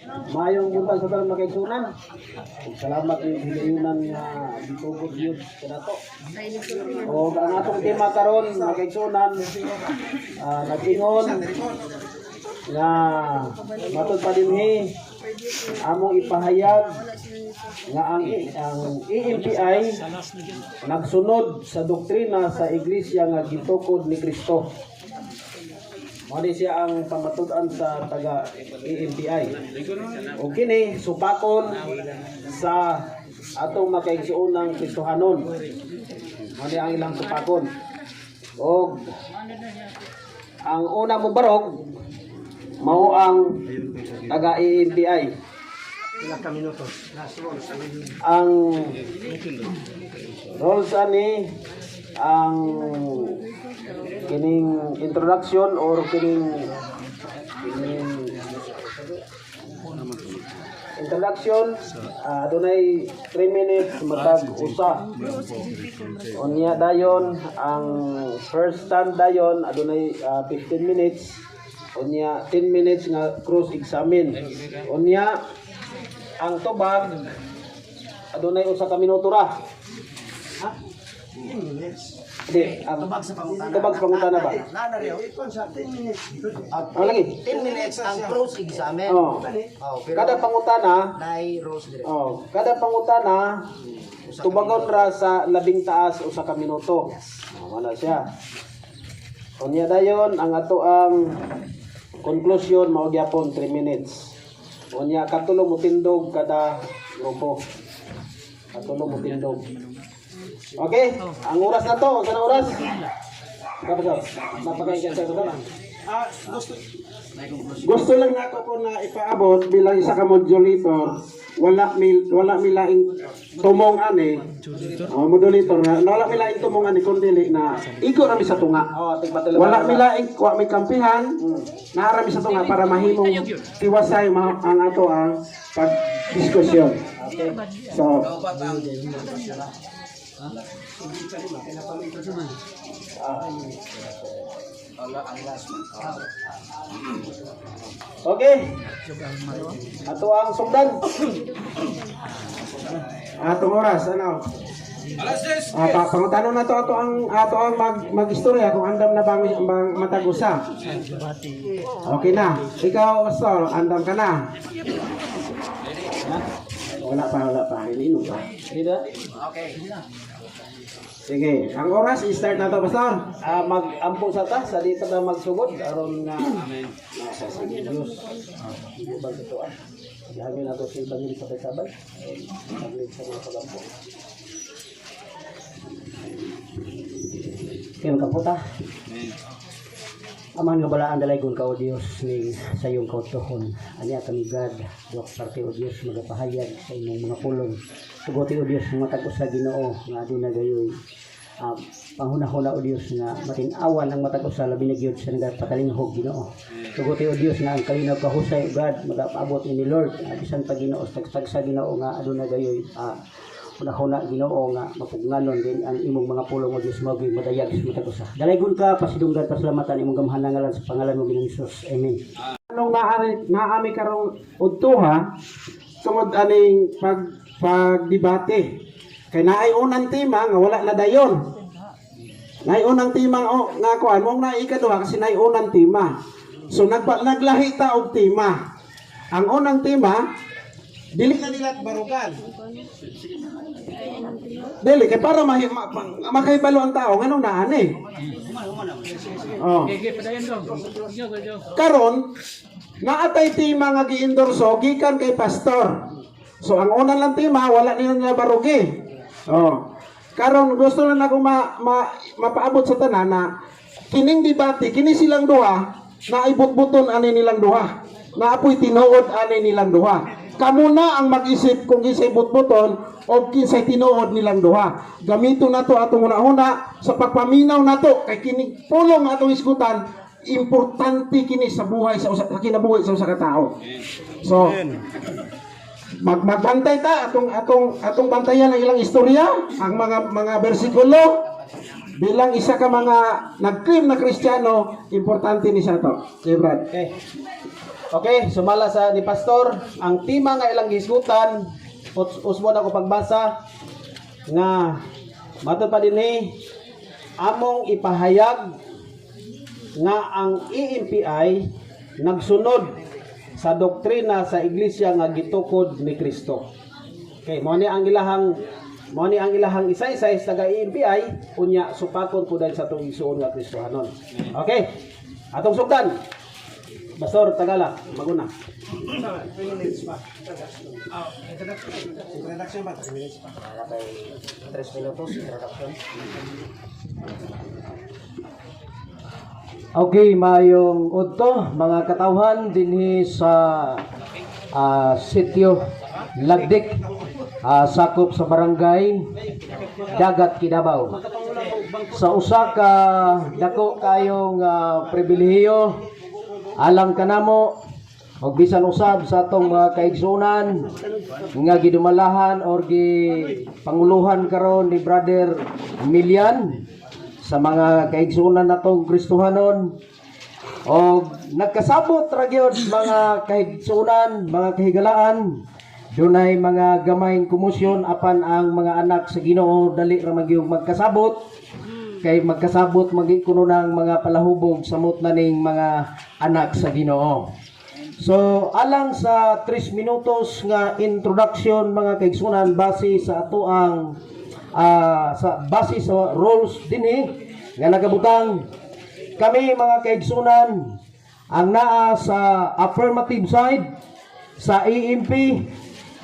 Mayong buntag sa talang makaigsunan. Salamat yung hinayunan nga ditugod yun sa nato. O ang atong tema karon makaigsunan, nag-ingon nga matod pa dinhi among ipahayag nga ang EMPI nagsunod sa doktrina sa iglesia nga gitukod ni Kristo. Mao siya ang pamatud-an sa taga EMPI. O kini supakon sa atong makaigsuonang Kristohanon. Mao ang ilang supakon. O ang una mong barog mao ang taga EMPI. Ang rules ani ang kining introduction or kining introduction adunay 3 minutes matag usa. Unya dayon ang first stand dayon adunay 15 minutes. Unya 10 minutes nga cross examine. Unya ang tubag adunay usa ka minuto ra. Ha? 10 minutes. Di, tubag sa pangutana ba? Ikon sa 10 minutes. Lagi. 10 minutes ang cross examine. Kada pangutana, kada pangutana tubagon ra sa labing taas usa ka minuto. Wala siya. Unya dayon ang ato ang conclusion mao gyapon 3 minutes. Unya katulo mo tindog kada grupo. Katulo mo tindog. Okay, ang oras na to, saan ang oras? Kapag napakain ka sa gusto lang nato ko na ipaabot bilang isa ka modulator, wala milaing tumong ani. Modulator na wala milaing tumong ani kundi na igo rami sa tunga. Wala milaing wa may kampihan, naarami sa tunga para mahimong tiwasay ang ato ang pagdiskusyon. So okay. Ato ang sugdan. Atong oras ano? Pangutanon na to ato ang magistorya kung andam na bang matag-usa. Okay na. Ikaw, Pastor, andam ka na. Wala pa. Ininom pa. Okay. Sige, ang oras i-start na to, Pastor. Mag-ampo sa ta sa dito na magsugod aron nga nasa sa Diyos. Ibang ito Yamin na to sa ibang sa sabay. Paglit sa mga pagampo. Kaya magkaputa. Aman nga balaan dalaygon ka o Diyos ni sa iyong kautuhon. Anya kami God, duwag parte o Diyos magapahayag sa inyong mga pulong. Suguti o Diyos nga matag-us sa Ginoo nga aduna gayoy. Panghuna-huna o Diyos nga matinawan ang matag-us sa labi na gyud sa nagapatalinghog Ginoo. Suguti o Diyos nga ang kalinaw kahusay o God magapaabot ni Lord bisan pa Ginoo tagtag sa Ginoo nga aduna gayoy. Una-huna Ginoo nga mapugnanon din ang imong mga pulong o Diyos mao madayag sa matag-usa. Dalaygon ka pasidunggan pasalamatan imong gamhanan ngalan sa pangalan mo Ginoong Hesus. Amen. Anong naami karong udtuha tungod aning pagdebate. Kay naay unang tema nga wala na dayon. Naay unang tema nga kuan mong na ikaduha kasi naay unang tema. So naglahi ta og tema. Ang unang tema dili na nila barugan. Dili kay para makahibalo ang tao nganong naani. Karon naatay tema nga gi-endorso gikan kay pastor. So ang una lang tema wala nila barugi. Karon gusto na akong mapaabot sa tanan na kining debate kini silang duha na ibutbuton ani nilang duha. Naapoy tinuod ani nilang duha. Kamo na ang mag-isip kung kinsay butbuton o kinsay tinuod nilang duha. Gamiton nato atong una-una sa pagpaminaw nato kay kini pulong atong isgutan importante kini sa buhay sa kinabuhi sa usa ka tawo. So magbantay ta atong bantayan ang ilang istorya, ang mga bersikulo bilang isa ka mga nag-claim na Kristiyano, importante ni sa to. Okay, Brad. Okay. Okay, sumala sa ni pastor ang tema nga ilang gisgutan usbon ako pagbasa nga matud pa dinhi among ipahayag nga ang EMPI nagsunod sa doktrina sa iglesia nga gitukod ni Kristo. Okay, mo ni ang ilahang isa-isa sa EMPI unya supakon pud sa atong igsuon nga Kristohanon. Okay. Atong sugdan. Pastor Tagala, maguna. 3 minutes pa. Introduction ba? 3 minutes pa. 3 minutos introduction. Okay, mayong udto mga katawhan dinhi sa sitio Lagdik, sakop sa barangay Dagat Kidabaw. Sa usa ka dako kayong pribilehiyo alang kanamo og bisan usab sa atong mga kaigsunan nga gidumalahan or gipanguluhan karon ni Brother Milian sa mga kaigsunan natong Kristohanon o nagkasabot ra gyud mga kaigsunan, mga kahigalaan dunay mga gamayng kumusyon apan ang mga anak sa Ginoo dali ra magyud magkasabot kay magkasabot magikuno ng mga palahubog samot na ning mga anak sa Ginoo. So alang sa 3 minutos nga introduction mga kaigsunan base sa ato ang base sa rules dinhi nga nagabutang kami mga kaigsunan ang naa sa affirmative side sa EMP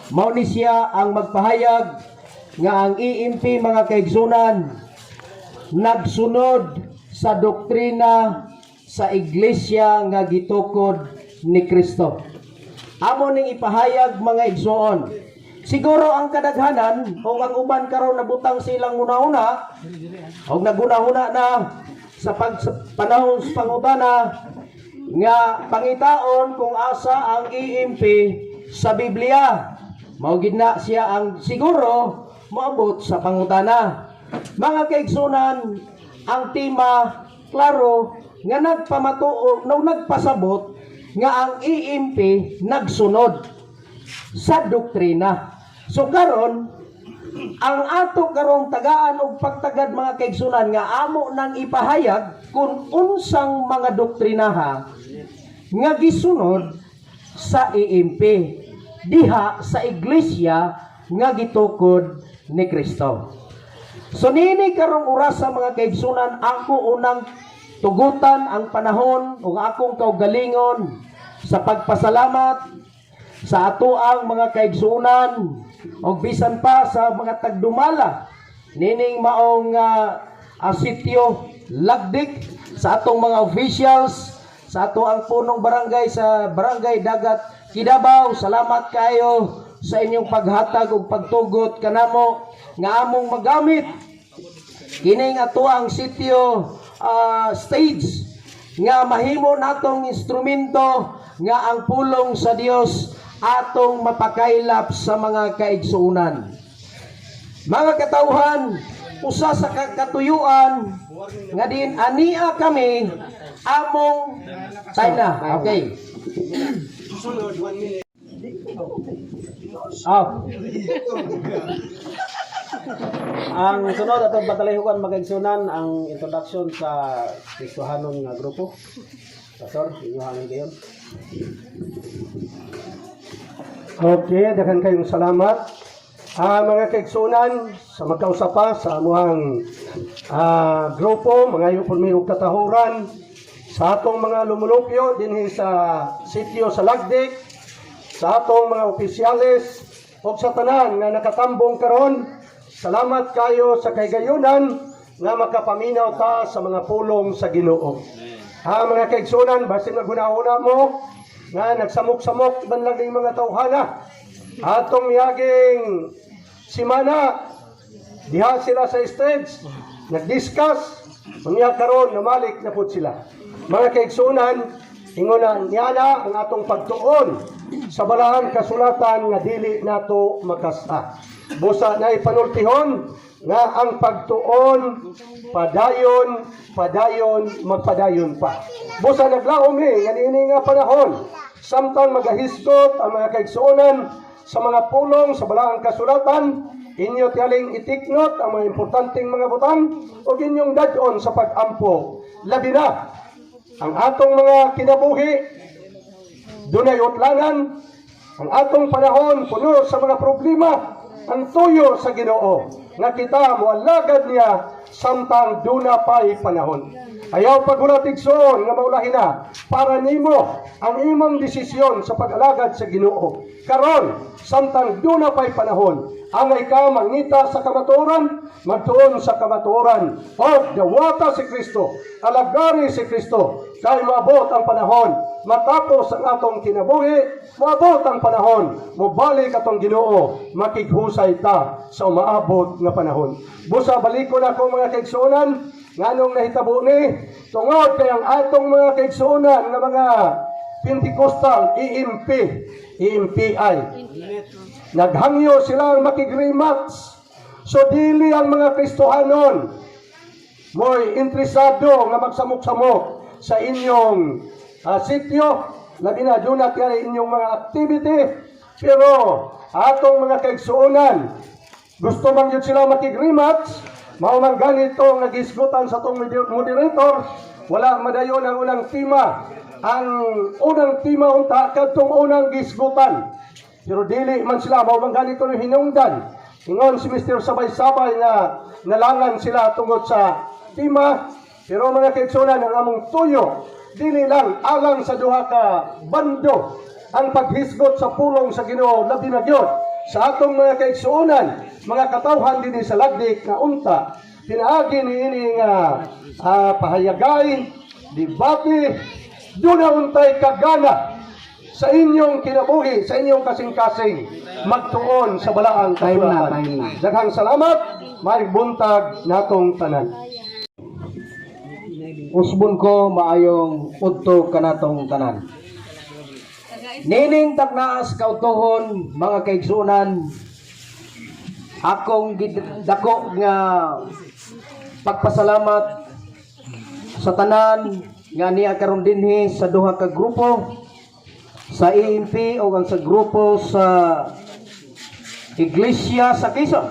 mao ni siya ang magpahayag nga ang EMP mga kaigsunan nagsunod sa doktrina sa iglesia nga gitukod ni Kristo. Amo ning ipahayag mga igsoon. Siguro ang kadaghanan o ang uban karon nabutang silang una-una o naguna-una na sa panahon sa pangutana nga pangitaon kung asa ang EMP sa Biblia. Mao gid na siya ang siguro moabot sa pangutana. Mga kaigsunan, ang tema klaro nga nagpamatuo nagpasabot nga ang EMP nagsunod sa doktrina. So karon ang ato karong tagaan og pagtagad mga kaigsunan nga amo nang ipahayag kung unsang mga doktrinaha nga gisunod sa EMP diha sa iglesia nga gitukod ni Kristo. So nini karong oras sa mga kaigsunan ako unang tugutan ang panahon ug akong kaugalingon sa pagpasalamat sa ato ang mga kaigsunan ug bisan pa sa mga tagdumala nining maong sitio Lagdik sa atong mga officials sa ato ang punong barangay sa barangay Dagat Kidabaw. Salamat kayo sa inyong paghatag ug pagtugot kanamo nga among magamit kining ato ang sitio stage nga mahimo natong instrumento nga ang pulong sa Dios atong mapakailap sa mga kaigsuunan. Mga katawhan, usa sa katuyuan nga din ania kami among China. Okay. Sunod 1 minute. Ang sunod atong batalayhukan magaigsunan ang introduction sa Kristohanon nga grupo. Pastor, inyo hangin gayon. Okay, daghan kayong salamat. Mga kaigsunan sa magkausapa sa amuhang grupo, mga yupon may katahuran sa atong mga lumulupyo dinhi sa sitio sa Lagdik, sa atong mga opisyales o sa tanan nga nakatambong karon. Salamat kayo sa kaygayunan nga makapaminaw ta sa mga pulong sa Ginoo. Mga kaigsunan, basin na gunahuna mo nga nagsamok-samok man lang ng mga tawhana. Atong miyaging simana, diha sila sa stage, nag-discuss, mga karon namalik na po sila. Mga kaigsunan, ingon niana ang atong pagtuon sa balahan kasulatan nga dili nato makasa. Busa na ipanultihon nga ang pagtuon padayon magpadayon pa. Busa naglaom ni nga dinhi nga panahon samtang magahisgot ang mga kaigsuonan sa mga pulong sa balaang kasulatan, inyo tiyaling itiknot ang mga importanteng mga butang o inyong dadon sa pag-ampo. Labi na ang atong mga kinabuhi, dunay utlangan, ang atong panahon puno sa mga problema, ang tuyo sa Ginoo nga kita moalagad niya samtang duna pa'y panahon. Ayaw pagulatigsoon nga maulahin na para nimo ang imong desisyon sa pag-alagad sa Ginoo. Karon samtang duna pa'y panahon, angay ka mangita sa kamatuoran, magtuon sa kamatuoran, o dawata si Kristo, alagari si Kristo, kay maabot ang panahon, matapos ang atong kinabuhi, maabot ang panahon, mubalik atong Ginoo, makighusay ta sa umaabot nga panahon. Busa balikon ako mga kaigsuonan, nganong nahitabo ni, tungod kay ang atong mga kaigsuonan nga mga Pentecostal, EMPI, naghangyo sila makigrematch. So dili ang mga Kristohanon mo'y interesado nga magsamok-samok sa inyong sityo, labi na doon natin inyong mga activity, pero atong mga kaigsuonan, gusto man yun sila makigrematch, mao man ganito nga gisgutan sa itong moderator, wala madayon ang unang tema. Ang unang tema unta kadtong unang gisgutan. Pero dili man sila mao man ganito ni hinungdan. Ingon si Mr. Sabay-sabay na nalangan sila tungod sa tema, pero mga kaigsuonan ang among tuyo dili lang alang sa duha ka bando ang paghisgot sa pulong sa Ginoo labi na gyud sa atong mga kaigsuonan, mga katawhan dinhi sa lagdik nga unta pinaagi niini nga pahayagay, debate, doon na untay kagana sa inyong kinabuhi, sa inyong kasing-kasing magtuon sa balaang kasulatan. Daghang salamat, may buntag natong tanan. Usbon ko maayong udto kanatong tanan. Nining tagnaas kautuhon mga kaigsuonan, akong dako nga pagpasalamat sa tanan nga niya karon dinhi sa duha ka grupo sa EMP o ang sa grupo sa Iglesia sa Quezon,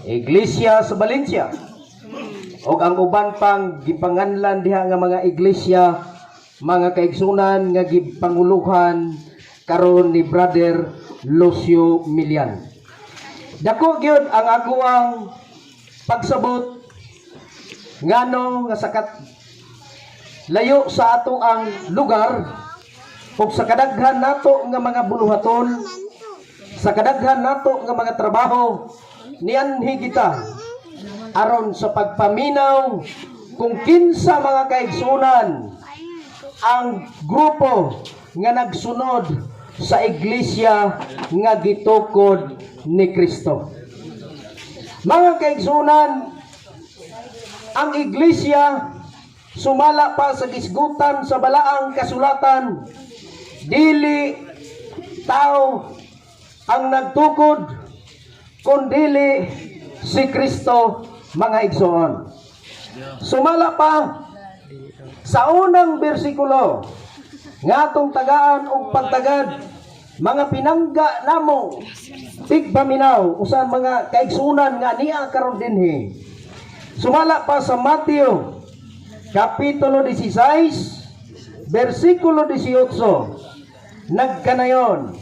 Iglesia sa Valencia, o ang uban pang gipanganlan diha nga mga iglesia, mga kaigsunan nga gipanguluhan karon ni Brother Lucio Milian. Dako gyud ang aguang pagsabot ngano nga sakat layo sa ato ang lugar ug sa kadaghan nato nga mga buluhaton, sa kadaghan nato nga mga trabaho, nianhi kita aron sa pagpaminaw kung kinsa mga kaigsunan ang grupo nga nagsunod sa iglesia nga gitukod ni Kristo. Mga kaigsunan, ang iglesia sumala pa sa gisgutan sa balaang kasulatan, dili tao ang nagtukod kundili si Kristo, mga igsoon. Sumala pa sa unang bersikulo nga atong tagaan og pagtagad, mga pinangga namo tigpaminaw usan mga kaigsunan nga niya karon dinhi. Sumala pa sa Mateo Kapitulo 16, versikulo 18, nagkanayon,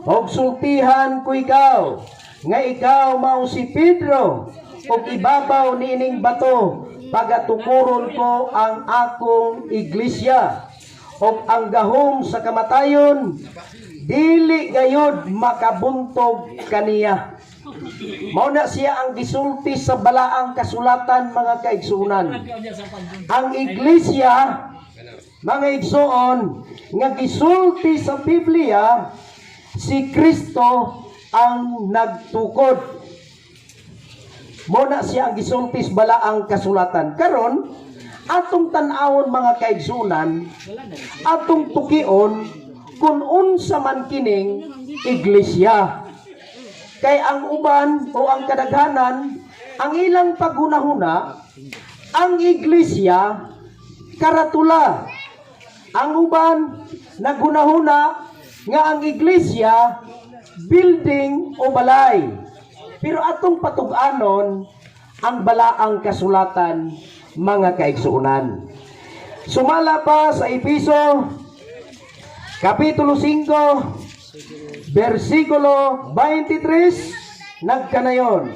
og sultihan ko ikaw, nga ikaw mao si Pedro, og ibabaw niining bato, pagatukuron ko ang akong iglesia, og ang gahom sa kamatayon, dili gayud makabuntog kaniya. Mao na siya ang gisulti sa balaang kasulatan, mga kaigsunan. Ang iglesia, mga igsoon, nga gisulti sa Biblia, si Kristo ang nagtukod. Mao na siya ang gisulti sa balaang kasulatan. Karon atong tan-awon, mga kaigsunan, atong tukion kung unsa man kining iglesia. Kay ang uban o ang kadaghanan, ang ilang paghunahuna, ang iglesia karatula. Ang uban naghunahuna nga ang iglesia building o balay. Pero atong patug-anon ang balaang kasulatan, mga kaigsuunan. Sumala pa sa Efeso Kapitulo 5 versikulo 23, nagkanayon,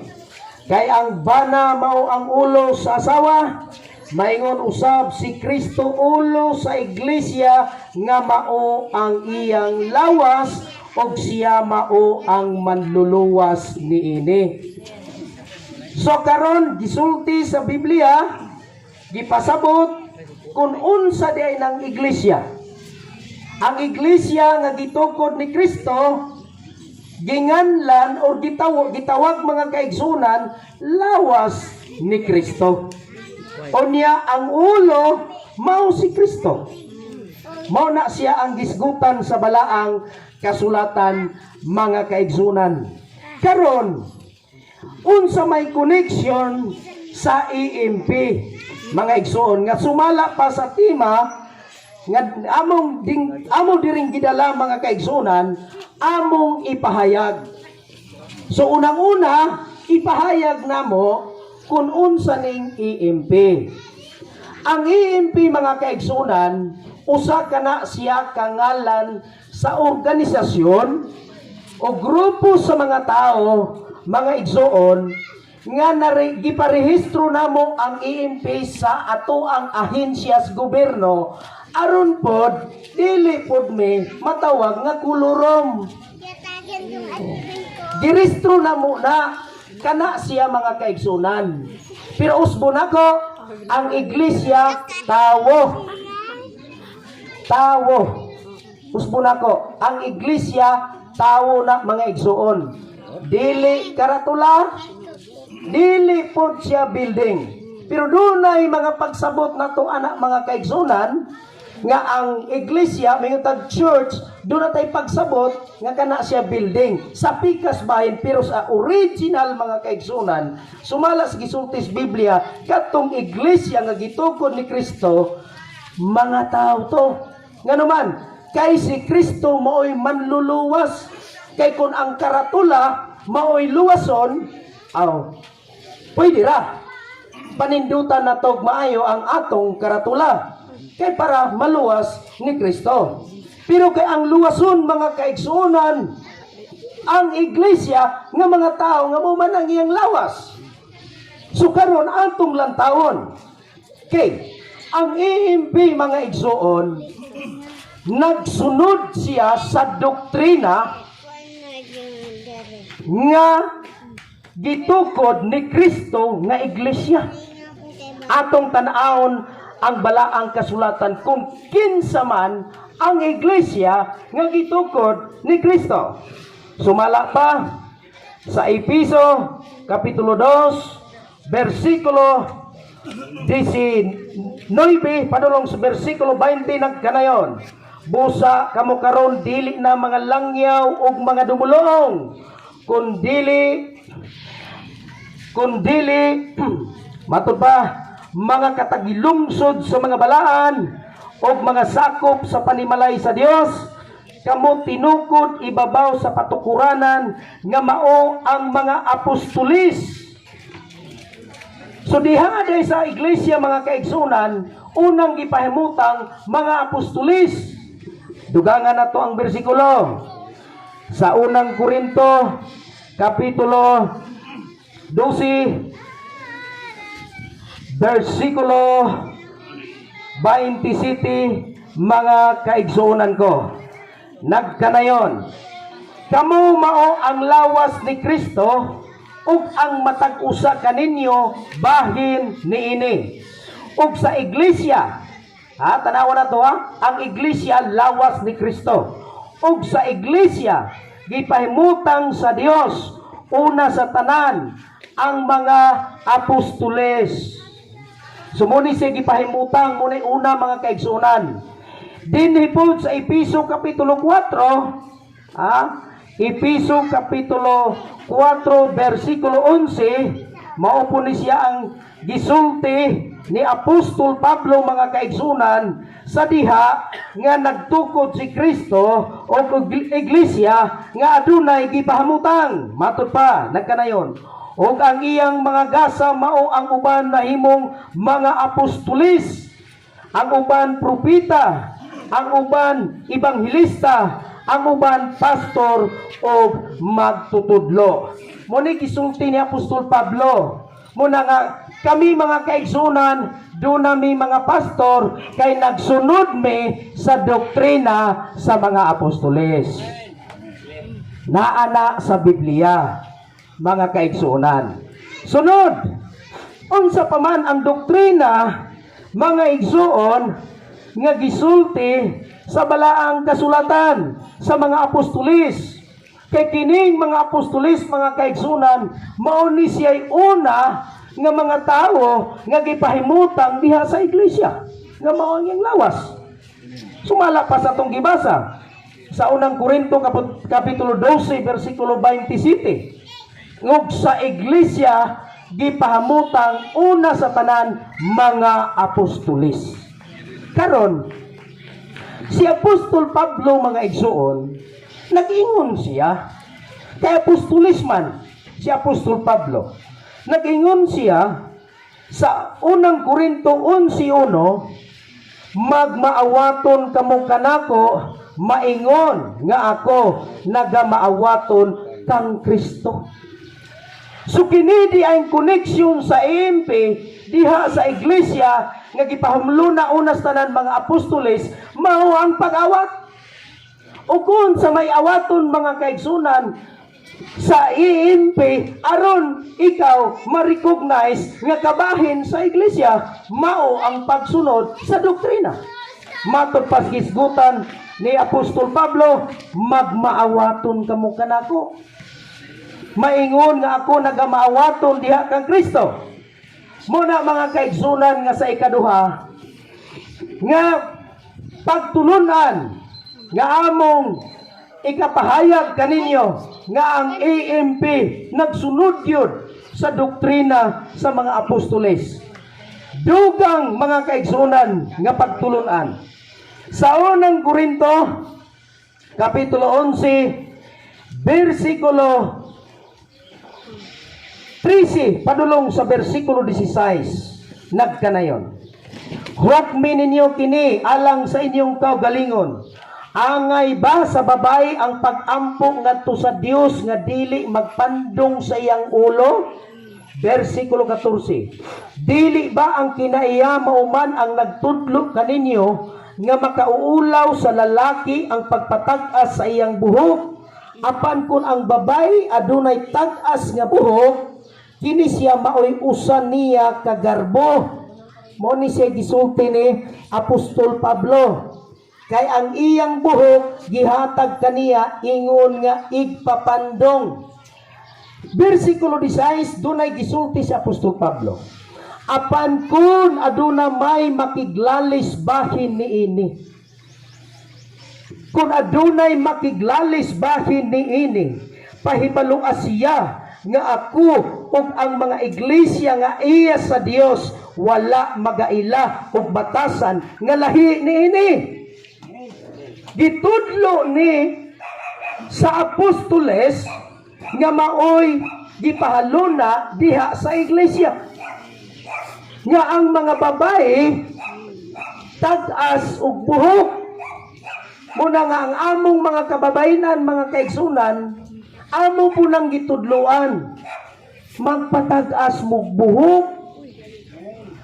kay ang bana mao ang ulo sa asawa, maingon usab si Kristo ulo sa iglesia, nga mao ang iyang lawas, og siya mao ang manluluwas niini. So karon gisulti sa Biblia, gipasabot kung unsa di ay ng iglesia. Ang iglesia nga gitukod ni Kristo, ginganlan o gitawag mga kaigsunan, lawas ni Kristo. Unya ang ulo mao si Kristo. Mao na siya ang gisgutan sa balaang kasulatan, mga kaigsunan. Karon unsa may connection sa EMP, mga igsoon, nga sumala pa sa tema nga among diring gidala, mga kaigsunan, among ipahayag. So unang-una, ipahayag namo kung unsa ning EMP. Ang EMP, mga kaigsunan, usa kana siya kangalan sa organisasyon o grupo sa mga tao, mga igsoon, nga giparehistro namo ang EMP sa ato ang ahensya sa gobyerno, aron pod dili pod me matawag nga kulurom. Diristro na muna kana siya, mga kaigsunan. Pero usbo nako, ang iglesia tawo. Usbo nako, ang iglesia tawo na, mga igsuon. Dili karatula, dili pod siya building. Pero dunay mga pagsabot na to, anak, mga kaigsunan, nga ang iglesia, may tag church, doon na tayo pagsabot nga kana siya building sa pikas bahin. Pero sa original, mga kaigsunan, sumalas gisultis Biblia, katong iglesia nga gitukod ni Kristo, mga tao to. Nga naman, kay si Kristo maoy manluluwas. Kay kung ang karatula maoy luwason, pwede ra panindutan na tog maayo ang atong karatula, kay para maluwas ni Kristo. Pero kay ang luwason, mga kaigsunan, ang iglesia nga mga tao nga mo man ang iyang lawas. So karon atong lantawon, kay ang EMP, mga igsuon, nagsunod siya sa doktrina nga gitukod ni Kristo nga iglesia. Atong tan-awon ang balaang kasulatan kung kinsa man ang iglesia nga gitukod ni Kristo. Sumala pa sa Efeso Kapitulo 2 versikulo 19 padulong sa versikulo 20, nagkanayon, busa kamo karon dili na mga langyaw ug mga dumulong, kundili matud pa mga katagilungsod sa mga balaan o mga sakop sa panimalay sa Dios, kamo tinukod ibabaw sa patukuranan nga mao ang mga apostolis. So diha day sa iglesia, mga kaigsunan, unang gipahimutang mga apostolis. Dugangan na to ang bersikulo sa unang Korinto Kapitulo 12 versikulo 27, mga kaigsunan ko, nagkanayon, kamo mao ang lawas ni Kristo ug ang matag-usa kaninyo bahin niini. Ug sa iglesia, tanawa na to, ang iglesia lawas ni Kristo. Ug sa iglesia gipahimutang sa Dios una sa tanan ang mga apostoles. Sumuni siya gipahimutang muna una, mga kaigsunan. Dinhipod sa Efeso Kapitulo 4, Efeso Kapitulo 4 versikulo 11, mao po ni siya ang gisulti ni Apostol Pablo mga kaigsunan sa diha nga nagtukod si Kristo o iglesia nga adunay gipahamutang. Matud pa nagkanayon. O ang iyang mga gasa mao ang uban nahimong mga apostolis, ang uban propeta, ang uban ibanghilista, ang uban pastor o magtutudlo. Muna gisulti ni Apostol Pablo. Muna nga kami mga kaigsunan, doon nami mga pastor, kay nagsunod mi sa doktrina sa mga apostoles. Naana sa Biblia, mga kaigsunan. Sunod, unsa pa man ang doktrina, mga igsuon, nga gisulti sa balaang kasulatan sa mga apostolis. Kay kining mga apostolis, mga kaigsunan, mao ni siya'y una nga mga tao nga gipahimutang diha sa iglesia nga mao ang iyang lawas. Sumala pa sa atong gibasa sa unang Korinto kapitulo 12 bersikulo 27. Ngog sa iglesia gipahamutang una sa tanan mga apostolis. Karon si Apostol Pablo mga igsuon, nag-ingon siya kay apostolis man si Apostol Pablo. Nag-ingon siya sa unang Korinto 11:1, magmaawaton kamo kanako, maingon nga ako nagamaawaton kang Kristo. So kini di ang koneksyon sa EMP diha sa iglesia nga gipahumlo na unas tanan mga apostoles mao ang pag-awat. O kung sa may awaton mga kaigsunan sa EMP aron ikaw ma-recognize nga kabahin sa iglesia mao ang pagsunod sa doktrina. Matod pas gisgutan ni Apostol Pablo, magmaawaton kamo kanako, maingon nga ako nagamaawaton diha kang Kristo. Muna mga kaigsunan nga sa ikaduha nga pagtulunan nga among ikapahayag kaninyo nga ang AMP nagsunod yun sa doktrina sa mga apostoles. Dugang mga kaigsunan nga pagtulunan. Sa unang Korinto kapitulo 11 bersikulo 13 padulong sa bersikulo 16 nagkanayon. Hukmi ninyo kini alang sa inyong kaugalingon. Angay ba sa babae ang pag-ampo ngadto sa Dios nga dili magpandong sa iyang ulo? Bersikulo 14. Dili ba ang kinaiya mauman ang nagtudlo kaninyo nga makauulaw sa lalaki ang pagpatag-as sa iyang buhok? Apan kun ang babae adunay tag-as nga buhok, kini siya maoy usan niya kagarbo. Mo ni siya gisulti ni Apostol Pablo. Kay ang iyang buhok gihatag kaniya ingon nga igpapandong. Bersikulo 16 dunay gisulti si Apostol Pablo. Apan kun aduna may makiglalis bahin niini. Kun adunay makiglalis bahin niini, pahibalo siya nga ako ug ang mga iglesia nga iya sa Dios wala magaila ug batasan nga lahi niini. Gitudlo ni sa apostoles nga maoy gipahaluna diha sa iglesia nga ang mga babae tag-as ug buhok. Muna nga ang among mga kababayenan, mga kaigsunan, amo po nang gitudloan magpatag-as mo buhok.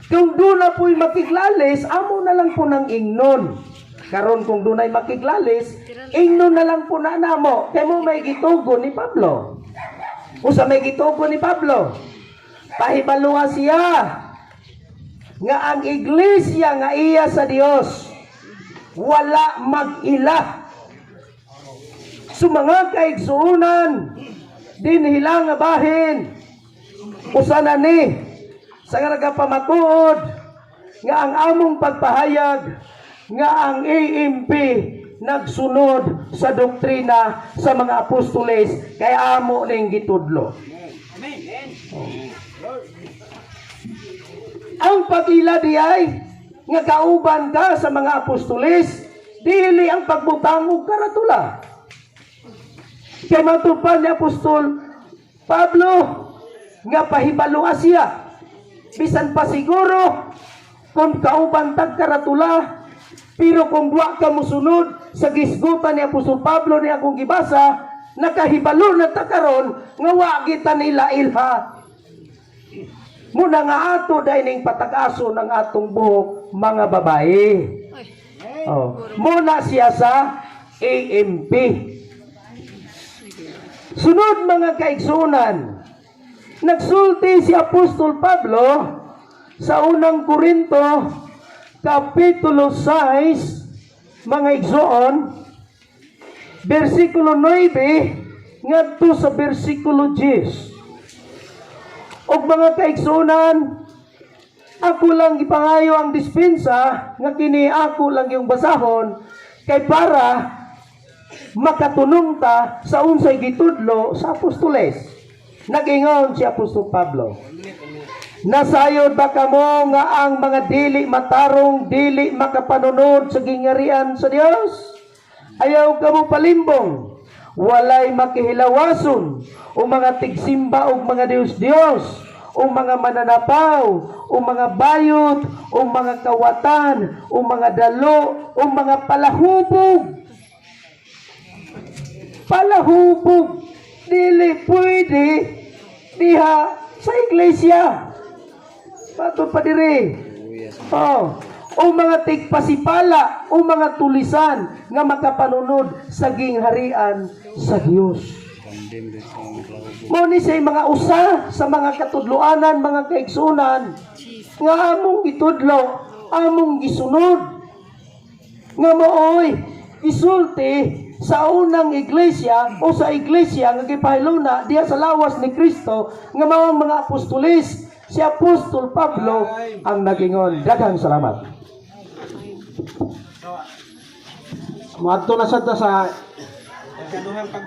Kung doon na po'y makiglalis, amo na lang po nang ingnon. Karon kung dunay makiglalis, ingnon na lang po na namo. Kaya mo may gitugo ni Pablo. Usa may gitugo ni Pablo. Pahibaluha siya nga ang iglesia nga iya sa Dios wala mag-ila. So mga kaigsuunan, dinhila nga bahin, usa na ni sa nga nagapamatuod nga ang among pagpahayag nga ang AMP nagsunod sa doktrina sa mga apostoles kay amo ning gitudlo. Ang pag-ila di ay nga kauban ka sa mga apostoles, dili ang pagbutang og karatula. Kay matupad ni Apostol Pablo nga pahibalo siya. Bisan pa siguro kung kauban tag karatula, pero kung wa ka musunod sa gisgutan ni Apostol Pablo ni akong gibasa, nakahibalo na ta karon nga wa kita nila ilha. Muna nga ato dahil patag-aso ng atong buhok mga babae. Oh. Muna siya sa AMP. Sunod mga kaigsunan, nagsulti si Apostol Pablo sa unang Korinto, Kapitulo 6, mga igsoon, versikulo 9, ngadto sa versikulo 10. Og mga kaigsunan, ako lang ipangayo ang dispensa nga kini ako lang yung basahon kay para makatunong ta sa unsay gitudlo sa apostoles. Nagingon si Apostol Pablo, nasayod ba kamo nga ang mga dili matarong, dili makapanunod sa gingarian sa Dios? Ayaw kamo palimbong, walay makihilawason, o mga tigsimba o mga Diyos-Diyos, o mga mananapaw, o mga bayot, o mga kawatan, o mga dalo, o mga palahubog. Palahubog, dili pwede diha sa iglesia. Patod pa diri. O mga tigpasipala, o mga tulisan nga makapanunod sa gingharian sa Dios. Muni say mga usa sa mga katudloanan, mga kaigsunan, nga among gitudlo, among gisunod, nga mooy isulti sa unang iglesia o sa iglesia nga gipahiluna diha sa lawas ni Kristo nga mga apostoles, si Apostol Pablo ang nagingon. Daghang salamat. Muadto na sad ta sa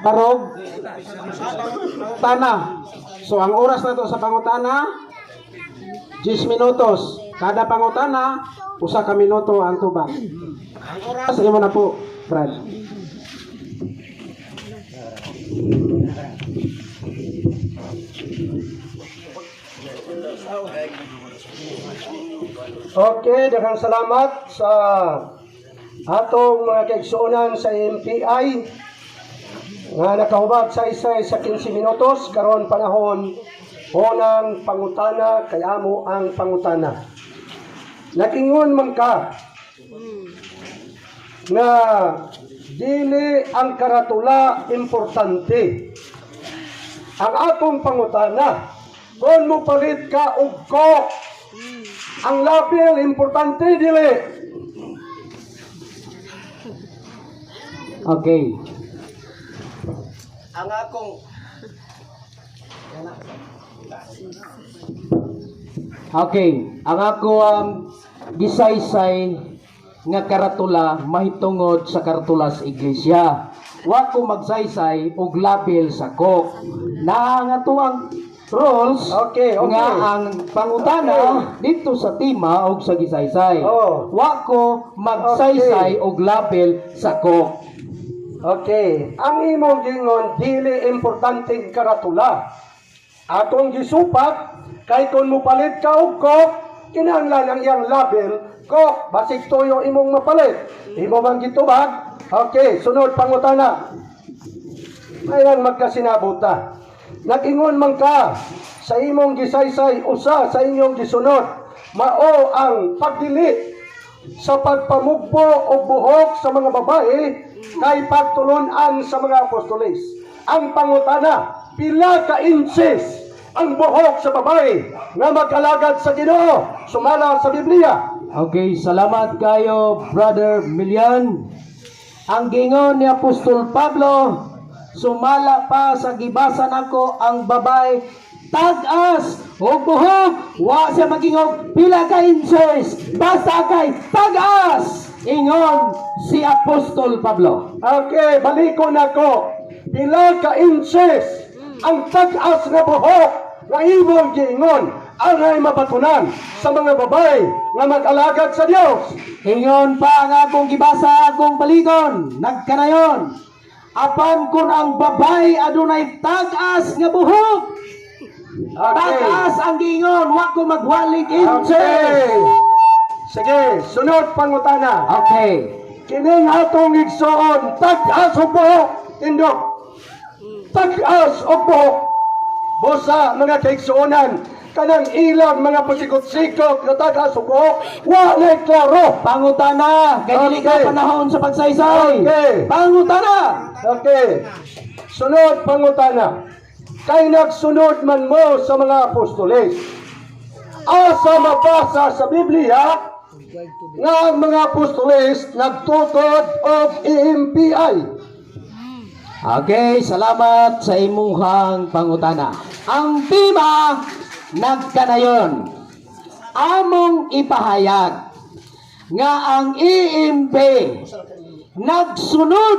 barog tana. So ang oras na to sa pangutana 10 minutos. Kada pangutana usa ka minuto ang tubang. Ang oras imo na po, Brad. Okay, daghang salamat sa atong mga kaigsuonan sa MPI nga nakahubag sa isa sa 15 minutos karon panahon unang pangutana kay amo ang pangutana. Nakingon man ka na dili ang karatula importante. Ang atong pangutana, kung mo palit ka og coke, ang label importante dili. Okay. Ang akong Okay, ang ako gisaysay nga karatula mahitungod sa karatula sa iglesia. Wa ko magsaysay og label sa kok. Na nga tuang rules Okay. nga ang pangutana dito sa tema og sa gisaysay. Oh. Wa ko magsaysay og label sa kok. Okay, ang imong gingon dili importanteng karatula. Atong gisupat kay kun mopalit ka og coke, kinahanglan ang iyang label coke, basig toyo imong mapalit. Imo bang gitubag? Okay, sunod pangutana. Ayan magkasinabuta. Nagingon man ka sa imong gisaysay usa sa inyong gisunod, mao ang pagdili sa pagpamugbo o buhok sa mga babae kay pagtulunan sa mga apostoles. Ang pangutana, pila ka inches ang buhok sa babae nga mag-alagad sa Ginoo sumala sa Biblia? Okay, salamat kayo, Brother Milian. Ang gingon ni Apostol Pablo, sumala pa sa gibasan ako ang babae tag-as o buhok, wa siya magingog pila ka inches, basta kay tag-as, ingon si Apostol Pablo. Okay, balikon ako. Pila ka inches ang tag-as nga buhok nga imong giingon. angay mabatunan sa mga babae nga mag-alagad sa Dios. Ingon pa ang akong gibasa akong baligon, nagkanayon. Apan kun ang babae adunay tag-as nga buhok. Tag-as ang giingon, wa ko magwalig inches. Okay. Sige, sunod pangutana. Okay. Kining atong igsoon, tag-as og buhok, tindog. Tag-as og buhok. Busa mga kaigsuonan, kanang ilang mga pasikot-sikot nga tag-as og buhok, walay klaro. Pangutana, kay dili Okay. ka panahon sa pagsaysay. Okay. Pangutana. Okay. Sunod pangutana. Kay nagsunod man mo sa mga apostoles. Asa mabasa sa Biblia nga ang mga apostoles nagtukod og EMPI. Okay, salamat sa imuhang pangutana. Ang tema nagkanayon. Among ipahayag nga ang EMP nagsunod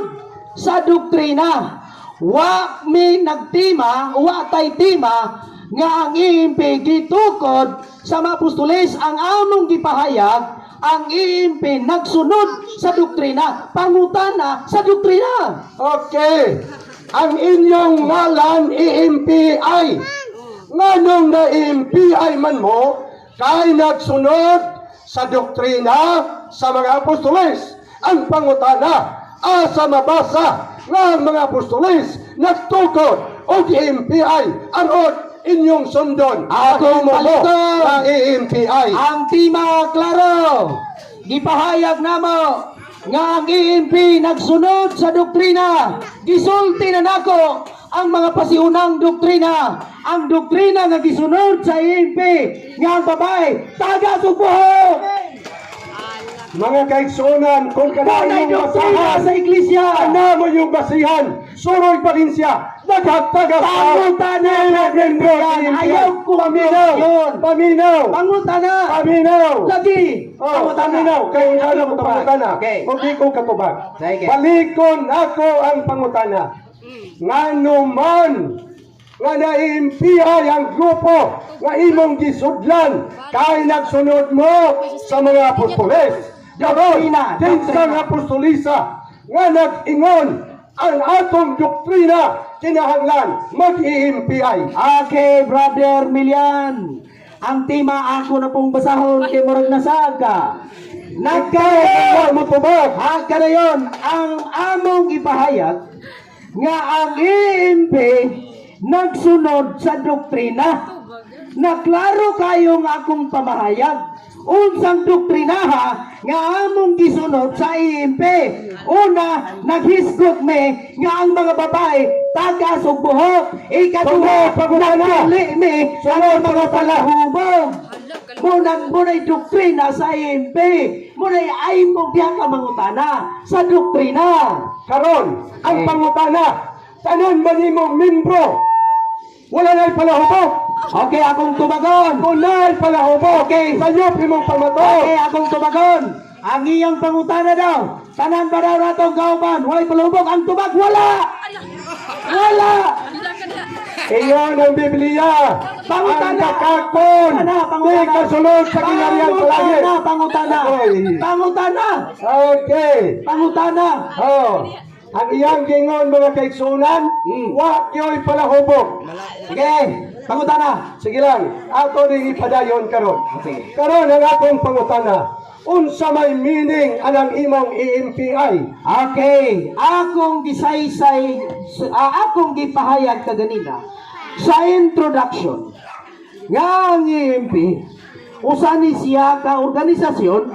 sa doktrina. Wa mi nagtima, wa tay tima nga ang EMP gitukod sa mga apostoles. Ang among gipahayag, ang EMP nagsunod sa doktrina. Pangutana sa doktrina. Okay. Ang inyong ngalan EMPI. Nganong na EMPI man mo kay nagsunod sa doktrina sa mga apostoles. Ang pangutana, asa mabasa nga ang mga apostoles nagtukod og EMPI aron inyong sundon. Ako mo paliton. nga EMPI. Ang tima klaro, gipahayag namo nga ang EMP nagsunod sa doktrina. Gisulti na nako ang mga pasiunang doktrina. Ang doktrina nga gisunod sa EMP nga ang babae tagas ug buhok. Mga kaigsuonan, kung Walay kanang doktrina sa iglesia. ana mo yung basihan, suroy pa rin siya. Naghagtagas Pangutana yan. Ayaw ko Paminaw. yun. Paminaw. Pangutana. Paminaw. Lagi. Oh, paminaw. Kaya ano mo pangutana. Okay. Kung di ko katubag. Sige. Balikon ako ang pangutana. Ngano man nga naimpihay ang grupo nga imong gisudlan kay nagsunod mo sa mga apostoles. Garon, Doktrina. kinsang apostolisa nga nag-ingon ang atong doktrina kinahanglan mag-iimpiay. Okay, Brother Milian. Ang tema ako na pong basahon kay Murag Nasaga. Ikaw mo tubag. Haka na yun, ang among ipahayag nga ang EMP nagsunod sa doktrina. Naklaro kayong akong pamahayag. Unsang doktrinaha nga among gisunod sa EMP. Una, naghisgot me nga ang mga babae tagas og buhok. Ikaduha, nagpili me ang mga palahubog. Muna'y doktrina sa EMP. Muna'y ay mo diya ka mangutana sa doktrina. Karon, ang Okay. pangutana, tanan man imong membro, wala na'y palahubog. Okay, akong tumagon. Kunay palahubog. Okay. Sayop imong pamato. Okay, akong tumagon. Ang iyang pangutana daw, tanan ba daw natong kauban? Walay palubog. Ang tubag, wala! Wala! Iyon ang Biblia. Pangutana. Ang kakakon. Di kasunod sa kinariyan sa langit. Pangutana. Oy. Pangutana. Okay. Pangutana. Oh. Ang iyang gingon mga kaigsunan, wa yo'y palahubog. Sige, pangutana. Sige lang, ato rin ipadayon karon. Sige. Karon ang atong pangutana. Unsa may meaning anang imong EMPI? Okay, akong gisaysay, akong gipahayag kaganina sa introduction nga ang EMP usa ni siya ka organisasyon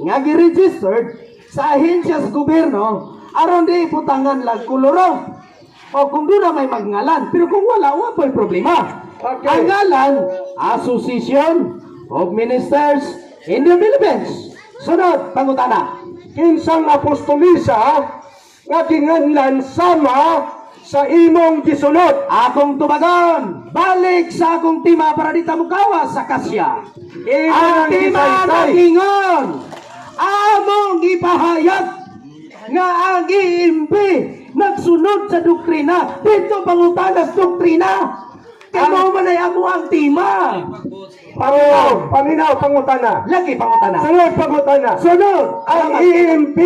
nga gi-registered sa ahensya sa gobyerno aron di putangan lang kuluro o kung doon na may magngalan, pero kung wala po'y problema. Okay. Ang ngalan, Association of Ministers in the Philippines. Sunod, pangutana. Kinsang apostolisa nga ginganlan sama sa imong gisunod. Akong tumagon, balik sa akong tima para di tamukawa sa kasya. Ang tima nagingon, among ipahayag nga ang EMP nagsunod sa doktrina. Dito pangutanas doktrina. Kamo man ay amo ang tima. Paminaw, pangutana. Lagi pangutana. Sunod, pangutana. Sunod. Ang EMP,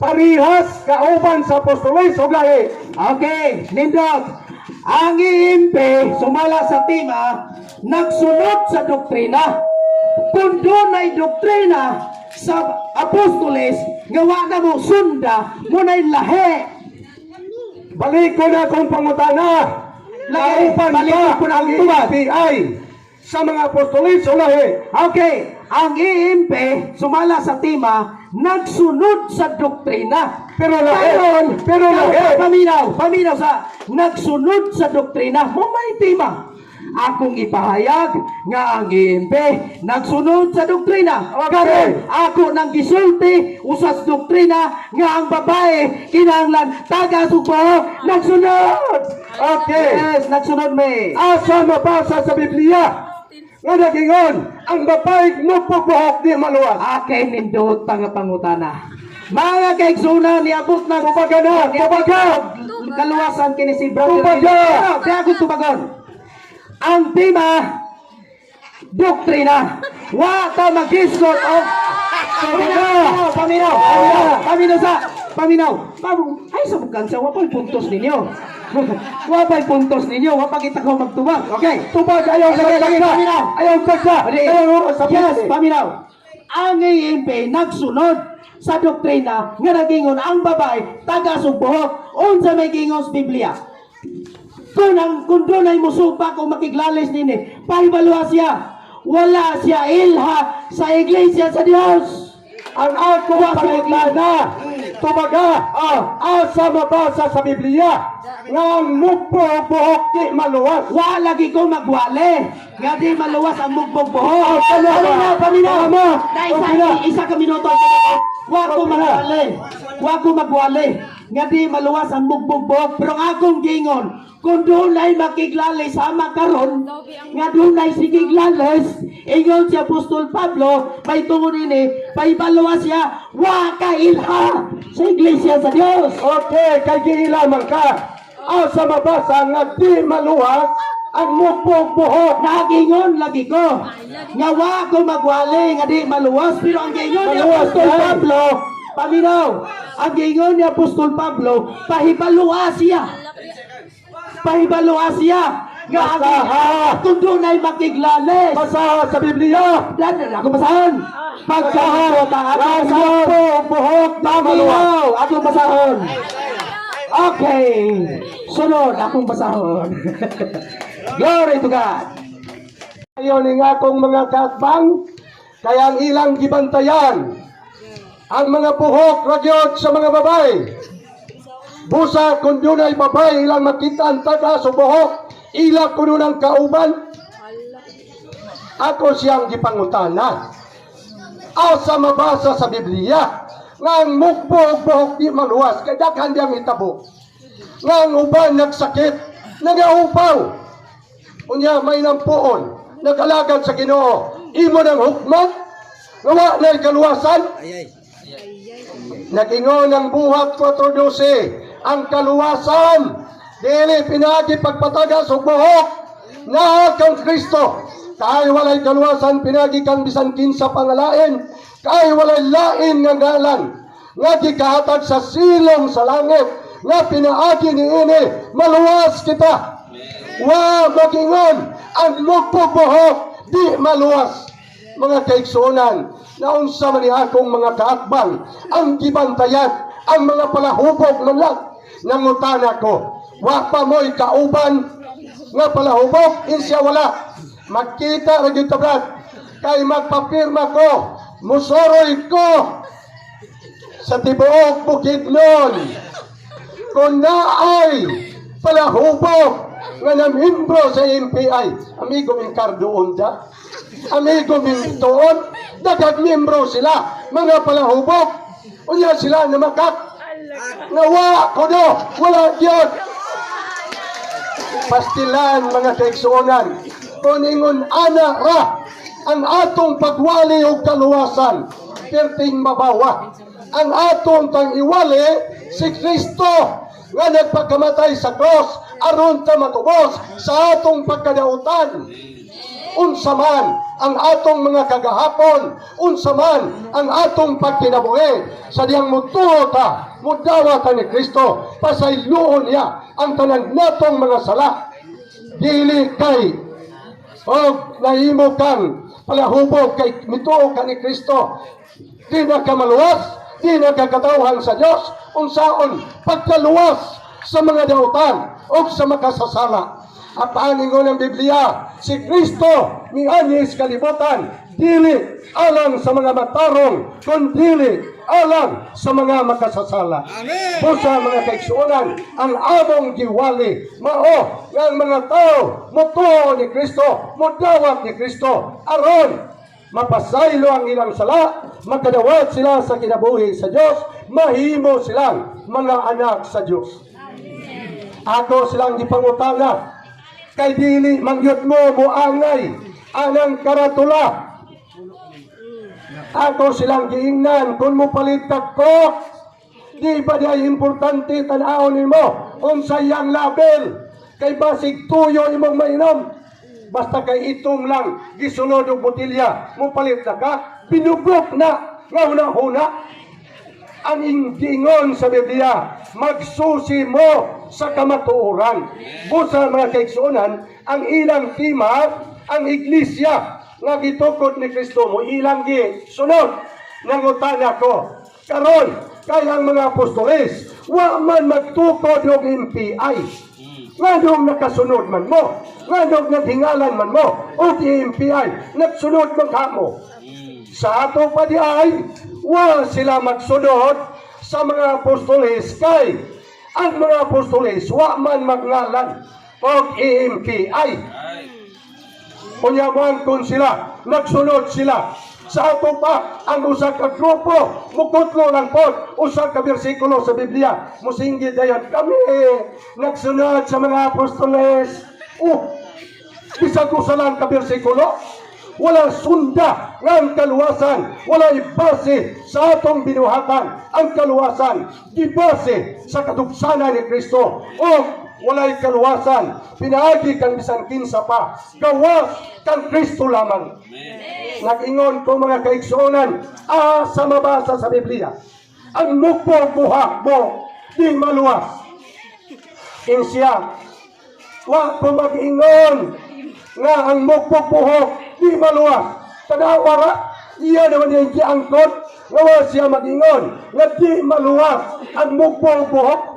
parihas kauban sa apostoles o lahi. Okay, nindot. Ang IMP sumala sa tima, nagsunod sa doktrina. Kung doon ay doktrina sa apostoles, gawa na mo sunda, mo na'y lahi. Balik ko na kung pangutana. Kauban balik ko ba na ang ang tubag. EMPI sa mga apostoles o lahi? Okay, ang IMP sumala sa tima, nagsunod sa doktrina. Pero lahi. Pero lahi. Paminaw sa nagsunod sa doktrina. Mo may tima. Akong ipahayag nga ang IMP nagsunod sa doktrina. Okay. Karon ako nang gisulti usas doktrina nga ang babae kinahanglan taga-subo nagsunod. Okay. Yes, nagsunod may. Asa mabasa sa Biblia nga nagingon ang babae mo pubuhok di maluwas. Akay nindot pangapangutana. Mga kaigsunan niabot na Tubaga na, tubaga. kaluwasan kini si Brother. Tubaga. Di ako tubagon. Ang tema doktrina. Wa ta mag-discord o paminaw. Ay sa bukansa wa pa'y puntos ninyo. Wa pa'y puntos ninyo. Wa pa kita ko magtubag. Okay. Tubag ayaw sa kanya. Paminaw. Ayaw sa ayaw sa Yes, paminaw. Ang IMP nagsunod sa doktrina nga nagingon ang babae taga-subuhok unsa may gingon sa Biblia. Kung doon ay musupa kung makiglalis nini, pahibaluha siya. Wala siya ilha sa iglesia sa Dios. ang ako pangutana. Tubaga. Asa mabasa sa Biblia nga ang mugbo-buhok di maluwas. Wa lagi ko magwali. Nga di maluwas ang mugbog buhok. Paminaw. Isa ka minuto. Wa ko magwali. Nga di maluwas ang mugbog buhok. Pero akong gingon, kung doon ay makiglalis sama karon, nga doon ay sigiglalis, ingon si Apostol Pablo, may tungon ini, paibaluwas siya, wa ka ilha sa iglesia sa Dios. Okay, kay giilaman ka. Asa mabasa nga di maluwas ang mugbo-buhok. Nagingon lagi ko, nga wa ko magwali, nga di maluwas, pero ang gingon ni Maluwas Apostol yan. Pablo, paminaw, ang gingon ni Apostol Pablo, pahibaluwas siya. Pahibaluwas siya. Nga ang kung doon ay makiglalis. Basa sa Biblia. Ako basahon. Pagkahawat ang Mugbo-buhok di maluwas. paminaw. Akong basahon. Okay. Sunod, akong basahon. Glory to God. Ngayon nga akong mga katbang, kaya ang ilang gibantayan ang mga buhok ragyot sa mga babae. Busa kung yun ay babae, ilang makita ang taga sa buhok, ilang kuno ng kauban. Ako siyang gipangutana. Asa mabasa sa Biblia nga ang mukbo buhok di maluwas, kaya daghan diyang itabo. Nga ang uban nagsakit, nagaupaw. Unya may nampuon, nagalagad sa Ginoo, imo ng hukman, ngawa na kaluwasan. Nagingon ang buhat 4:12, ang kaluwasan, dili pinagi pagpataga sa buhok, na kang Kristo. Kay walay kaluwasan, pinagi kang bisan kinsa pangalain, kay walay lain nga ngalan, nga gikahatag sa silong sa langit, nga pinaagi ni ini, maluwas kita. Wa magingon ang mugpo-buhok di maluwas. Mga kaigsunan, naunsa man ni akong mga kaatbang ang gibantayan ang mga palahubog man lang. Nangutana ko, wa pa mo'y kauban nga palahubog, insya wala. Magkita ra gyud ta brad, kay magpapirma ko, musoroy ko sa tibuok Bukidnon. Kung naay palahubog nga namimbro sa MPI, amigo min kardoon da, amigo min tuon, dagat membro sila, mga palahubog, unya sila na makak, nawa ko do, wala yun. Pastilan mga kaigsuonan, kuningon ana ra, ang atong pagwali o kaluwasan, perting mabawa. Ang atong tang iwali, si Kristo, nga nagpagkamatay sa cross aron ta matubos sa atong pagkadautan. Unsa man ang atong mga kagahapon, unsa man ang atong pagkinabuhi, sa diyang mutuo ta, mudawa ta ni Kristo, pasayloon niya ang tanan natong mga sala. Dili kay o nahimo kang palahubog kay mituo ka ni Kristo. Di na ka maluwas, di na ka katawhan sa Dios, unsaon pagkaluwas sa mga dautan o sa makasasala. At paningon ng Biblia, si Kristo mianis kalibutan, dili alang sa mga matarong, kundi alang sa mga makasasala. Amen. Busa mga kaigsuonan, ang among giwali, mao nga ang mga tao mutuo ni Kristo, mudawat ni Kristo, aron mapasaylo ang ilang sala, magkadawat sila sa kinabuhi sa Dios, mahimo silang mga anak sa Dios. Ako silang gipangutana, kay dili mangyot mo muangay anang karatula. Ako silang giingnan kung mo palit ko, di ba di importante tan-aon nimo unsay ang label, kay basig tuyo imong mainom, basta kay itong lang gisulod og botilya mo palit na ka, binugok na nga una-una. Ang ingingon sa Biblia, magsusi mo sa kamatuoran. Busa mga kaigsuonan, ang ilang tima, ang iglesia nga gitukod ni Kristo mo ilang gisunod. Nangutana ko karon kayang mga apostoles wa man magtukod og MPI, nganong nakasunod man mo, nganong naghingalan man mo og MPI, nagsunod man kamo. Sa ato pa di ay wa sila magsunod sa mga apostoles, kay ang mga apostoles wa man magngalan og MPI. Kunyaman kung sila, nagsunod sila. Sa ato pa, ang usa ka grupo, mukutlo lang po, usa ka bersikulo sa Biblia, musinggit dayon, kami nagsunod sa mga apostoles. Bisag ko sa lang ka bersikulo, wala sunda ng kaluwasan, wala ibase sa atong binuhatan. Ang kaluwasan, ibase sa kadugsanan ni Kristo. O walay kaluwasan, pinaagi kang bisan kinsa pa, gawas kang Kristo lamang. Nag-ingon ko mga kaigsuonan, sa mabasa sa Biblia, ang mukpong buhak mo, di maluwas. Insya, wa ko mag-ingon nga ang mukpong buhok di maluwas. Tanawara, iya naman yung giangkot, nga siya mag-ingon nga di maluwas ang mukpong buhok.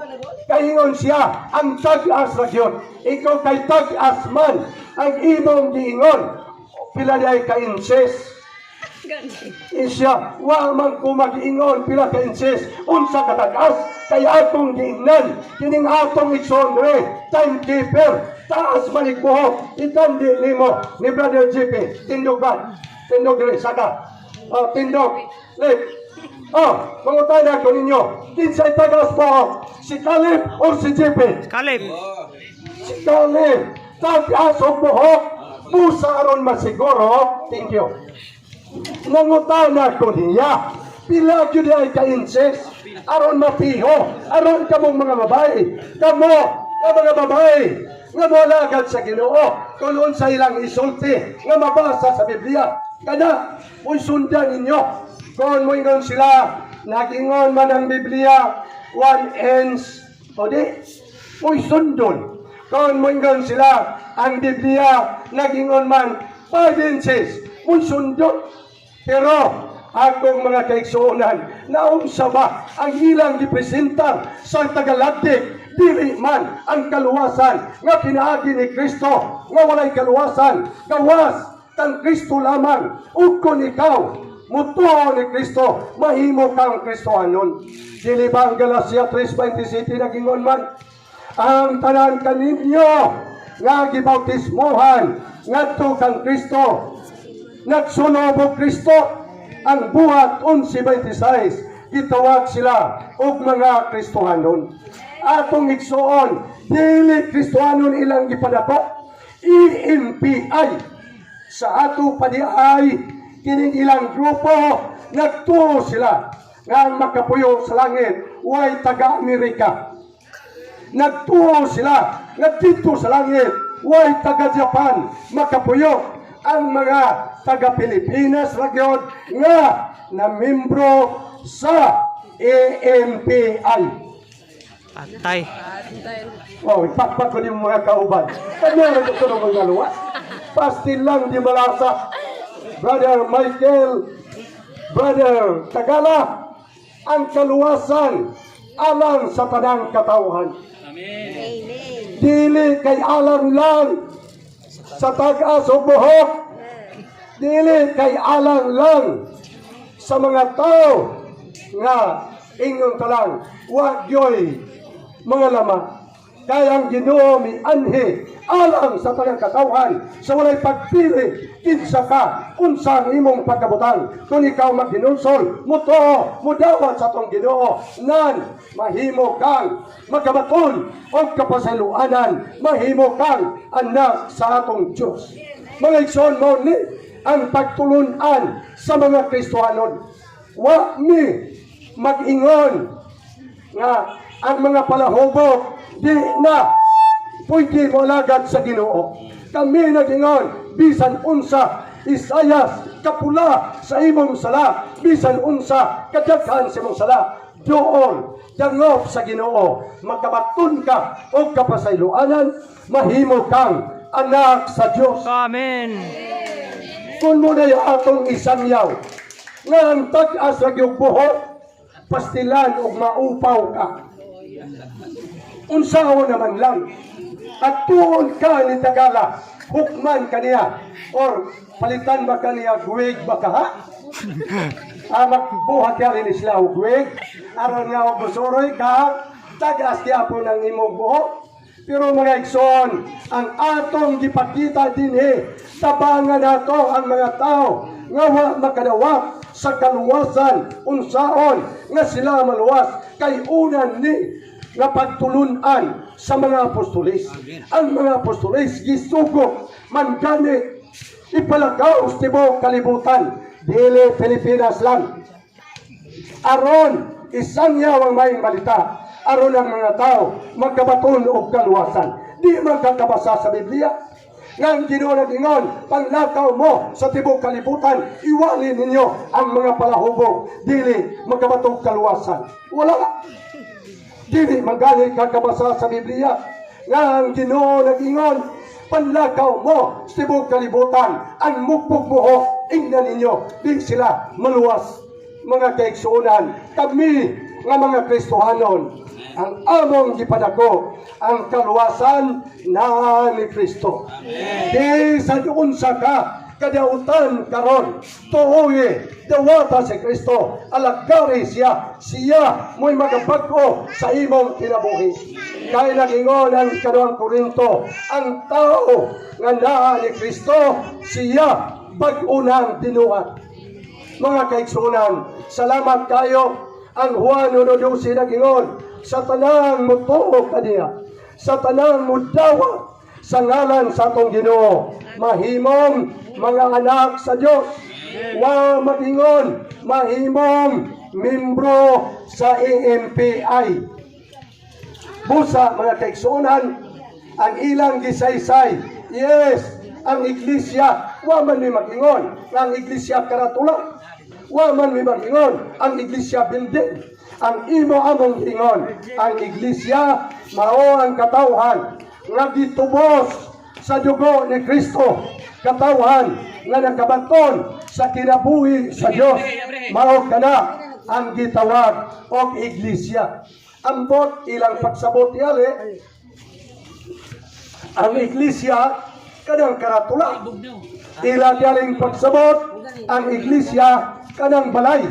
Kaingon siya, ang tag-as na yun. Ikaw kay tag-as man, ang imong giingon, pila di ay ka-inches. Isya, wa man ko mag-ingon, pila ka-inches, unsa ka tag-as, kaya atong giingnan, kining atong iksondre, timekeeper, taas manik buhok, itandi nimo, ni Brother JP, tindog ba? Tindog diri, saka. Tindog, lip. Mangutay na ko ninyo, kinsay tagas buhok, si Caleb o si JP? Caleb. Si Caleb, tagas o buhok, busa aron masiguro, thank you. Nangutay na ko niya, pila yun ay ka-inches, aron mapiho, aron kamong mga babae, kamo, nga mga babae, nga malagad sa Ginoo, kung sa ilang isulti, nga mabasa sa Biblia, kada, mo'y sundan ninyo, kung mo'y sila, nagingon man ang Biblia, one ends, o di, mo'y sundon, kung mo'y sila, ang Biblia, nagingon man, 5 inches, mo'y sundon, pero, akong mga kaigsuonan, naunsa ba ang ilang gipresentar sa Tagalagdik, dili man ang kaluwasan nga pinaagi ni Kristo, nga walay kaluwasan, gawas kang Kristo lamang. Ug kung ikaw mutuo ni Kristo, mahimo kang Kristohanon. Dili ba ang Galacia 3:27 nagingon man, ang tanan kaninyo nga gibautismohan ngadto kang Kristo, nagsunog og Kristo, ang buhat 11:26, gitawag sila og mga Kristohanon. Atong igsuon, dili Kristohanon ilang gipadako, EMPI sa ato padiay, kining ilang grupo nagtuo sila nga ang makapuyo sa langit way taga-Amerika. nagtuo sila nga dito sa langit way taga Japan makapuyo ang mga taga Pilipinas ra gyud nga na membro sa AMPI. Patay. Oh, ipakpak ko yung mga kauban. Kanya na ito ng mga luwas. Pastil lang di malasa. Brother Michael, Brother Tagala, ang kaluwasan alang sa tanang katauhan. Amen. Dili kay alang lang sa taga o buhok. Dili kay alang lang sa mga tao nga ingon talang wa gyoy mga lama. Kaya ang Ginoo mi anhi alang sa tanang katawhan sa walay pagpili kinsa ka unsang imong pagkabutan kung ikaw maghinulsol muto mudawat sa atong Ginoo nan mahimo kang magabaton o kapasaluanan mahimo kang anak sa atong Dios. Mga igsoon mo ni ang pagtulunan sa mga Kristohanon. Wa mi mag-ingon nga ang mga palahubog di na pwede malagad sa Ginoo. Kami nag-ingon bisan unsa Isayas kapula sa imong sala, bisan unsa kadaghan sa imong sala, doon dangop sa Ginoo, magkabaton ka o kapasayloanan, mahimo kang anak sa Dios. Amen. Kung mo na yung atong isangyaw nga ang tag-as ra gyud buhok pastilan o maupaw ka. Unsaon naman lang. At tuon ka ni Tagala, hukman ka niya. Or palitan ba ka niya, guwig ba ka ha? Magbuhat ka rin sila o guwig. Aron nga o busuroy ka, tagas kaya po ng imong buhok. Pero mga igsoon, ang atong gipakita din tabangan nato ang mga tao nga wa makadawat sa kaluwasan unsaon nga sila maluwas kay unan ni nga pagtulunan sa mga apostoles. Ang mga apostoles gisugo man gani ipalagaw sa tibuok kalibutan, dili Pilipinas lang. Aron isangyaw ang maayong balita, aron ang mga tao magkabaton og kaluwasan. Di man kakabasa sa Biblia nga ang Ginoo nag-ingon, panglakaw mo sa tibuok kalibutan, iwali ninyo ang mga palahubog, dili magkabatong kaluwasan. Wala. Dili magaling kakabasa sa Biblia nga ang Ginoo nag-ingon, panlakaw mo sa tibuok kalibutan, ang mukpog buhok, ingnan ninyo, di sila maluwas. Mga kaigsuunan, kami nga mga Kristohanon, ang among gipadako ang kaluwasan na ni Kristo. Di sa unsa ka kadautan karon tuoy dawata si Kristo, alagari siya mo'y magabag-o sa imong kinabuhi. Kaya nag-ingon ang 2 Korinto, ang tao nga naa ni Kristo siya bag-unang tinuhat. Mga kaigsunan, salamat kayo. Ang Juan 1:12 nag-ingon, sa tanang mutuo kaniya, sa tanang mudawat sa ngalan sa atong Ginoo, mahimong mga anak sa Dios. Wa mag-ingon, mahimong membro sa AMPI. Busa mga kaigsunan, ang ilang gisaysay, yes, ang iglesia, wa man may mag-ingon, ang iglesia karatula. Wa man may mag-ingon, ang iglesia building. Ang imo among ingon, ang iglesia mao ang katawhan nga gitubos sa dugo ni Kristo, katawhan nga nakabaton sa kinabuhi sa Dios. Mao kana ang gitawag og iglesia. Ambot ilang pagsabot yali, ang iglesia kanang karatula. Ilang yaling pagsabot, ang iglesia kanang balay.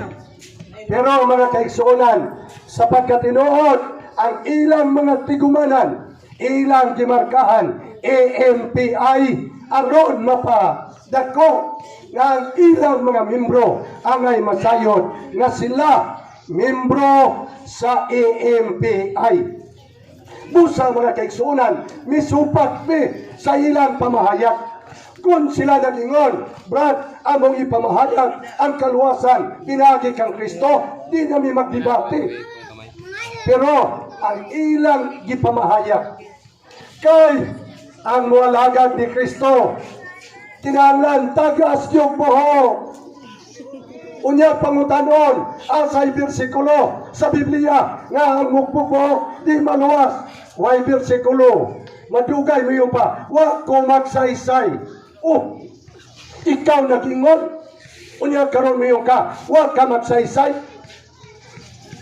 Pero mga kaigsuonan, sapagkat tinuod ang ilang mga tigumanan, ilang gimarkahan, AMPI, aron mapadako nga ang ilang mga membro angay masayod nga sila membro sa AMPI. Busa mga kaigsuonan, misupat mi sa ilang pamahayag. Kung sila nag-ingon, Brad, among ipamahayag ang kaluwasan, pinagi kang Kristo, di namin magdebate. Pero ang ilang gipamahayag. Kay ang mualagad ni Kristo, kinahanglan tagas yung buhok. Unya pangutanon, asay bersikulo sa Biblia nga ang mukbubuhok di maluwas. Way bersikulo, madugay mo yung pa, wa ko magsaysay. Oh, ikaw nagingon, unya karon mo yung ka, wa ka magsaysay.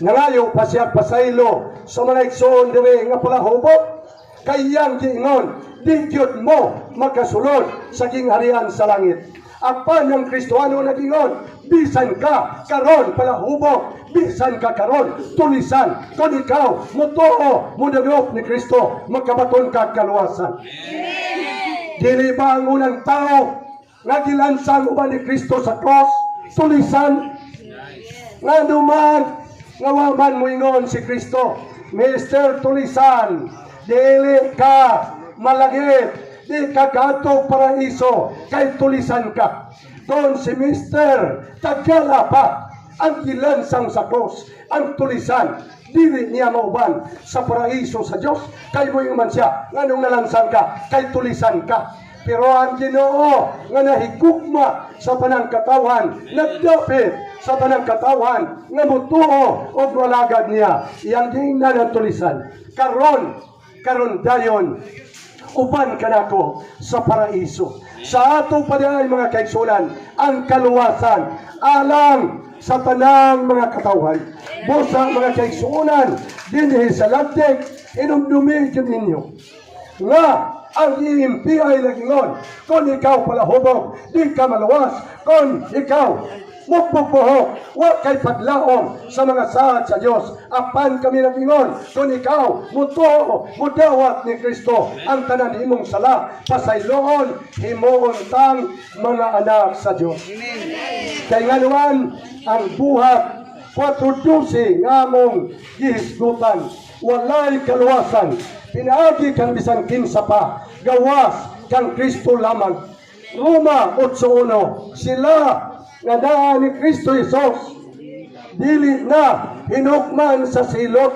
Nangayo pa siya pasaylo sa mga igsoon dire nga palahubog. Kayang giingon, di gyud mo makasulod sa gingharian sa langit. Apan yung Kristohano nagingon, bisan ka karon palahubog, bisan ka karon tulisan, kung ikaw mutuo mudagop ni Kristo, magkabaton ka kaluwasan. Dili ba ang unang tao nga gilansang uban ni Kristo sa cross, tulisan? Nga duman nga waman mo ingon si Kristo, Mr. Tulisan, dili ka malagit, di ka katong paraiso, kay tulisan ka. Doon si Mr. Tagala pa ang gilansang sa cross, ang tulisan, dili niya mauban sa paraiso sa Diyos, kay mo man siya, nga nung nalansan ka, kay tulisan ka. Pero ang Ginoo nga nahigugma sa tanang katawan, nagdapit sa tanang katawan, nga mutuo o walagad niya, iyang gingnan ang tulisan. Karon dayon, uban kanako sa paraiso. Sa ato pa ay mga kaigsunan, ang kaluwasan alang sa tanang mga katawan. Busa mga kaigsunan, dinhi sa labdek, inumdumi ninyo. Nga, ang iimpi ay nagingon, kung ikaw palahubog, di ka maluwas, kung ikaw mukbubuhok, wa kay paglaom sa mga saad sa Diyos. Apan kami nagingon, kung ikaw mutuo, mudawat ni Kristo, ang tanan himong sala, pasayloon, himuon tang mga anak sa Diyos. Kay nga naman, ang buhat, 4:12 nga mong gihisgutan, walay kaluwasan, pinaagi kang bisan kinsa pa, gawas kang Kristo lamang. Roma 8:1, sila nga naa ni Kristo Jesus, dili na hinukman sa silot,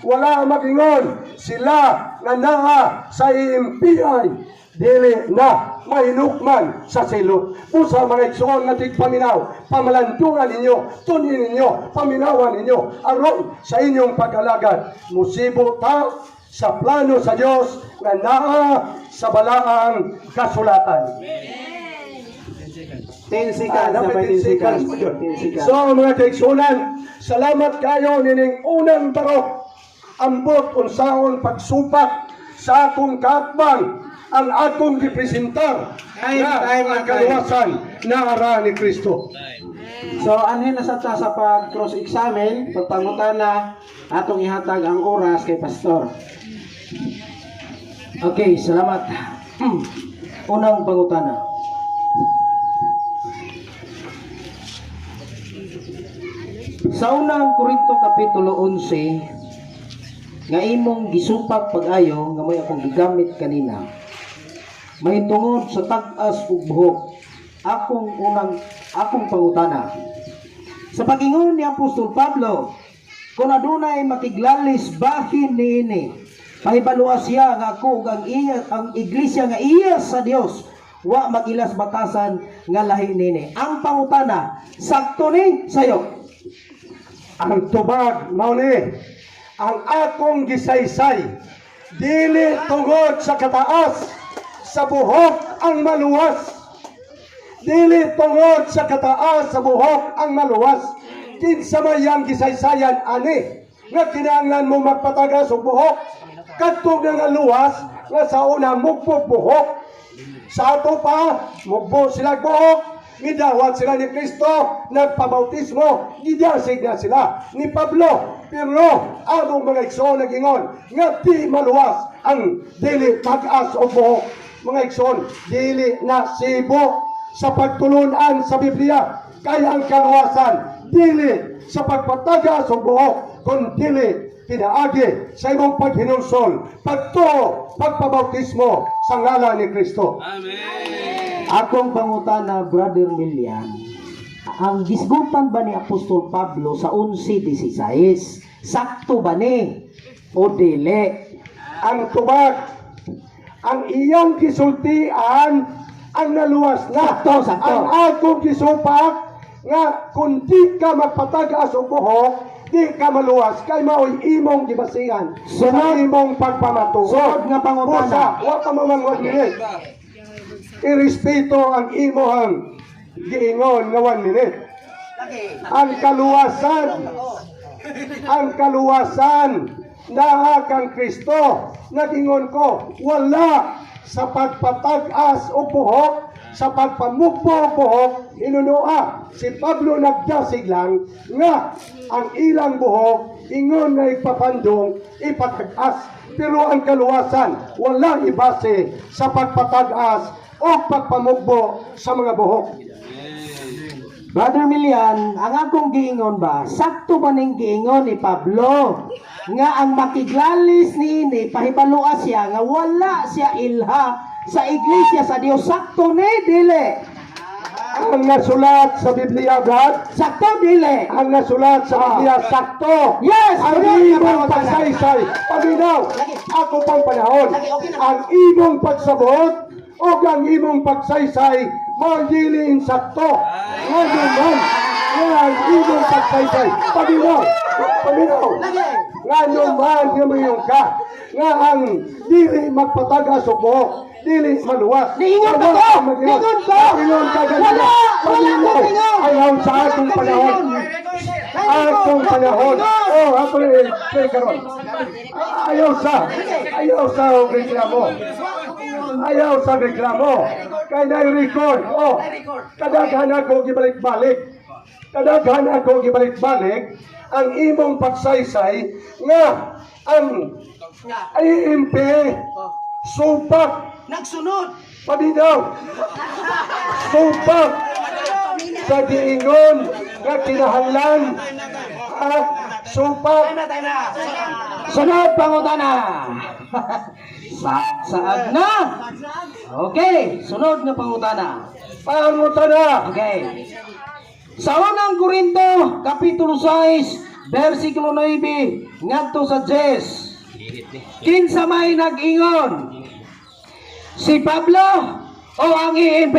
wala magingon sila nga naa sa iimpiyay, dili na mahinukman sa silot. Pusa mga igsoon nga tigpaminaw, pamalandungan ninyo, tunin ninyo, paminawan ninyo, aron sa inyong pag-alagad. Musibo ta sa plano sa Diyos nga naa sa balaang kasulatan. 10 seconds na may 10 seconds. 10 seconds. So mga kaigsunan, salamat kayo nining unang barok, ambot unsaon pagsupak sa akong kaakbang, ang akong representar ang kaluwasan na ara ni Kristo. So anhin na sa pag cross examine, pagpangutana atong ihatag ang oras kay pastor. Okay, salamat. Unang pangutana. Sa unang Korinto kapitulo 11 nga imong gisupak pag-ayo nga may akong gigamit kanina, may tungod sa tag-as ug buhok, akong pangutana. Sa pag-ingon ni Apostol Pablo, kung adunay makiglalis bahin niini, pahibaluas siya nga ako ang iglesia nga iya sa Dios, wa magilas batasan nga lahi nini. Ang pangutana, sakto ni sayo. Ang tubag mao ni, ang akong gisaysay, dili tungod sa kataas, sa buhok ang maluwas. Dili tungod sa kataas, sa buhok ang maluwas. Kinsa mayang gisaysayan ani, nga kinahanglan mo magpatagas og buhok, kadtog nga luwas, nga sa una mugbog buhok. Sa ato pa, mugbo sila buhok, gidawat sila ni Kristo, nagpabautismo, gidasig na sila ni Pablo. Pero among mga igsoon nagingon nga di maluwas ang dili pag-as o buhok. Mga igsoon, dili na sibo sa pagtulunan sa Biblia, kaya ang kaluwasan dili sa pagpatagas o buhok, kun dili pinaagi sa imong paghinulsol, pagtuo, pagpabautismo sa ngalan ni Kristo. Akong pangutana, Brother Milian, ang gisgutan ba ni Apostol Pablo sa 11:16? Sakto ba ni? o dili? Ang tubag, ang iyang gisultian, ang naluwas na. Sakto. Ang akong gisupak, nga kung di ka magpatagas o buhok, di ka maluwas, kay mao'y imong gibasihan sa imong pagpamatuo. Sunod nga pangutana. Busa, wa ka mamangwag minute. Irespeto ang imohang giingon nga 1 minute. Ang kaluwasan naa kang Kristo, nagingon ko, wala sa pagpatag-as o buhok, sa pagpamukbo o buhok, inunua. Si Pablo nagdasig lang nga ang ilang buhok, ingon nga ipapandong, ipatag-as. Pero ang kaluwasan, wala ibase sa pagpatag-as o pagpamukbo sa mga buhok. Brother Milian, ang akong giingon ba, sakto ba ning giingon ni Pablo nga ang makiglalis ni pahibalua siya nga wala siya ilha sa iglesia sa Dios, sakto ni dili? Ang nasulat sa Biblia, Brad, Sakto dili? ang nasulat sa Biblia, sakto. Yes! Ang imong pagsaysay, paminaw, ako pang panahon. Ang imong pagsabot o ang imong pagsaysay, magiliin sakto. Ngayon man, ang imong pagsaysay, paminaw. Ngayon man, ngayon ka, nga ang dili magpatagas o buhok, dili maluwas. Niingon ka ko! Niingon ko! Niingon ka ganyan. Wala ko niingon! Ayaw sa atong panahon. Atong panahon. Oh, ako rin karon. Ayaw sa reklamo. Ayaw sa reklamo. Kaya na-record. Oh, kadaghan ako gibalik-balik. Ang imong pagsaysay nga ang IMP supak Nagsunod! paminaw supak sa diingon nga kinahanglan supak Sunod pangutana! Saad na! Okay, sunod nga pangutana. pangutana. Okay. Sa unang Korinto, Kapitulo 6, versikulo 9, ngadto sa 10. Kinsa may nag-ingon? Si Pablo o ang IMP?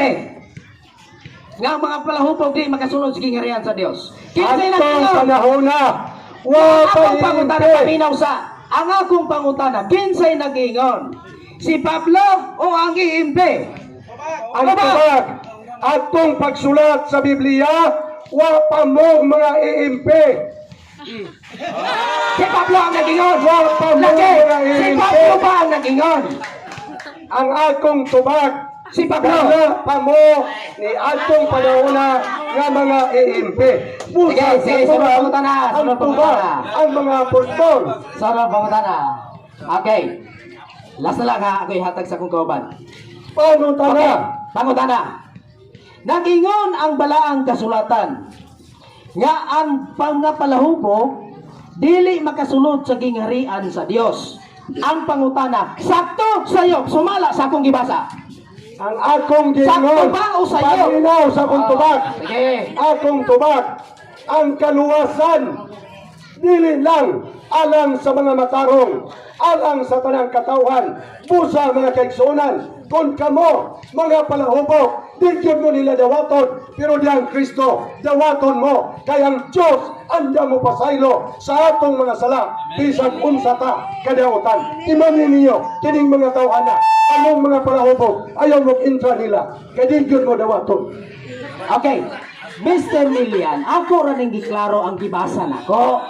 Nga mga palahupog di makasunod sa kingharian sa Dios. Kinsay Atong nag-ingon? panahon na wa Akong pangutana pa paminaw sa. Ang akong pangutana, kinsay nag-ingon? Si Pablo o ang IMP? ang tubag atong pagsulat sa Biblia wa pa mo mga IMP. Si Pablo ang nag-ingon. Wa pa mo Lagi, mga si IMP. Pablo ba ang nag-ingon? Ang akong tubag Si Pablo. wala pa mo ni atong panahon na nga mga IMP. Sige, sunod pangutana. ang Sunod tubag pangutana. ang mga apostol. Sarap pangutana. Okay. Last na lang ha, ako'y hatag sa kong kauban. Pangutana. Okay, pangutana. Nag-ingon ang balaang kasulatan nga ang pangapalahubo dili makasunod sa gingharian sa Dios. Ang pangutana, sakto sayo, sumala sa akong gibasa. Ang akong Sakto gingon, ba o sa'yo? paminaw sa akong tubag. Sige. Akong tubag, ang kaluwasan, dili lang alang sa mga matarong, alang sa tanang katawhan, busa mga kaigsunan. Kung kamo, mga palahubog, di yun mo nila dawaton, pero diyang Kristo, dawaton mo. Kayang Diyos, anda mo pasaylo sa atong mga sala, bisag unsa ta kadawatan. Imanin ninyo, kining mga tawhana, among mga palahubog, ayaw mo intra nila, kaya di yun mo dawaton. Okay. Mr. Milian, ako rin giklaro ang gibasa nako.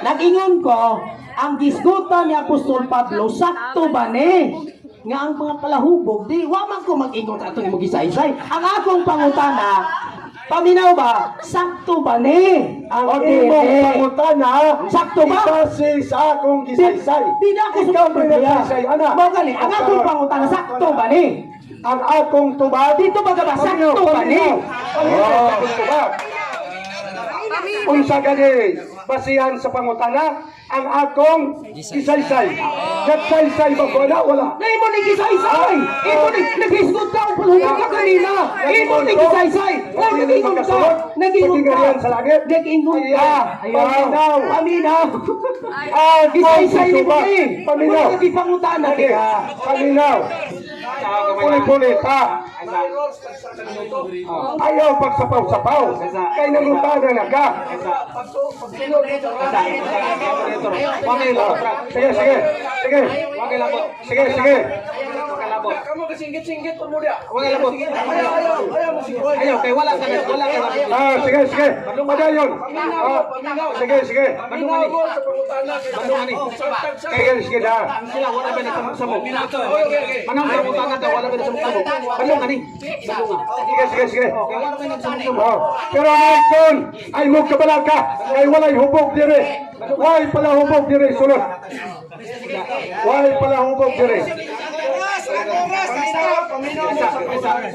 Nag-ingon ko, ang gisgutan ni Apostol Pablo, sakto ba ni? Nga ang mga palahubog, di, waman ko mag-ingon sa itong mag-isaysay. Ang akong pangutana, paminaw ba, sakto ba ni? Ang O imong dili? pangutana, Sakto ba? ibase sa akong gisaysay. Di na ako Ikaw sa may nagsaysay, ana. Mo gali, ang akong pangutana, sakto ba ni? Ang akong tubag, Dito ba ba, sakto ba ni? Paminaw sa akong tubag. Unsa gani basihan sa pangutana, ang akong gisaysay. Nagsaysay ba ko na? Wala. Imo ni gisaysay. Imo ni naghisgot ka og pulungan ka kanina. Imo ni gisaysay. O nagingon ka. Nagingon ka. Pagkingarihan sa langit. Nagingon ka. Paminaw. Paminaw. Ang Gisaysay ni mo ni. Paminaw. Wala gipangutan na Okay. ka. Paminaw. Puli-puli pa. Ayaw pagsapaw-sapaw. Kay nangutana na ka. Sige, sige. Sige. Sige, sige. Kamu kesingkit-singkit pemuda. Ayaw, kay wala ka. Sige, sige. Padayon. Sige, sige. Sige, sige na. Sila wala ba ni sabog? Manang sa daw wala ba ni sabog? Balong ani. Sige, sige, sige. Pero ngayon, ay mo kabalang ka. Kay walay hubog dire. Why pala hubog dire, sunod. Why pala hubog dire.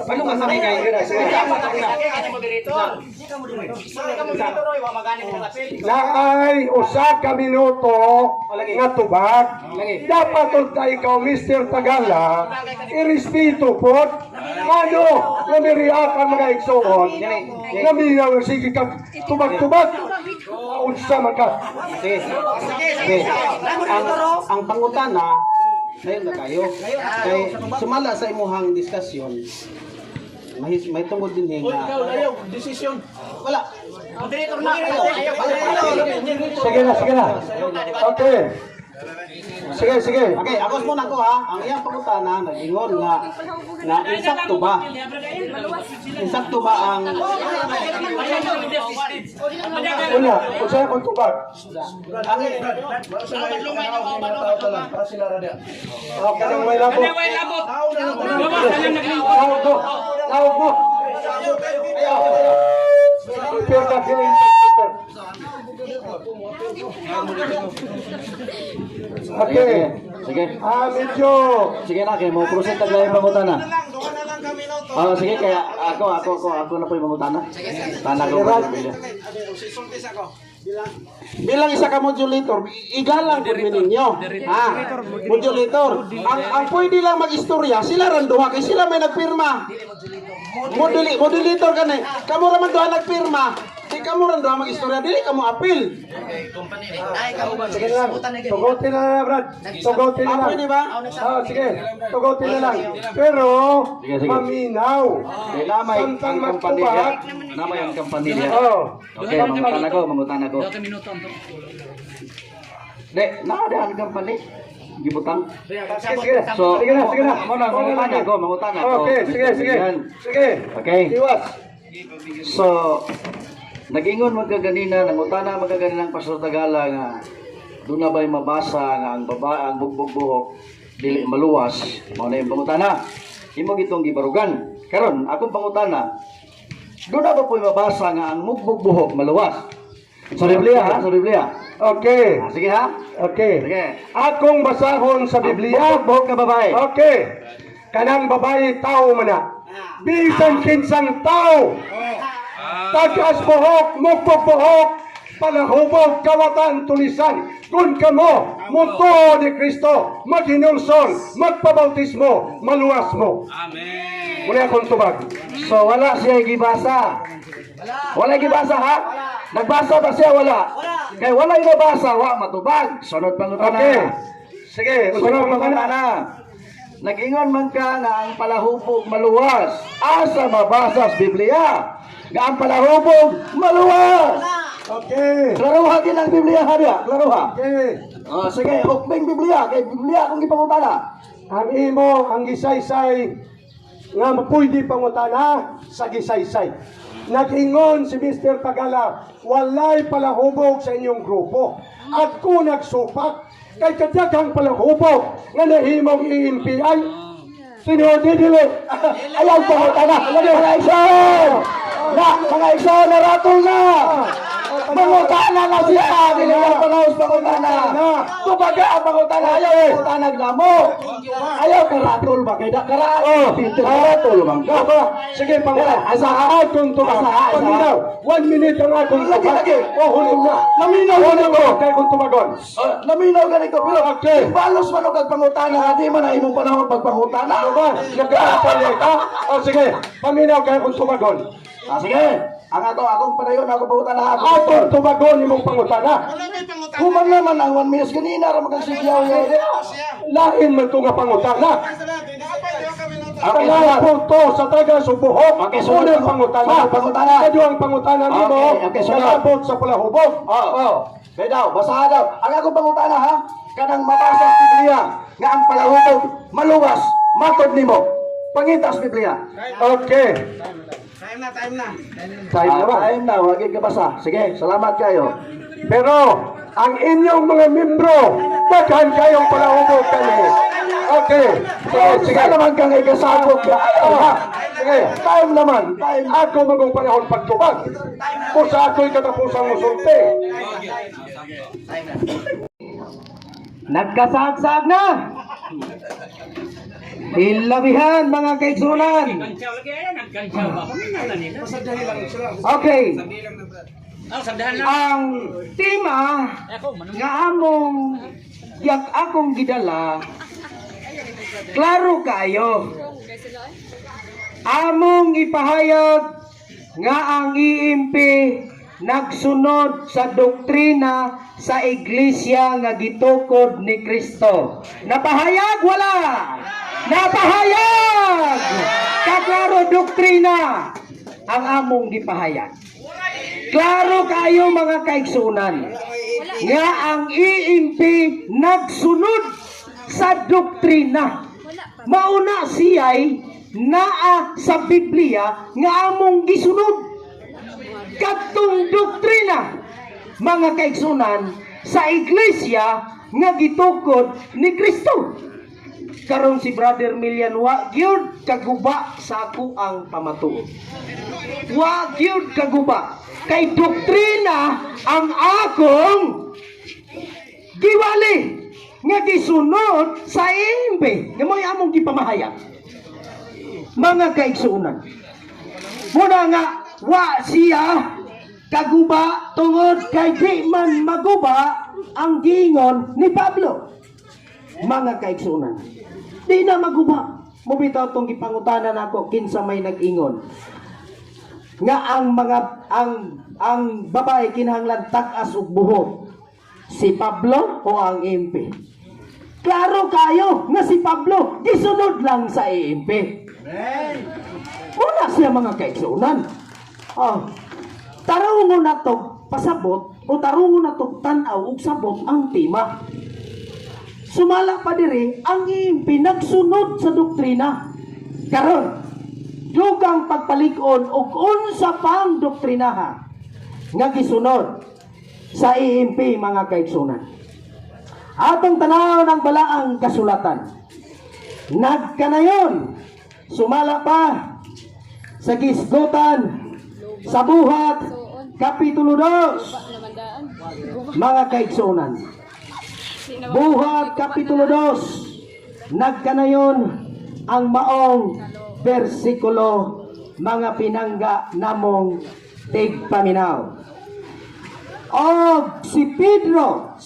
Balong ka sa kay. Naay usa ka minuto nga tubag. Dapat unta ikaw, Mr. Tagala, irespeto po. Ano, namiriak ang mga igsoon. Naminaw sige ka tubag-tubag. Unsa man ka. Sige. Ang pangutana ngayon na kayo. Kay sumala sa imuhang diskusyon. May tungod din nga. Ayaw, desisyon. Wala. Sige na, sige na. Okay. Sige, sige. Okay, agos muna ko ha. Ang iyang pangutana nag-ingon nga insakto ba? Insakto ba ang Una, unsa akong tubag. Kanang may labot. Tawag mo. Tawag mo. Prepare ka, prepare. Okay. Sige. Medyo. Sige na, kaya mo proceed tag lain pangutana. Sige kaya ako na po yung pangutana. Tana ko ba? bilang isa ka modulator, igalang po ninyo. Ha? Modulator. Ang pwede lang mag-istorya, sila ran duha kay sila may nagpirma. Modulator kanay. Kamu ra man duha nagpirma. Di kamu ran duha mag-istorya, dili kamu apil. Sige lang. Tugutin na lang, Brad. Tugutin na lang. Pwede ba? Sige. Tugutin na lang. Pero, Sige. maminaw. Namay Samtang ang company magtubag. niya. Namay ang company niya. Oh. Okay, mangutan ako. Dek, nakada ang company. Gibutang. Sige, sige. So, Sige na, sige na. mangutan ako. Okay, sige, sige. Yan. Sige. Okay. Iwas. So, nag-ingon magkaganina, nangutana magkaganina ng Pastor Tagala nga doon na ba'y mabasa nga ang bugbog buhok dili maluwas, mao na yung pangutana. Imo gitong gibarugan. Karon, akong pangutana, doon na ba po'y mabasa nga ang bugbog buhok maluwas? Sa Biblia, ha? Sa Biblia. Okay. Sige ha? Okay. Sige. Akong basahon sa Biblia. Bugbog buhok na babae. Okay. Kanang babae tao man na. Bisan kinsang tao. Tagas buhok, mukbog buhok, palahubog, kawatan, tulisan. Kung kamo, munto ni Kristo, maghinulson, magpabautismo, maluwas mo. Amen. Muna akong tubag. So, wala siya gibasa. Wala gibasa ha? Nagbasa ba siya? Wala. Kaya wala yung nabasa, wa matubag. Sunod pangutana. Okay. Sige, Sunod pangutana. Nag-ingon man ka nga ang palahubog maluwas. Asa mabasa sa Biblia nga ang palahubog maluwas. Okay. Klaruha din ang Biblia ha diya. Klaruha. Okay. Sige, hukming Biblia. Kay Biblia akong ipangutana. Ang imo, ang gisaysay, nga pwede pangutana sa gisaysay. Nag-ingon si Mr. Tagala, walay palahubog sa inyong grupo. At kung nagsupak, kay kadaghang palahubog nga nahimong i-NPI, sinodidili. Ayaw pangutana. Mga igsoon! Mga igsoon, naratol na! Mangutana lang siya. Dili ang panahos pangutana. Tubaga ang pangutana. Ayaw pangutana mo. Ayaw karatol ba? Kaya karatol man ka. Sige, pangutana. Akong tumagon. Paminaw. 1 minute ang akong tumagon. Hulog na. Naminaw Hulog ko. Kaya kong tumagon. Naminaw ganito. Pero Okay. balos man o kagpangutana. Di man na imong panahon pagpangutana. Ano ba? Nagkakapalit ha? O sige, paminaw kaya kong tumagon. Sige. Akong panayon. Ako pangutana. Akong tumagon imong pangutana. Kuman naman ang 1 minutes kanina. Ramakang sigyaw yun. Lain man ito nga pangutana. Okay, Kaya po to sa taga Subuhok. Okay, sunod. Unang pangutana. Sunod pangutana. Kadyo ang pangutana ni mo. Okay, sunod. Kalabot sa palahubog. Oo. Kaya daw, basahan daw. Ang akong pangutana ha. Kanang mabasa sa Biblia. Nga ang palahubog. Maluwas. Matod nimo. Pangitas Biblia. Okay. Time na, time na. Time na ba? Time na. Huwag ka basa. Sige, salamat kayo. Pero ang inyong mga membro, daghan kayong palahubog kami. Okay. Sige naman kang ikasabot ka. Sige. Time naman. Time. Ako magong panahon pagtubag. Kung sa ako'y katapusang musulti. Nagkasagsag na! Hilabihan mga kaigsunan! Okay. Ang tema nga among yak akong gidala, klaro kayo. Among ipahayag nga ang IMP nagsunod sa doktrina sa iglesia nga gitukod ni Kristo. Napahayag wala? Napahayag! Kaklaro doktrina ang among gipahayag. Klaro kayo mga kaigsunan nga ang IMP nagsunod sa doktrina. Mauna siya'y naa sa Biblia nga among gisunod. Katong doktrina mga kaigsunan sa iglesia nga gitukod ni Kristo. Karon si Brother Milian wa gyud kaguba sa ako ang pamatuod. Wa gyud kaguba kay doktrina ang akong giwali nga gisunod sa imbe nga mo'y among gipamahayag. Mga kaigsunan, muna nga wa siya kaguba tungod kay di man maguba ang gingon ni Pablo. Mga kaigsunan, di na maguba. Mubitaw tong gipangutanan ako kinsa may nag-ingon nga ang babae kinahanglan tak-as ug buhok, si Pablo o ang impi. Klaro kayo nga si Pablo gisunod lang sa impi. Wala siya mga kaigsunan. Tarungon na to pasabot o tarungon na to tanaw ug sabot ang tema. Sumala pa diri ang impi nagsunod sa doktrina. Karon dugang pagpalig-on og unsa pang doktrinaha nga gisunod sa IMP mga kaigsunan. Atong tanaw ng balaang kasulatan. Nagkanayon sumala pa sa gisgutan sa Buhat Kapitulo 2 mga kaigsunan. Buhat Kapitulo 2 nagkanayon ang maong bersikulo mga pinangga namong tigpaminaw. O si Pedro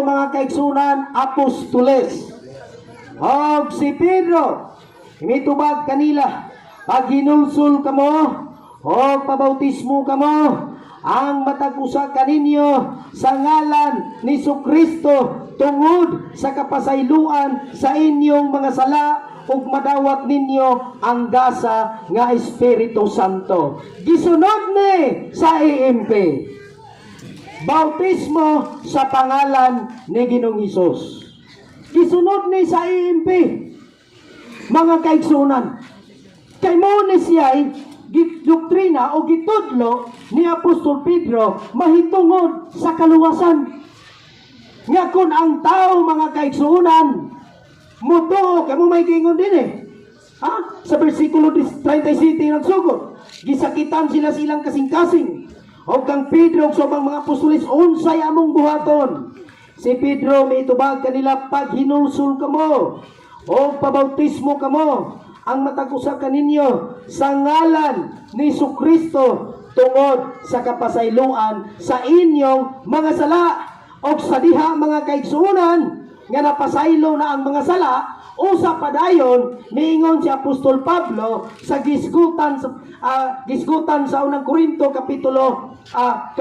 mga kaigsunan apostoles. O si Pedro imitubag kanila pag hinulsul kamo o pabautismo kamo ang matag-usa kaninyo sa ngalan ni Kristo tungod sa kapasayloan sa inyong mga sala ug madawat ninyo ang gasa nga Espiritu Santo. Gisunod ni sa IMP. Bautismo sa pangalan ni Ginoong Hesus. Gisunod ni sa IMP. Mga kaigsunan, kay mo ni siya'y doktrina o gitudlo ni Apostol Pedro mahitungod sa kaluwasan. Nga kun ang tao mga kaigsunan mutuo kamo may gingon din sa bersikulo 37 nagsugod gisakitan sila silang kasing-kasing O kang Pedro sa mga apostoles unsay among buhaton. Si Pedro miitubag kanila pag hinulsul kamo o pabautismo kamo ang matag usa kaninyo sa ngalan ni Jesucristo tungod sa kapasayloan sa inyong mga sala o sa diha mga kaigsuonan nga napasaylo na ang mga sala usa padayon miingon si Apostol Pablo sa gisgutan sa unang Korinto kapitulo 1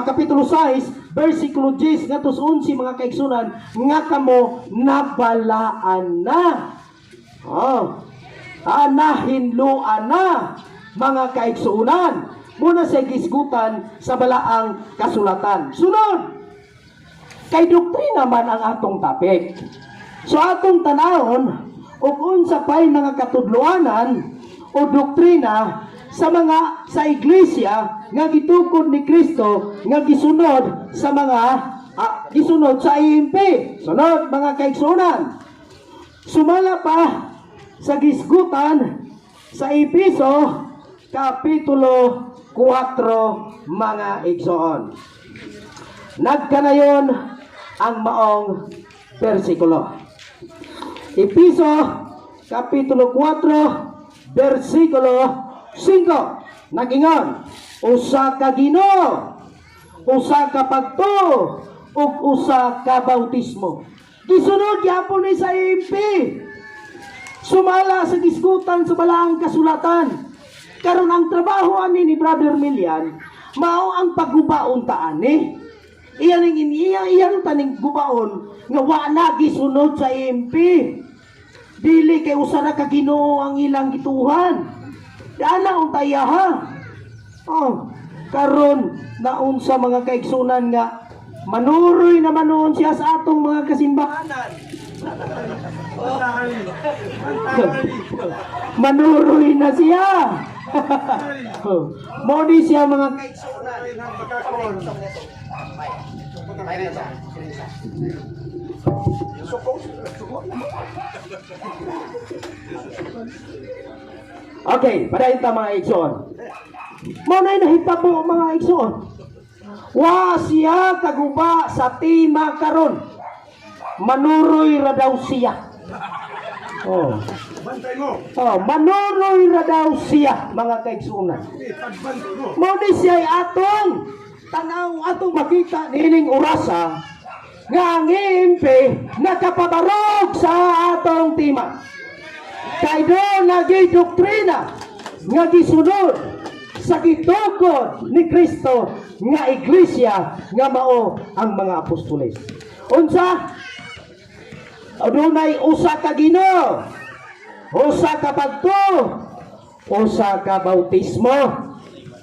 kapitulo 6 versikulo 10 ngadto sa 11 mga kaigsuonan nga kamo nabalaan na nahinluan na mga kaigsuonan muna sa gisgutan sa balaang kasulatan. Sunod kay doktrina man ang atong topic. So atong tanahon ug unsa pay mga katudloanan o doktrina sa iglesia nga gitukod ni Kristo nga gisunod sa mga gisunod sa IMP. Sunod mga kaigsuonan. Sumala pa sa gisgutan sa Epeso kapitulo 4 mga igsoon. Nagkanayon ang maong bersikulo. Epeso kapitulo 4 bersikulo 5 nagingon, usa ka Ginoo, usa ka pagto, ug usa ka bautismo. Gisunod gyapon ni sa IMP. Sumala sa gisgutan sa balaang kasulatan. Karon ang trabaho ani ni Brother Milian mao ang paggubaon ta ani. Iyan taning gubaon nga wa na gisunod sa IMP. Dili kay usa na ka Ginoo ang ilang gituhan. Ana untaya ha. Karon naunsa mga kaigsunan nga manuroy na manon siya sa atong mga kasimbahanan. Manuroy na siya. Modi siya mga kaigsunan. Okay, padayon ta mga igsoon. Maunay nahitabo mga igsoon. Wa siya kaguba sa tima karon. Manuroy ra daw siya. Manuroy ra daw siya mga kaigsuonan. Maunay siya ay atong tanaw atong makita nining orasa nga ang IMP nakapabarog sa atong tima. Kay do nagay doktrina nga gisunod sa gitukod ni Kristo nga iglesia nga mao ang mga apostoles. Unsa? Adunay usa ka Ginoo, usa ka pagto, usa ka bautismo.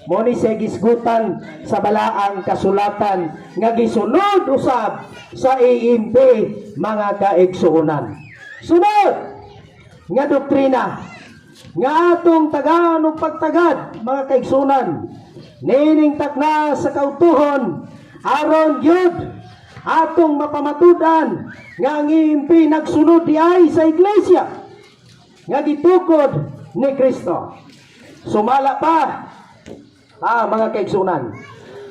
Mo ni sa gisgutan sa balaang kasulatan nga gisunod usab sa IMP mga kaigsuonan. Sunod nga doktrina nga atong tagaan ug pagtagad mga kaigsuonan nining takna sa kautuhon aron gyud atong mapamatudan nga ang IMP nagsunod diay sa iglesia nga gitukod ni Kristo. Sumala pa mga kaigsuonan.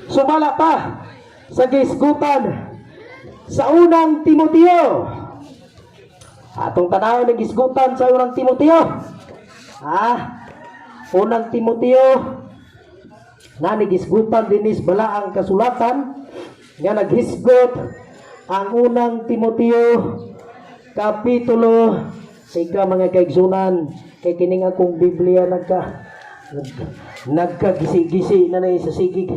Sumala pa sa gisgutan sa unang Timoteo. Atong tanawon ng gisgutan sa unang Timoteo. Unang Timoteo na nagisgutan dinis balaang kasulatan nga naghisgot ang unang Timoteo kapitulo 5 mga kaigsuonan kay kining akong Biblia nagkagisi-gisi na sa sigig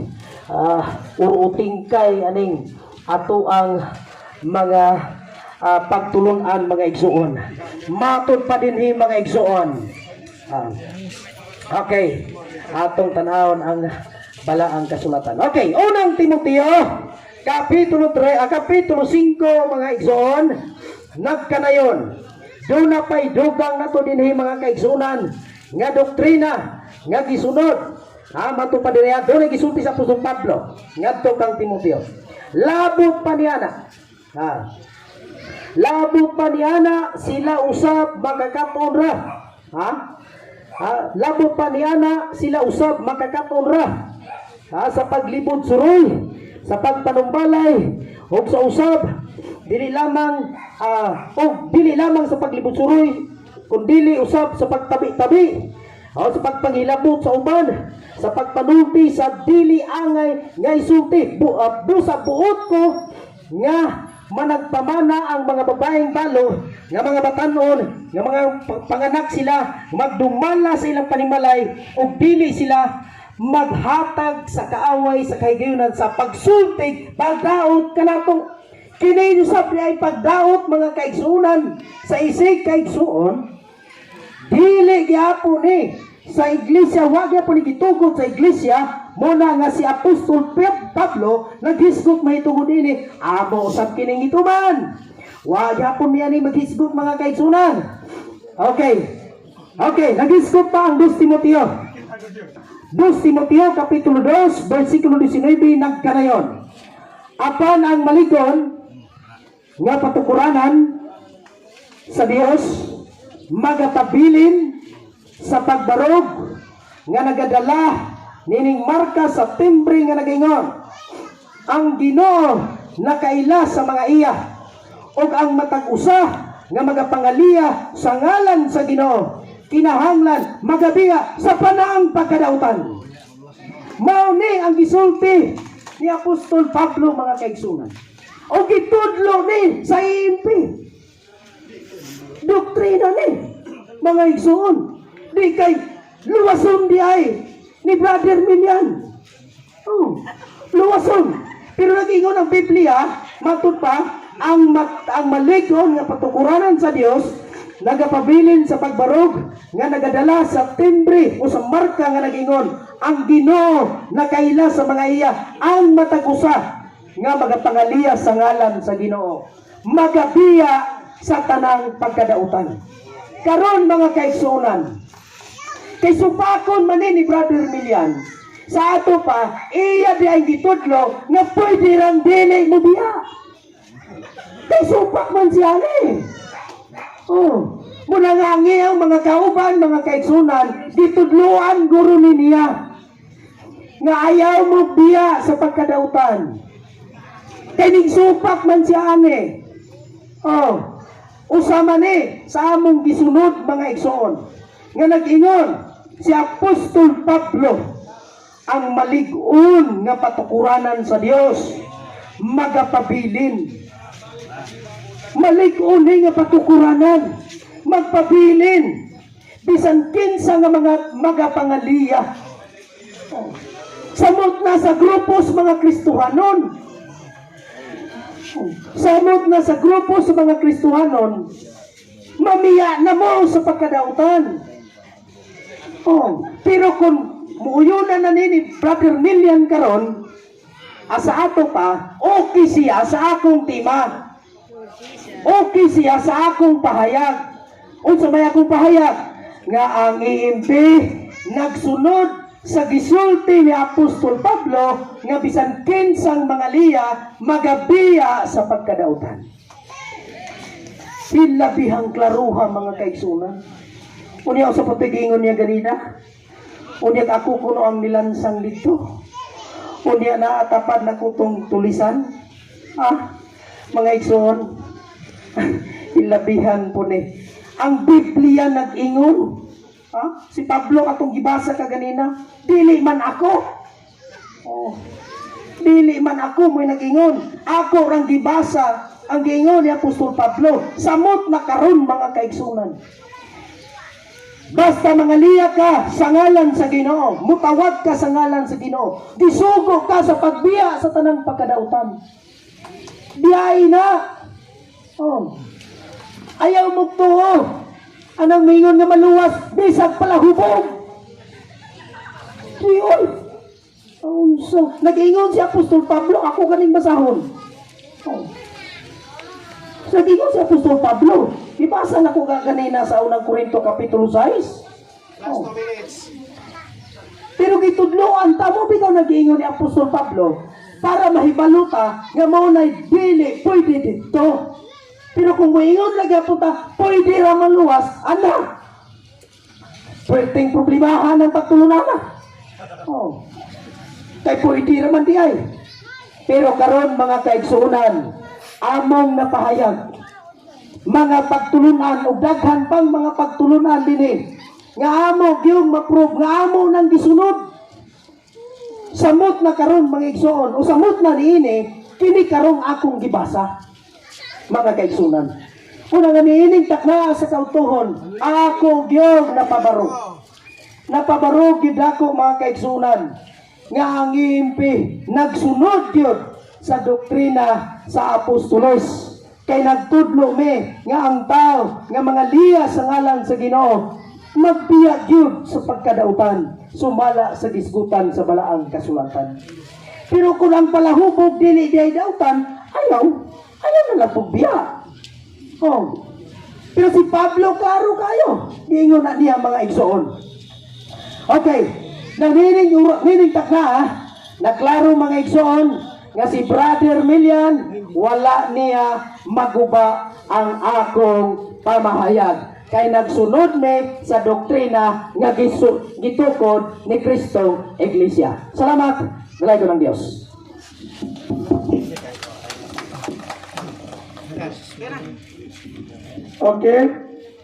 uruting aning ato ang mga pagtulungan mga igsuon. Matod pa din mga igsuon. Okay, atong tanawon ang balaang kasulatan. Okay, unang Timoteo kapitulo 5 mga igsuon nagkanayon. Doon na pa'y dugang na to din mga kaigsuonan nga doktrina nga gisunod matupad dinaya doon ay gisulti sa Apostol Pablo ngadto kang Timoteo. Labot pa niana sila usab makakaton ra. Labot pa niana sila usab makakaton ra sa paglibot suroy, sa pagpanumbalay, ug sa usab dili lamang dili lamang sa paglibot suroy, kundi usab sa pagtabi-tabi, o sa pagpangilabot sa uban, sa pagpanulti sa dili angay nga isulti. Busa buot ko nga managpamana ang mga babaeng balo, nga mga batanon, nga mga panganak sila, magdumala sa ilang panimalay, ug dili sila maghatag sa kaaway sa kahigayunan sa pagsultig, pagdaot kanatong kini usab ay pagdaot mga kaigsuonan sa isig kaigsuon. Dili gyapon ni sa iglesia, wag gyapon ni gitugod sa iglesia. Muna nga si Apostol Pablo naghisgot mahitungod ini, amo usab kining ituman. Wag gyapon mi ani maghisgot mga kaigsuonan. Okay, naghisgot pa ang 2 Timoteo. 2 Timoteo kapitulo 2 bersikulo 19 nagkanayon. Apan ang maligon nga patukuranan sa Dios magapabilin sa pagbarog nga nagadala nining marka sa timbre nga nagaingon, ang Ginoo nakaila sa mga iya, ug ang matag usa nga magapangaliya sa ngalan sa Ginoo kinahanglan magabiya sa panaang pagkadautan. Mao ni ang gisulti ni Apostol Pablo mga kaigsunan, o gitudlo ni sa impi doktrina ni mga igsuon. Di kay luwason di ay ni Brother Milian. Luwason. Pero nag-ingon ang Biblia, matud pa, ang maligon nga patukuranan sa Dios nagapabilin sa pagbarog nga nagadala sa timbre o sa marka nga nag-ingon, ang Ginoo nakaila sa mga iya, ang matagusa nga magapangaliya sa ngalan sa Ginoo, magabiya sa tanang pagkadautan. Karon mga kaigsuonan, kay supakon man ni Brother Milian sa ato pa, iya di ay gitudlo nga pwede rang dili mo biya. Kay supak man siya ni. Muna nga ang mga kauban, mga kaigsunan, ditudloan guro niya nga ayaw mo biya sa pagkadautan. Kay nigsupak man siya ani. Usama ni sa among gisunod mga igsoon nga nag-ingon si Apostol Pablo, ang malig-on nga patukuranan sa Dios magapabilin. Malig-on nga patukuranan magpabilin bisan kinsa nga mga magapangaliya. Samot na sa grupos mga Kristohanon, samot na sa grupo sa mga Kristohanon, mamiya na mo sa pagkadautan. Pero kung muuyunan na ni Brother Milian karon, asa ato pa, okay siya sa akong tima. Okay siya sa akong pahayag. Unsa may akong pahayag? Nga ang IMP nagsunod sa gisulti ni Apostol Pablo nga bisan kinsang mga liya magabiya sa pagkadautan. Sila bihang klaruha mga kaigsunan. Unya sa patigingon niya ganina. Unya ako kuno ang nilansang dito. Unya naatapad na kutong tulisan. Mga igsoon, ilabihan po ni. Ang Biblia nag-ingon. Si Pablo atong gibasa kaganina, dili man ako. Dili man ako mo'y nag-ingon. Ako rang gibasa ang giingon ni Apostol Pablo. Samot na karon mga kaigsunan. Basta mangaliya ka sa ngalan sa Ginoo, mutawag ka sa ngalan sa Ginoo, disugo ka sa pagbiya sa tanang pagkadautan. Biyay na. Ayaw mo tuo. Anang mingon nga maluwas, bisag pala hubog. Diyon. Nag-ingon si Apostol Pablo, ako ganing basahon. Nag-ingon si Apostol Pablo. Ibasa na ko ganina sa unang Korinto kapitulo 6. Last 2 minutes. Pero gitudloan tamo bitaw nag-ingon ni Apostol Pablo para mahibaluta nga mao nay dili pwede dito. Pero kung moingon lagi punta, pwede ra maluwas, ana. Pwedeng problemahan ang pagtulunan na. Kay pwede naman di ay. Pero karon mga kaigsuunan, among napahayag mga pagtulunan o daghan pang mga pagtulunan dinhi nga amo gyud ma-prove nga amo nang gisunod. Samot na karon mga igsoon o samot na niini kini karong akong gibasa mga kaigsunan. Una nga niining takna sa kautuhon, ako gyud napabarog gyud ako mga kaigsunan nga ang iimpi nagsunod gyud sa doktrina sa apostolos. Kay nagtudlo me nga ang tao nga mga liya sa ngalan sa Ginoo magbiya gyud sa pagkadautan, sumala sa gisgutan sa balaang kasulatan. Pero kung ang palahubog dili di dautan, ayaw na lang pugbiya. Oh. Pero si Pablo klaro kayo, giingon na niya mga igsoon. Okay, nining takna naklaro mga igsoon nga si Brother Milian wala niya maguba ang akong pamahayag. Kay nagsunod me sa doktrina nga gitukod ni Kristo Iglesia. Salamat. Galay ko ng Diyos. Okay,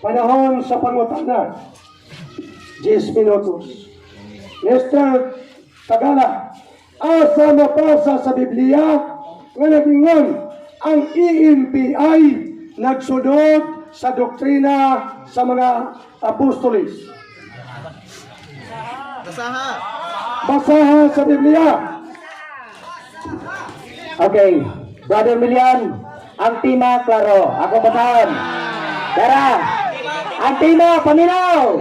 panahon sa pangutana. 10 minutos. Mr. Tagala, asa mapasa sa Biblia nga nagingon ang EMPI nagsunod sa doktrina sa mga apostolis. Basaha sa Biblia. Okay, Brother Milian, ang tima klaro. Ako basahan. Tara, ang tima paminaw.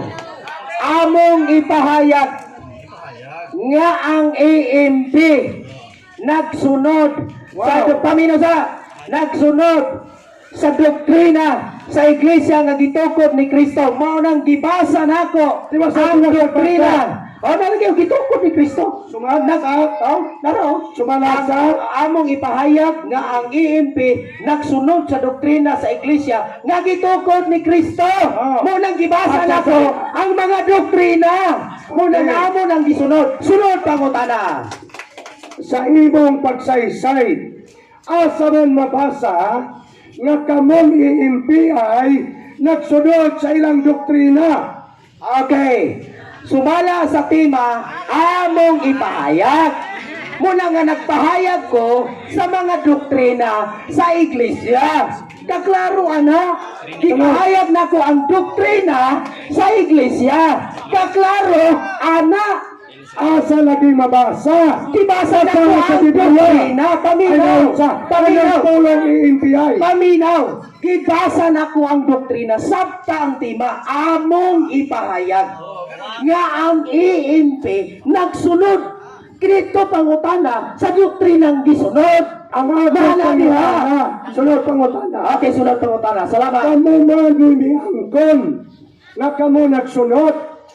Among ipahayag nga ang AMP nagsunod nagsunod sa doktrina sa iglesia nga gitukod ni Kristo. Mao nang gibasa nako ang doktrina. O nalagay gitukod ni Kristo. Among ipahayag nga ang EMP nagsunod sa doktrina sa iglesia nga gitukod ni Kristo. Mao nang gibasa nako ang mga doktrina. Mao nang amo nang gisunod. Sunod pangutana. Sa imong pagsaysay, asa man mabasa nga kamong EMPI nagsunod sa ilang doktrina. Okay. Sumala sa tema, among ipahayag. Muna nga nagpahayag ko sa mga doktrina sa iglesia. Kaklaro anak, ipahayag na ko ang doktrina sa iglesia. Kaklaro anak. Asa lagi mabasa? Dibasa na ko ang doktrina. Paminaw. Dibasa na ko ang doktrina. Sabta ang tema, among ipahayag. Nga ang EMP nagsunod krito pangutana sa doktrinang gisunod. Ang pangutana. Sunod pangutana. Okay, sunod pangutana. Salamat. Kamu man angkon nga kamo nagsunod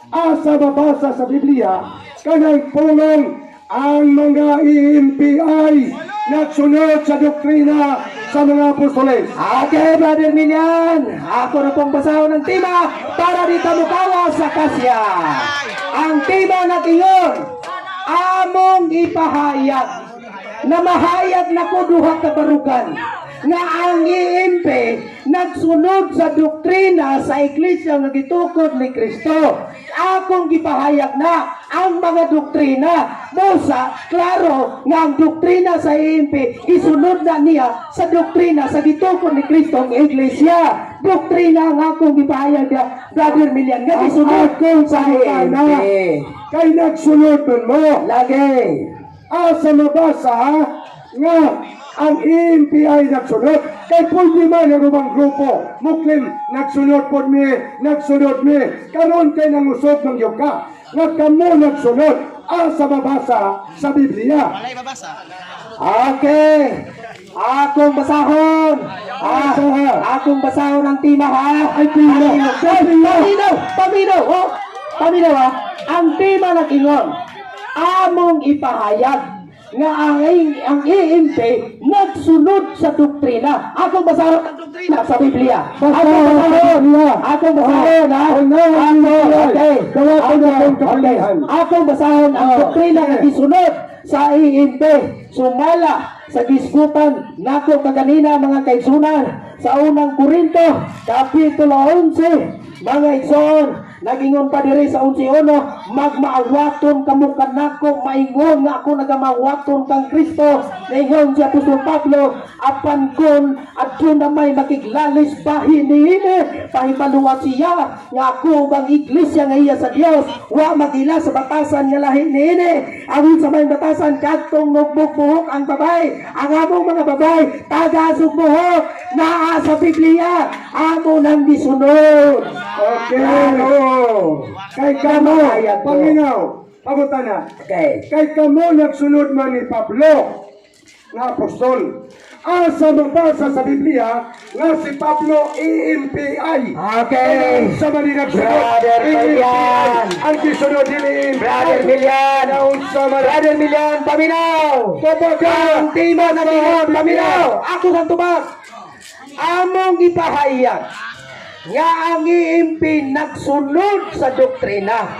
asa mabasa sa Biblia kanang pulong ang mga EMPI nagsunod sa doktrina sa mga apostoles. Okay, Brother Milian. Ako na pong basahon ng tema para di tamukawa sa kasya. Ang tema na tingon, among ipahayag na mahayag na ko duha ka barugan nga ang EMP nagsunod sa doktrina sa iglesia nga gitukod ni Kristo. Akong gipahayag na ang mga doktrina Musa, klaro nga ang doktrina sa EMP isunod na niya sa doktrina sa gitukod ni Kristo ang iglesia. Doktrina nga akong gipahayag na Brother Milian nga isunod ko sa EMP. Kay nagsunod mo Lagi. asa mabasa nga ang EMPI nagsunod. Kay pwede man ang ubang grupo. Muslim, nagsunod po nagsunod mi. Karon kay nangusod ng yuka. Nga kamo nagsunod. Asa mabasa sa Biblia. Okay. Akong basahon. Akong basahon ang tima ha. Ay, tima. Paminaw. Paminaw ha. Ang tema na tingon, among ipahayag nga ang EMP nagsunod sa doktrina. Akong basahin ang doktrina sa Biblia. Akong basahin ha. Okay. Akong basahin ang doktrina nga gisunod sa EMP. Sumala sa gisgutan nako kaganina mga kaigsunan sa unang Korinto kapitulo 11 mga igsoon. Nagingon pa diri sa 11:1, magmaawaton kamo kanako, maingon nga ako nagamawaton kang Kristo. Naingon si Apostol Pablo, apan kun adto na may makiglalis bahin niini, pahibaluwa siya nga ako bang iglesia nga iya sa Dios, wa magila sa batasan nga lahi niini. Awin sa may batasan kadtong nugbog-buhok ang babay, ang among mga babay taga-sugbuhok naa sa Biblia, amo nang gisunod. Okay. Kay kamo, paminaw, pagutan na. Okay. Kay kamo nagsunod man ni Pablo nga apostol. Asa mabasa sa Biblia nga si Pablo EMPI. Okay. Sa man nagsunod Brother Milian. ang gisunod ni Brother Milian, Brother Milian, paminaw. Ang tima na ningon, paminaw. Ako sa tubag. Among ipahayag nga ang EMP nagsunod sa doktrina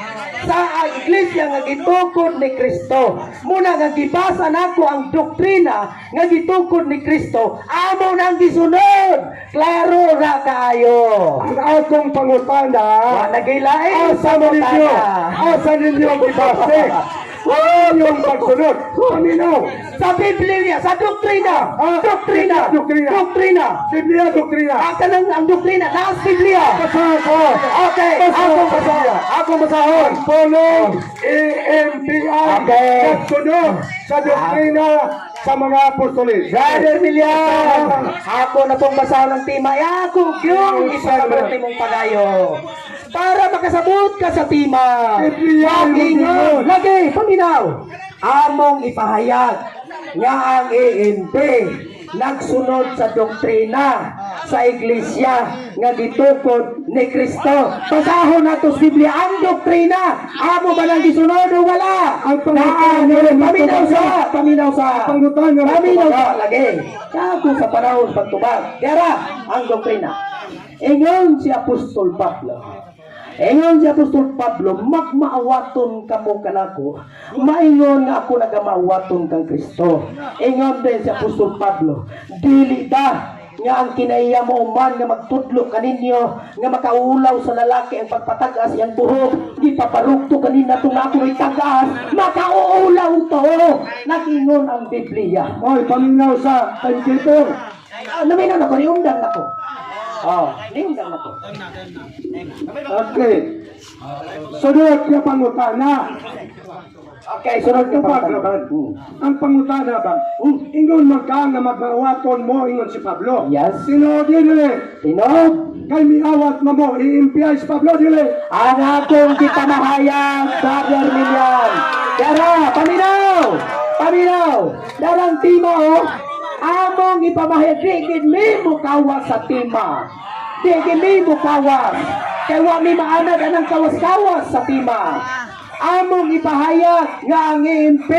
sa iglesia nga gitukod ni Kristo. Muna nga gibasa nako ang doktrina nga gitukod ni Kristo, amo nang gisunod. Klaro ra kaayo. Ang akong pangutana, Nagilain sa asa ninyo ang ibase? Yung pagsunod, paminaw. sa Biblia, sa doktrina. Doktrina. Biblia, doktrina. Ang doktrina, nasa Biblia. Basahan ko. Okay, akong basahon. Pulong EMPI. Okay. Nagsunod sa doktrina sa mga apostolis. Brother Milian, ako na pong basahon ng tima. Ako yung isa ka timong pagayo. Para makasabot ka sa tima. Lagi, paminaw. Among ipahayag nga ang EMP nagsunod sa doktrina sa iglesia nga gitukod ni Kristo. Basahon nato sa Biblia ang doktrina. Amo ba nang gisunod o wala? Paminaw sa lagi. Ako sa panahon pagtubag. Kaya ang doktrina. Ingon si Apostol Pablo. Magmaawaton kamo kanako. Maingon nga ako nagamaawaton kang Kristo. Ingon din si Apostol Pablo, dili ta nga ang kinaiya mo man nga magtudlo kaninyo nga makaulaw sa lalaki ang pagpatagas iyang buhok, di paparugto kanina itong ako itagas, makauulaw to. Nagingon ang Biblia. Oy, paminaw sa Tangkito. Naminaw na ko, niundang na ko. Niundang na ko. Okay. Sunod yung pangutana. Okay, sunod ka pa. Ang pangutana ba? Ingon magka nga magmawaton mo, ingon si Pablo. Yes. Sino dili? Sino? Kay miawat mo mo, i-impiay si Pablo dili. Ang akong kitamahayang Brother Milian. Dara, paminaw. Darang tima o. Among ipamahayag, digid mi mukawas sa tima. Digid mi mukawas. Kaya wa mi maanad anang kawas-kawas sa tima. Among ipahayag nga ang EMP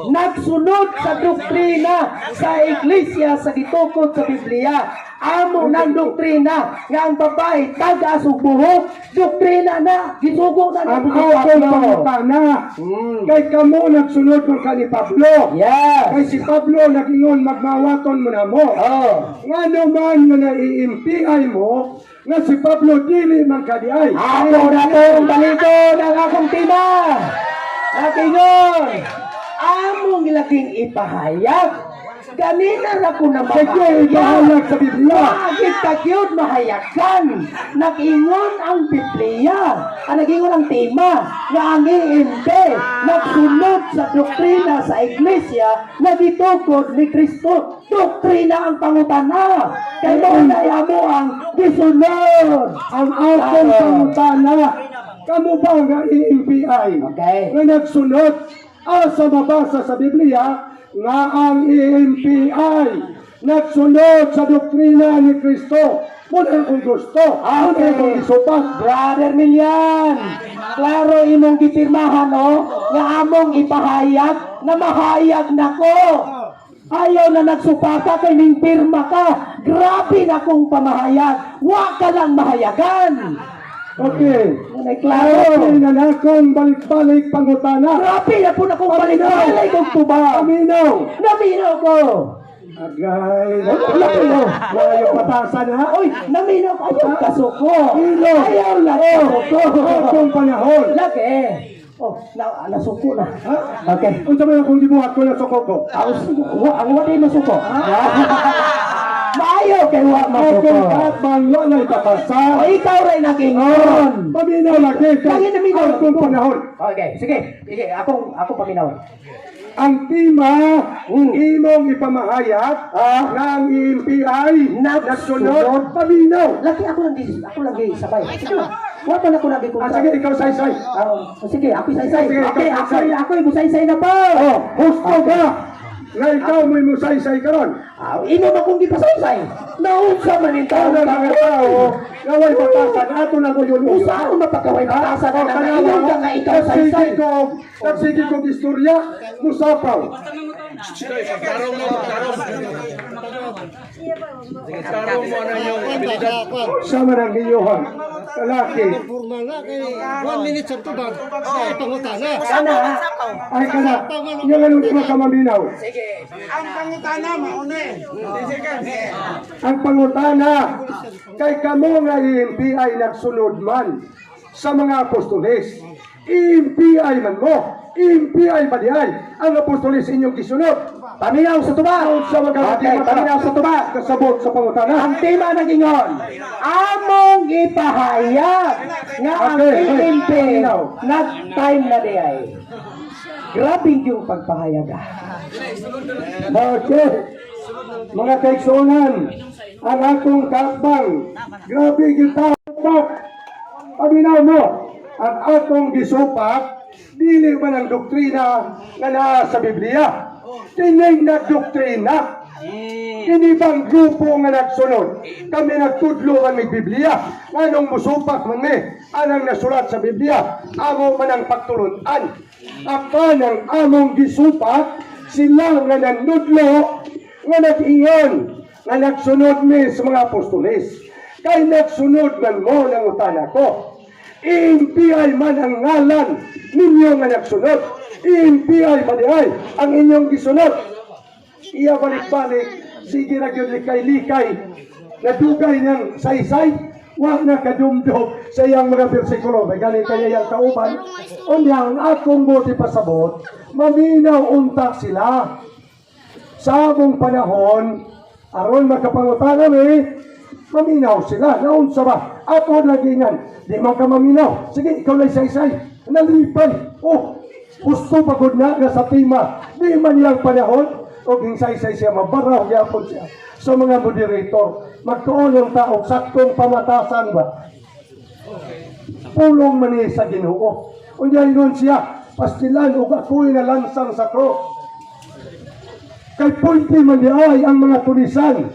nagsunod sa doktrina sa iglesia sa gitukod sa Biblia. Amo ng doktrina nga ang babae tagas ug buhok, doktrina na gisugo na Ang akong pangutana. Kay kamo nagsunod mo ka ni Pablo. Yes. Kay si Pablo nagingon magmawaton mo na mo. Nga naman nga nai-impiay mo, nga si Pablo dili man kadiay. Ako na itong balito ng akong tima. Nakingon. Among laking ipahayag. Ganina na ko na Sige, ihayag sa Biblia. Bakit kagyod mahayagan? Nagingon ang Biblia. Nagingon ang tema nga ang EMP nagsunod sa doktrina sa iglesia na gitukod ni Kristo. Doktrina ang pangutana. Kaya na mo ang gisunod. Ang akong pangutana, kamo ba nga i-impiay? Okay. Nga nagsunod, asa mabasa sa Biblia, nga ang EMPI nagsunod sa doktrina ni Kristo. Muna kung gusto, muna kung isupat. Brother Milian, Klaro imong gipirmahan nga among ipahayag na mahayag nako. Ayaw na nagsupaka kay ning pirma ka. Grabe na kong pamahayag. Wa ka lang mahayagan. Okay. Nay klaro. Okay na na akong balik-balik pangutana. Grabe na po na kong balik-balik kong tuba. Paminaw. Naminaw ko. Agay. Layo. Layo patasan ha. Uy, naminaw ko. Ayaw kasuko. Ilo. Ayaw lang kasuko. Akong panahon. Laki. Oh, nasuko na. Ha? Okay. Unsa man akong gibuhat ko na sa koko? Ang wala na suko. Maayo kay wa masuko. Akong katbang wala ipapasa. O ikaw rin nakingon. Paminaw lagi. Lagi na minaw. Akong panahon. Okay, sige. Sige, ako paminaw. Ang tema imong ipamahayag ng INPI nagsunod paminaw. Laki ako lagi sabay. Sige. Wa pa na ko lagi Ah, sige, ikaw say-say. Sige, ako say-say. Sige, Okay, ikaw say-say. ako ibusay-say na pa. Oh, husto ka. Nga ikaw mo'y musay-say karon. Ino na kong gipasay-say. Naunsa man yung tao. Ang mga tao, naway batasan, ato na ko yun. Usa ako mapagkaway batasan na nakainaw ka nga ikaw say-say. Nagsige ko istorya, musapaw. Sama ng iyuhan, lalaki. Sana. Ay ka na, yung anong di makamaminaw. Ang pangutana, kay kamo nga INPI nagsunod man sa mga apostoles. INPI man mo, INPI ba diay ang apostoles inyong gisunod? Paminaw sa tuba. Sa mga Okay, paminaw sa tuba. kasabot sa pangutana. Ang tema ng ingon, among ipahayag nga ang Okay, PNP paminaw. nag-time na di ay. Grabe yung pagpahayag. Okay. Mga kaigsunan, ang atong kakbang, grabe kita, paminaw mo, ang atong gisupak, dili man ang doktrina nga naa sa Biblia. Kining na doktrina. Kini bang grupo nga nagsunod? Kami nagtudlo ang may Biblia. Anong musupak man ni? Anang nasulat sa Biblia? Amo man ang pagtulunan. Apan ang among gisupak, sila nga nanudlo, nga nag-ingon, nga nagsunod mi sa mga apostoles. Kay nagsunod man mo ng utana ko. INPI man ang ngalan ninyo nga nagsunod. INPI ba di ay ang inyong gisunod? Iya balik-balik, sige na yun likay-likay, nadugay ng saysay, wag na kadumdum sa iyang mga bersikulo. May galing kanya yung kauban. Unya, ang akong buti pasabot, maminaw unta sila. Sa among panahon, aron magkapangutangan maminaw sila. Naunsa ba? Ako nagingan, di man ka maminaw. Sige, ikaw lang saysay. Nalipay. Oh, gusto pagod na sa tima. Di man yung panahon, o ginsay-say siya, mabaraw yapon siya sa mga moderator. Magtuon yung tao, saktong pamatasan ba? Pulong man sa Ginoo. Unya yun siya, pastilan o ako'y nalansang sa cross. Kay pulti man di ay ang mga tulisan.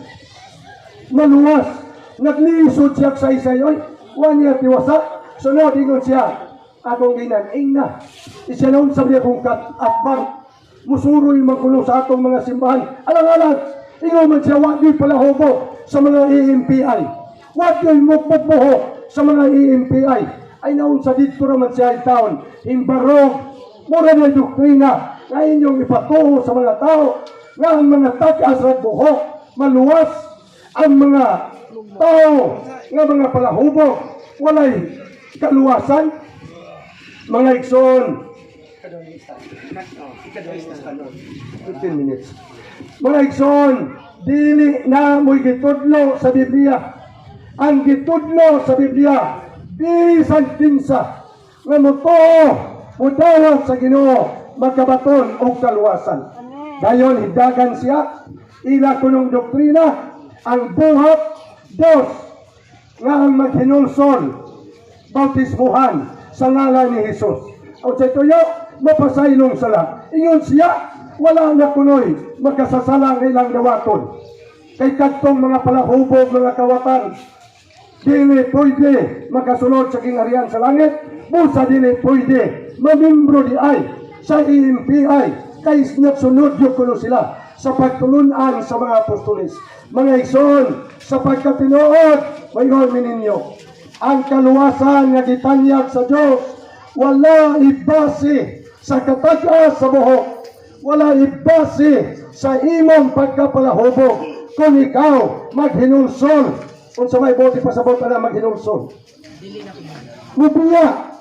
Maluwas. Naglisod siya sa isay. Oy, wanya tiwasa. Sunod, ingon siya. Akong ginanaing na. Isya noon sabi akong katbang. Musuroy magkulo sa atong mga simbahan. Alang-alang, ikaw man siya, wag yo'y palahobo sa mga INPI. Wag yo'y mukbubuho sa mga INPI. Ay naun sa dito naman siya ay taon. Imbarog, mura na doktrina na inyong ipatuho sa mga tao nga ang mga takas at buhok, maluwas ang mga tao nga mga palahobo, walay kaluwasan. Mga igsoon, 15 minutes. Mga igsoon, dili na mo'y gitudlo sa Biblia. Ang gitudlo sa Biblia, bisan pinsa, nga mutuo, mudawat sa Ginoo, magkabaton o kaluwasan. Dayon, hidagan siya, ila kunong doktrina, ang buhat, Diyos, nga ang maghinulson, bautismuhan, sa ngalan ni Jesus. O sa ito mapasaylong sala. Ingon siya, wala na kunoy, magkasasalang ilang dawaton. Kay kadtong mga palahubog, mga kawatan, dili pwede magkasunod sa kingharian sa langit, busa dili pwede mamimbro di ay sa EMPI kay nagsunod yun kuno sila sa pagtulunan sa mga apostoles. Mga igsoon, sa pagkatinuod, mayon ninyo, ang kaluwasan nga gitanyag sa Dios wala ibase sa kataga sa buhok, wala ibase sa imong pagkapalahubog kung ikaw maghinulsol. Kung sa may bote pasabot na maghinulsol, mubuya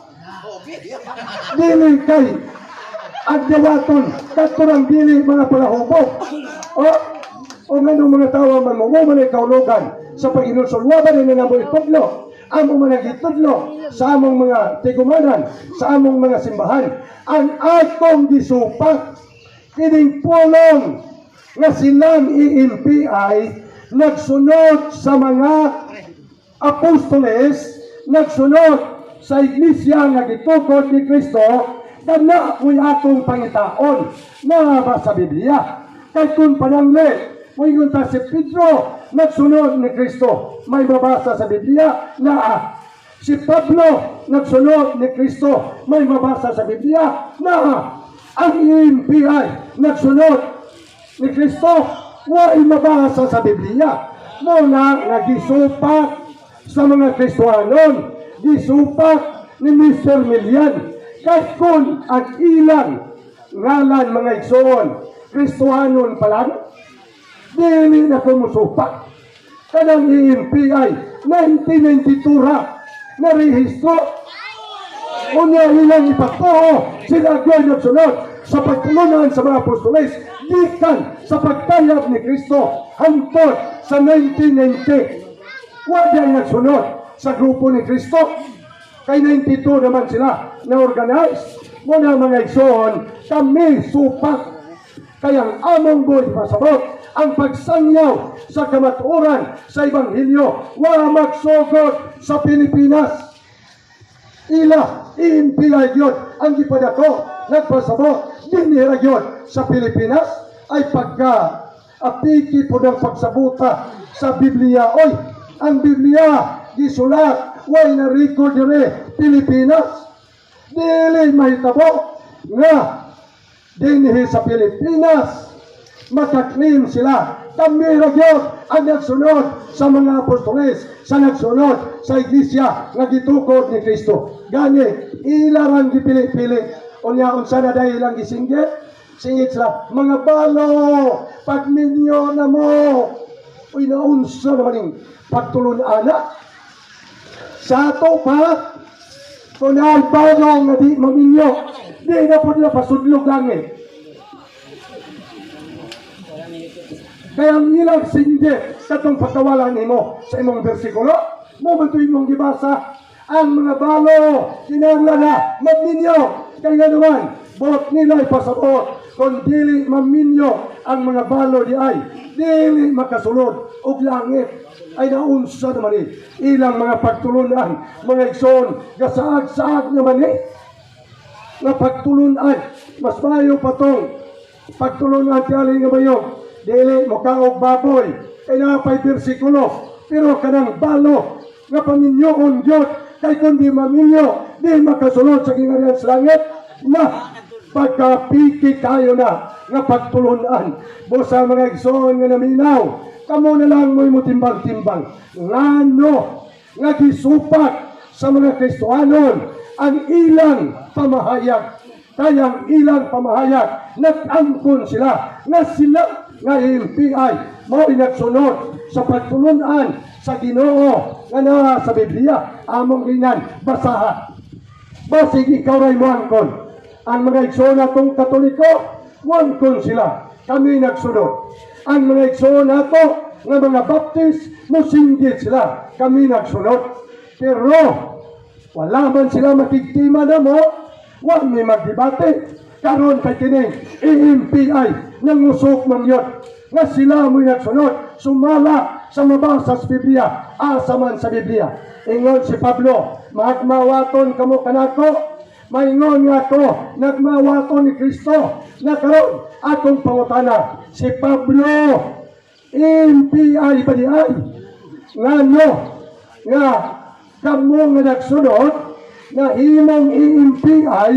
dili kay agdawaton katurang dili mga palahubog o ngano mga tawa man mo man kaulogan sa paghinulsol wa ba na namo itudlo among mga gitudlo sa among mga tigumanan sa among mga simbahan ang atong gisupak kining pulong nga silang EMPI nagsunod sa mga apostoles, nagsunod sa iglesia nga gitukod ni Kristo, kana mo'y atong pangitaon na ba sa Biblia. Kay kung panangli, mo'y gunta si Pedro, nagsunod ni Kristo, may mabasa sa Biblia na si Pablo, nagsunod ni Kristo, may mabasa sa Biblia na ang EMPI, nagsunod ni Kristo, wa'y mabasa sa Biblia. Muna nga gisupak sa mga Kristohanon, gisupak ni Mr. Milian. Kahit kung ang ilang ngalan mga igsoon, Kristohanon pa lang, dili na kumusupak. Kanang EMPI, 1992 ra, narehistro. Unya ilang ipatuo, sila agad nagsunod sa pagtulunan sa mga apostoles, gikan sa pagtayag ni Kristo hangtod sa 1990. Wala nagsunod sa grupo ni Kristo. Kay 92 naman sila na-organize. Muna mga igsoon, kami supak. Kaya ang among buhay pasabot, ang pagsangyaw sa kamatuoran sa Ebanghelyo, wala magsugod sa Pilipinas. Ila, iimpilay yun ang gipadako, nagpasabot, dinira yun sa Pilipinas, ay pagka apiki po ng pagsabuta sa Biblia. Oy, ang Biblia, gisulat, way na record dire, Pilipinas. Dili mahitabo nga, dinhi sa Pilipinas, makaklaim sila. Kami ragyon ang nagsunod sa mga apostoles, sa nagsunod sa iglesia nga gitukod ni Kristo. Gani, ilarang gipili-pili. Unya unsa na dahil lang gisinggit, singit sila, mga balo, pagminyo na mo. Uy, naunsa naman yung pagtulon anak. Sa ato pa, kung naalbalo nga di maminyo, di na po nila pasudlog langit. Kaya ang ilang singgit katong pagkawalan nimo sa imong bersikulo, mo man ito imong gibasa, ang mga balo, kinangala, maminyo, kaya naman, bot nila ipasabot, kung dili maminyo ang mga balo di ay, dili makasulod, og langit, ay naunsa naman ilang mga pagtulunan, mga igsoon, gasaag-saag naman nga pagtulunan, mas mayo pa tong pagtulunan tiyali nga bayong, dili mo kaog baboy, kaya na pa'y bersikulo, pero kanang balo, nga paminyoon Diyos, kay kundi maminyo, di makasunod sa kingarihan sa langit, na pagkapiki kayo na, nga pagtulunan, busa mga igsoon nga naminaw, kamo na lang mo'y mutimbang-timbang, ngano, nga gisupak sa mga Kristohanon, ang ilang pamahayag, kayang ilang pamahayag, nag-angkon sila, nga sila, nga EMPI, mo'y nagsunod sa pagtulunan sa Ginoo nga na sa Biblia, among ginan, basahan. Basig ikaw ray mo angkon. Ang mga igsoon natong Katoliko, wangkon sila, kami nagsunod. Ang mga igsoon nato, nga mga Baptist, musinggit sila, kami nagsunod. Pero, wala man sila makiktima na mo, wag may magdebate. Karon kay kining EMPI nang usok man yun. Nga sila mo'y nagsunod, sumala sa mabasa sa Biblia, asa man sa Biblia. Ingon si Pablo, magmawaton kamo kanako, maingon nga to, nagmawaton ni Kristo, na karon atong pangutana. Si Pablo, EMPI pa di ay, nga no, nga kamo nga nagsunod, na imong i-MPI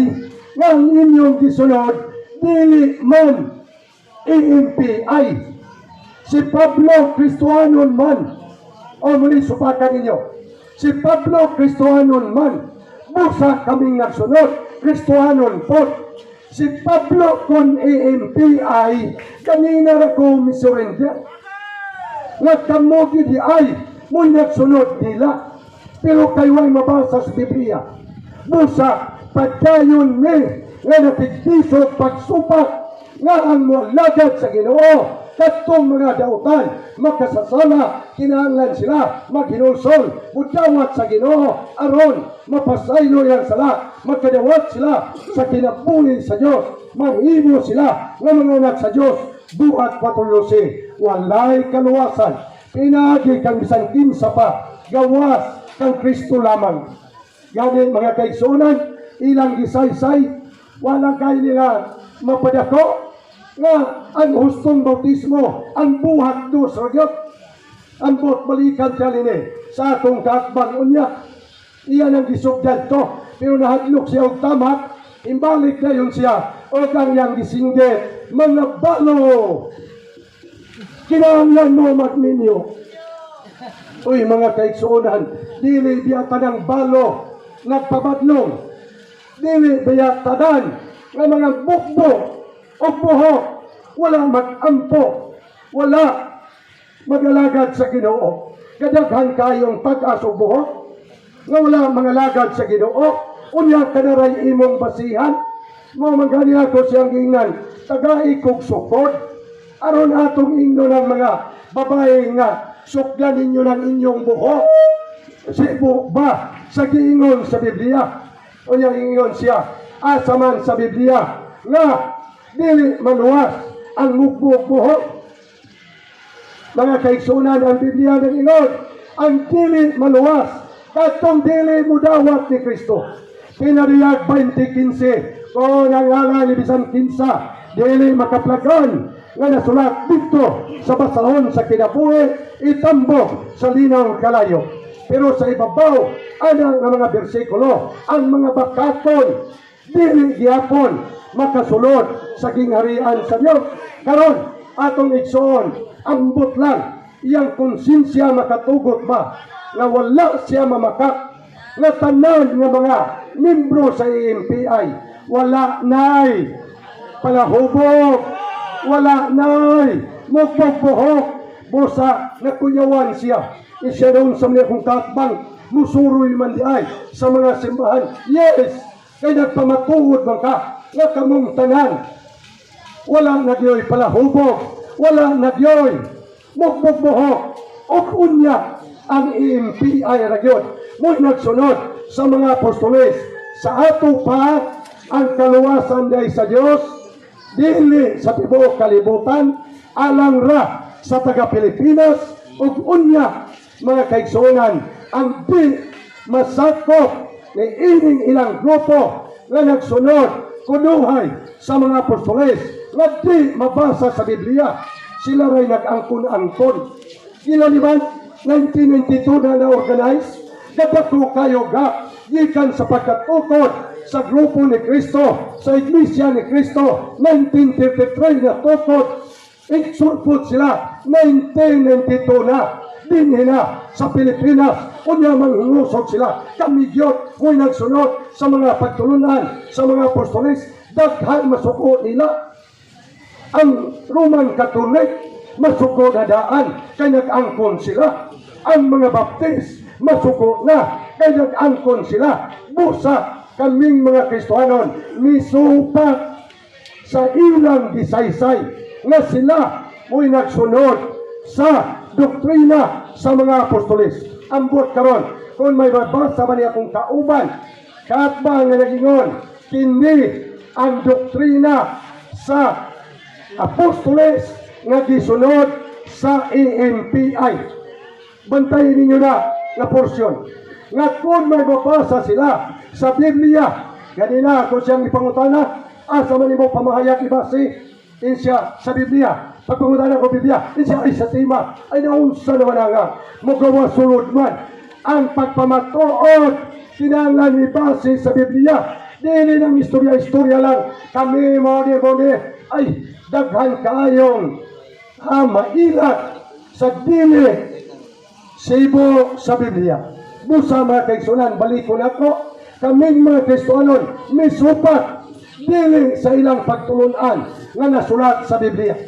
nga ang inyong gisunod dili man i-MPI. Si Pablo Cristohanon man, o muli supakan ninyo, si Pablo Cristohanon man, busa kaming nagsunod, Cristohanon po. Si Pablo kon i-MPI, kanina ra ko misurrender. Nga kamo gidi ay, mo nagsunod nila. Pero kayo ay mabasa sa Biblia. Busa, pagkayon ni, nga natigdiso pagsupak, nga ang malagad sa Ginoo, katong mga dautan, makasasala, kinahanglan sila, maghinulsol, mudawat sa Ginoo, aron, mapasaylo yang sala, magkadawat sila sa kinabuhi sa Diyos, manghimo sila, nga mga anak sa Diyos, buhat patulusi, walay kaluwasan, pinagi kang bisan kinsa pa, gawas kang Kristo lamang. Gani mga kaigsunan, ilang gisaysay, wala kayo nila mapadako, nga ang hustong bautismo, ang buhat dos ragyot, ang buhat balikan kalini, sa atong kaakbang unya, iyan ang gisugdan to, pero nahadlok siya og tamak, imbalik na yun siya, o kanyang gisinggit, mga balo, kinahanglan mo magminyo. Uy mga kaigsuunan, dili biyata ng balo, nagpabadlong, dili biyatadan, nga mga bukbo, o buhok, wala mag-ampo, wala mag-alagad sa Ginoo. Kadaghan kayong pag-aso buhok, nga wala mga lagad sa Ginoo, unya kanaray imong basihan, mo magani ako siyang gingan, tagay kog sukod, aron atong ingno ng mga babae nga, sukdan ninyo ng inyong buhok, sibo ba sa giingon sa Biblia, unya ingon siya, asa man sa Biblia, nga dili maluwas ang mugbog buhok. Mga kaigsunan, ang Biblia ng ingon, ang dili maluwas, katong dili mudawat ni Kristo. Pinariyag 20:15, kung ang ngalan ni bisan kinsa, dili makaplagan, nga nasulat dito sa basahon sa kinabuhi, itambok sa linaw kalayo. Pero sa ibabaw, anang mga bersikulo, ang mga bakaton, dili gyapon makasulod sa gingharian sa Diyos. Karon atong igsoon, ambot lang iyang konsensya makatugot ba nga wala siya mamakak, nga tanan nga mga membro sa EMPI wala nay palahubog, wala nay mugbubuhok, busa nakuyawan siya. Isya doon sa mga kong katbang, musuroy man di ay sa mga simbahan. Yes, kaya nagpamatuod man ka, nga kamong tanan, walang nagyoy palahubog, walang nagyoy mugbubuhok, o unya ang EMPI ragyon, mo'y nagsunod sa mga apostoles, sa ato pa ang kaluwasan day sa Dios, dili sa tibuok kalibutan, alang ra sa taga Pilipinas, o unya mga kaigsunan, ang di masakop ni ining ilang grupo nga nagsunod kunuhay sa mga apostoles, nga di mabasa sa Biblia, sila ray nag-angkon-angkon. Kilaliman, 1992 na na-organize, kadako kayo ga, gikan sa pagkatukod sa grupo ni Kristo, sa Iglesia ni Kristo, 1933 na tukod, iksurpot sila, 1992 na, dinhi na sa Pilipinas, kunya manghungusog sila, kamigyot, mo'y nagsunod sa mga pagtulunan, sa mga apostoles, daghan masuko nila. Ang Roman Catholic, masuko na daan, kaya nag-angkon sila. Ang mga Baptist, masuko na, kaya nag-angkon sila. Busa, kaming mga Kristohanon, misupa sa ilang gisaysay, nga sila mo'y nagsunod sa doktrina sa mga apostoles. Ambot karon, kung may babasa man akong kauban, katba nga nagingon, kini ang doktrina sa apostoles nga gisunod sa EMPI. Bantayin ninyo na porsyon. Nga kung may babasa sila sa Biblia, ganina kung siyang ipangutana, asa man mo pamahayag ibasi, insya sa Biblia. Pagpangutana ko Biblia, insya ay sa tima, ay naunsa naman nga, magawa sulod man, ang pagpamatuod kinahanglan ibase sa Biblia. Dili ng istorya-istorya lang. Kami mo ay daghan kaayong mailat sa dili sibo sa Biblia. Busa mga kaigsunan, balikon ako, kaming mga Kristohanon, may supat dili sa ilang pagtulunan nga nasulat sa Biblia.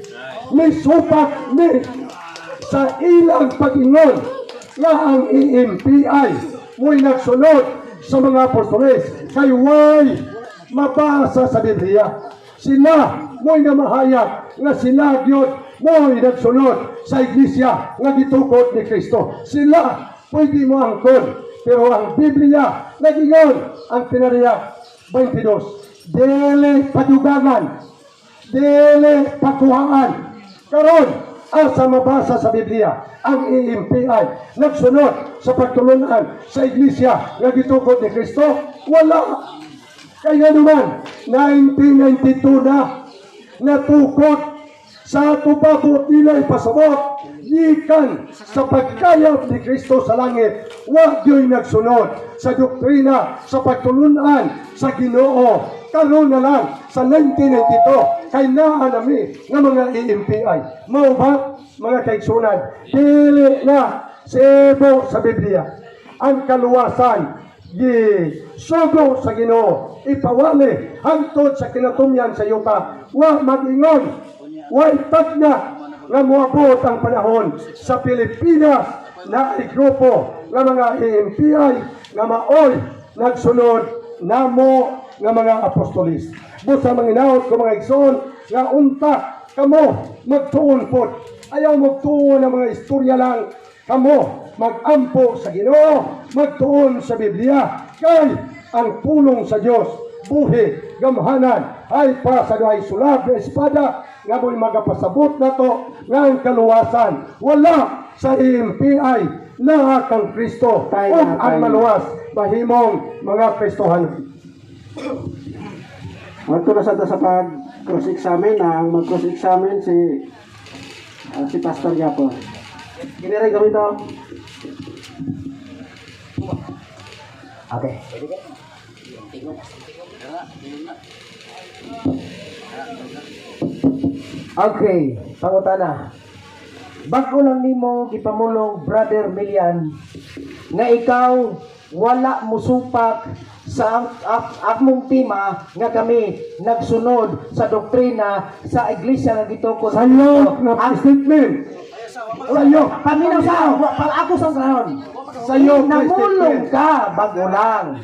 May supat ni sa ilang pag-ingon nga ang EMPI mo'y nagsunod sa mga apostoles kay way mabasa sa Biblia. Sila mo'y namahayag nga sila gyud mo'y nagsunod sa iglesia nga gitukod ni Kristo. Sila pwede mo angkon, pero ang Biblia nagingon ang pinariyak 22. Dili padugangan, dili pakuhaan. Karon asa mabasa sa Biblia ang EMPI nagsunod sa pagtulunan sa iglesia nga gitukod ni Kristo? Wala. Kaya naman 1992 na natukod sa tubabot nila ipasabot gikan sa pagkayap ni Kristo sa langit. Wa gyoy nagsunod sa doktrina sa pagtulunan sa Ginoo. Karon na lang sa 1992 kay naa nami nga mga EMPI. Mao ba mga kaigsunan? Dili na sebo sa Biblia ang kaluwasan sugo sa Ginoo, ipawali hangtod sa kinatumyan sa yuta. Wa mag-ingon, wa itagna nga moabot ang panahon sa Pilipinas na ay grupo nga mga EMPI nga maoy nagsunod namo nga mga apostolis. Busa manginawot ko mga igsoon nga unta kamo magtuon pod. Ayaw magtuon ng mga istorya lang. Kamo magampo sa Ginoo, magtuon sa Biblia. Kay ang pulong sa Dios buhi, gamhanan, ay para sa duay sulab na espada nga mo'y magapasabot na to nga ang kaluwasan. Wala sa EMPI na kang Kristo o ang maluwas bahimong mga Kristohan. Magto na sa pag-cross-examine ang mag-cross-examine si Pastor Japo. Kiniray kami to. Okay. Okay, pangutana. Bako lang nimo gipamulong Brother Milian nga ikaw wala musupak sa akmong tema nga kami nagsunod sa doktrina sa iglesia nga gitukod Sayo na statement. Sayo. paminaw sa ako sa karon. Sayo Namulong ka bagulang.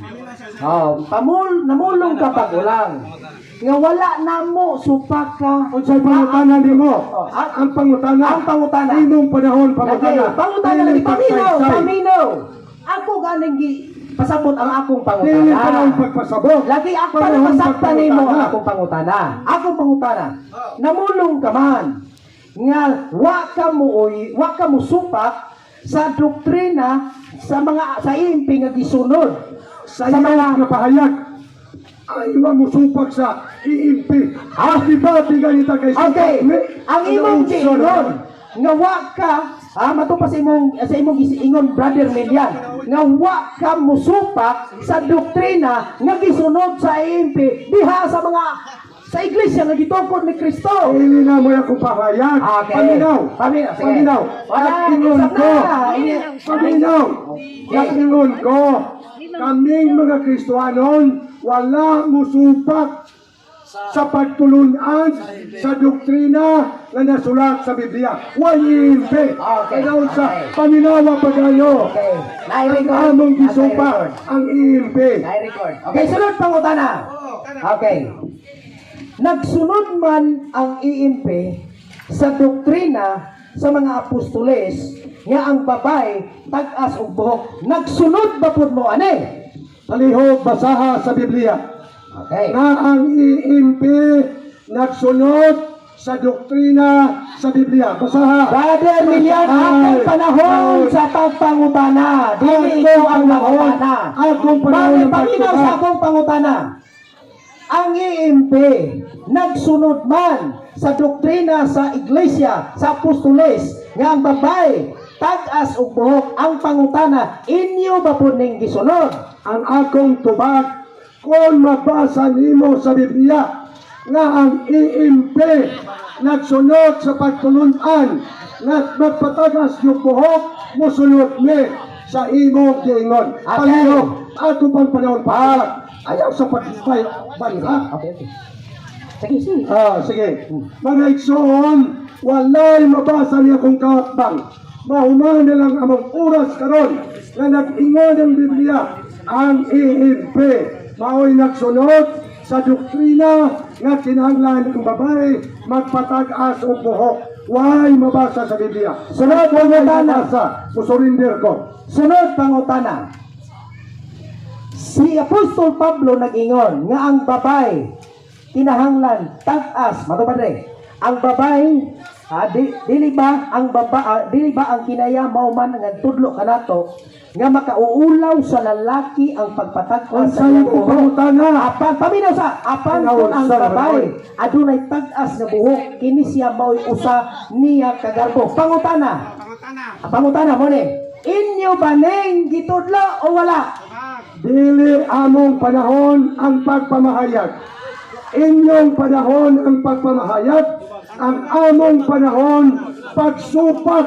Namulong ka bagulang. Nga wala namo supak ka. Unsay pangutana nimo? Ang pangutana. Imong panahon pangutana. Pangutana Dili ni paminaw, pagsaysay. paminaw. Ako ganing pasabot ang akong Dili pangutana. panahon pagpasabot. Lagi ako Panahon pasaktan nimo ang pagpangutana. akong pangutana. Akong pangutana. Namulong ka man nga wa ka mo supak sa doktrina sa EMP nga gisunod Sa mga napahayag ay mamusupak sa EMP. Di ganita kay Okay, ang imong giingon nga wa ka matupa sa imong giingon Brother Milian nga wa ka musupak sa doktrina nga gisunod sa EMP diha sa iglesia nga gitukod ni Kristo. Ili na mo akong pahayag. Okay. Paminaw. Sige. Nakingon ko. Paminaw. Nakingon ko. Kaming mga Kristohanon wala musupak sa pagtulunan sa doktrina na nasulat sa Biblia. Wayimpe. Kaya sa paminawa pagayo. Okay. Nai-record. Among gisupak ang iimpe. Nai-record. Okay, sunod pangutana. Okay. Nagsunod man ang EMP sa doktrina sa mga apostoles nga ang babay tag-as og buhok. Nagsunod ba pud mo ani? Palihog basaha sa Biblia. Okay. Na ang EMP nagsunod sa doktrina sa Biblia. Basaha. Brother Milian, akong panahon sa pagpangutana. Dili ikaw ang nangutana. Akong panahon ng Paminaw sa akong pangutana. Ang EMP nagsunod man sa doktrina sa iglesia, sa apostoles, nga ang babay tag-as ug buhok. Ang pangutana, inyo ba po ning gisunod? Ang akong tubag, kung mabasa nimo sa Biblia, nga ang IMP nagsunod sa pagtulunan nga magpatagas yung buhok, musunod mi sa imong giingon. Panginoon, ako pang panahon pa. Ayaw sa pagkipay banha. Okay. Sige, sige. Sige. Mga igsoon, walay mabasa niya kung kaatbang. Mahuman na lang among oras karon na nag-ingon ng Biblia ang IMP. Mao'y nagsunod sa doktrina nga kinahanglan ng babae magpatag-as o buhok. Why mabasa sa Biblia? Sunod pangutana. Musurinder ko. Sunod pangutana. Si Apostol Pablo nag-ingon nga ang babae kinahanglan tag-as, matupadre. Ang babae dili ba ang kinaya mao man nga tudlo kanato nga makauulaw sa lalaki ang pagpatag-as sa iyang buhok. Pangutana. Paminaw sa apan kung ang babae adunay tag-as nga buhok kini siya mao'y usa niya kagarbo. Pangutana. Pangutana mo ni. Inyo ba ning gitudlo o wala? Dili among panahon ang pagpamahayag. Inyong panahon ang pagpamahayag. Ang among panahon pagsupat.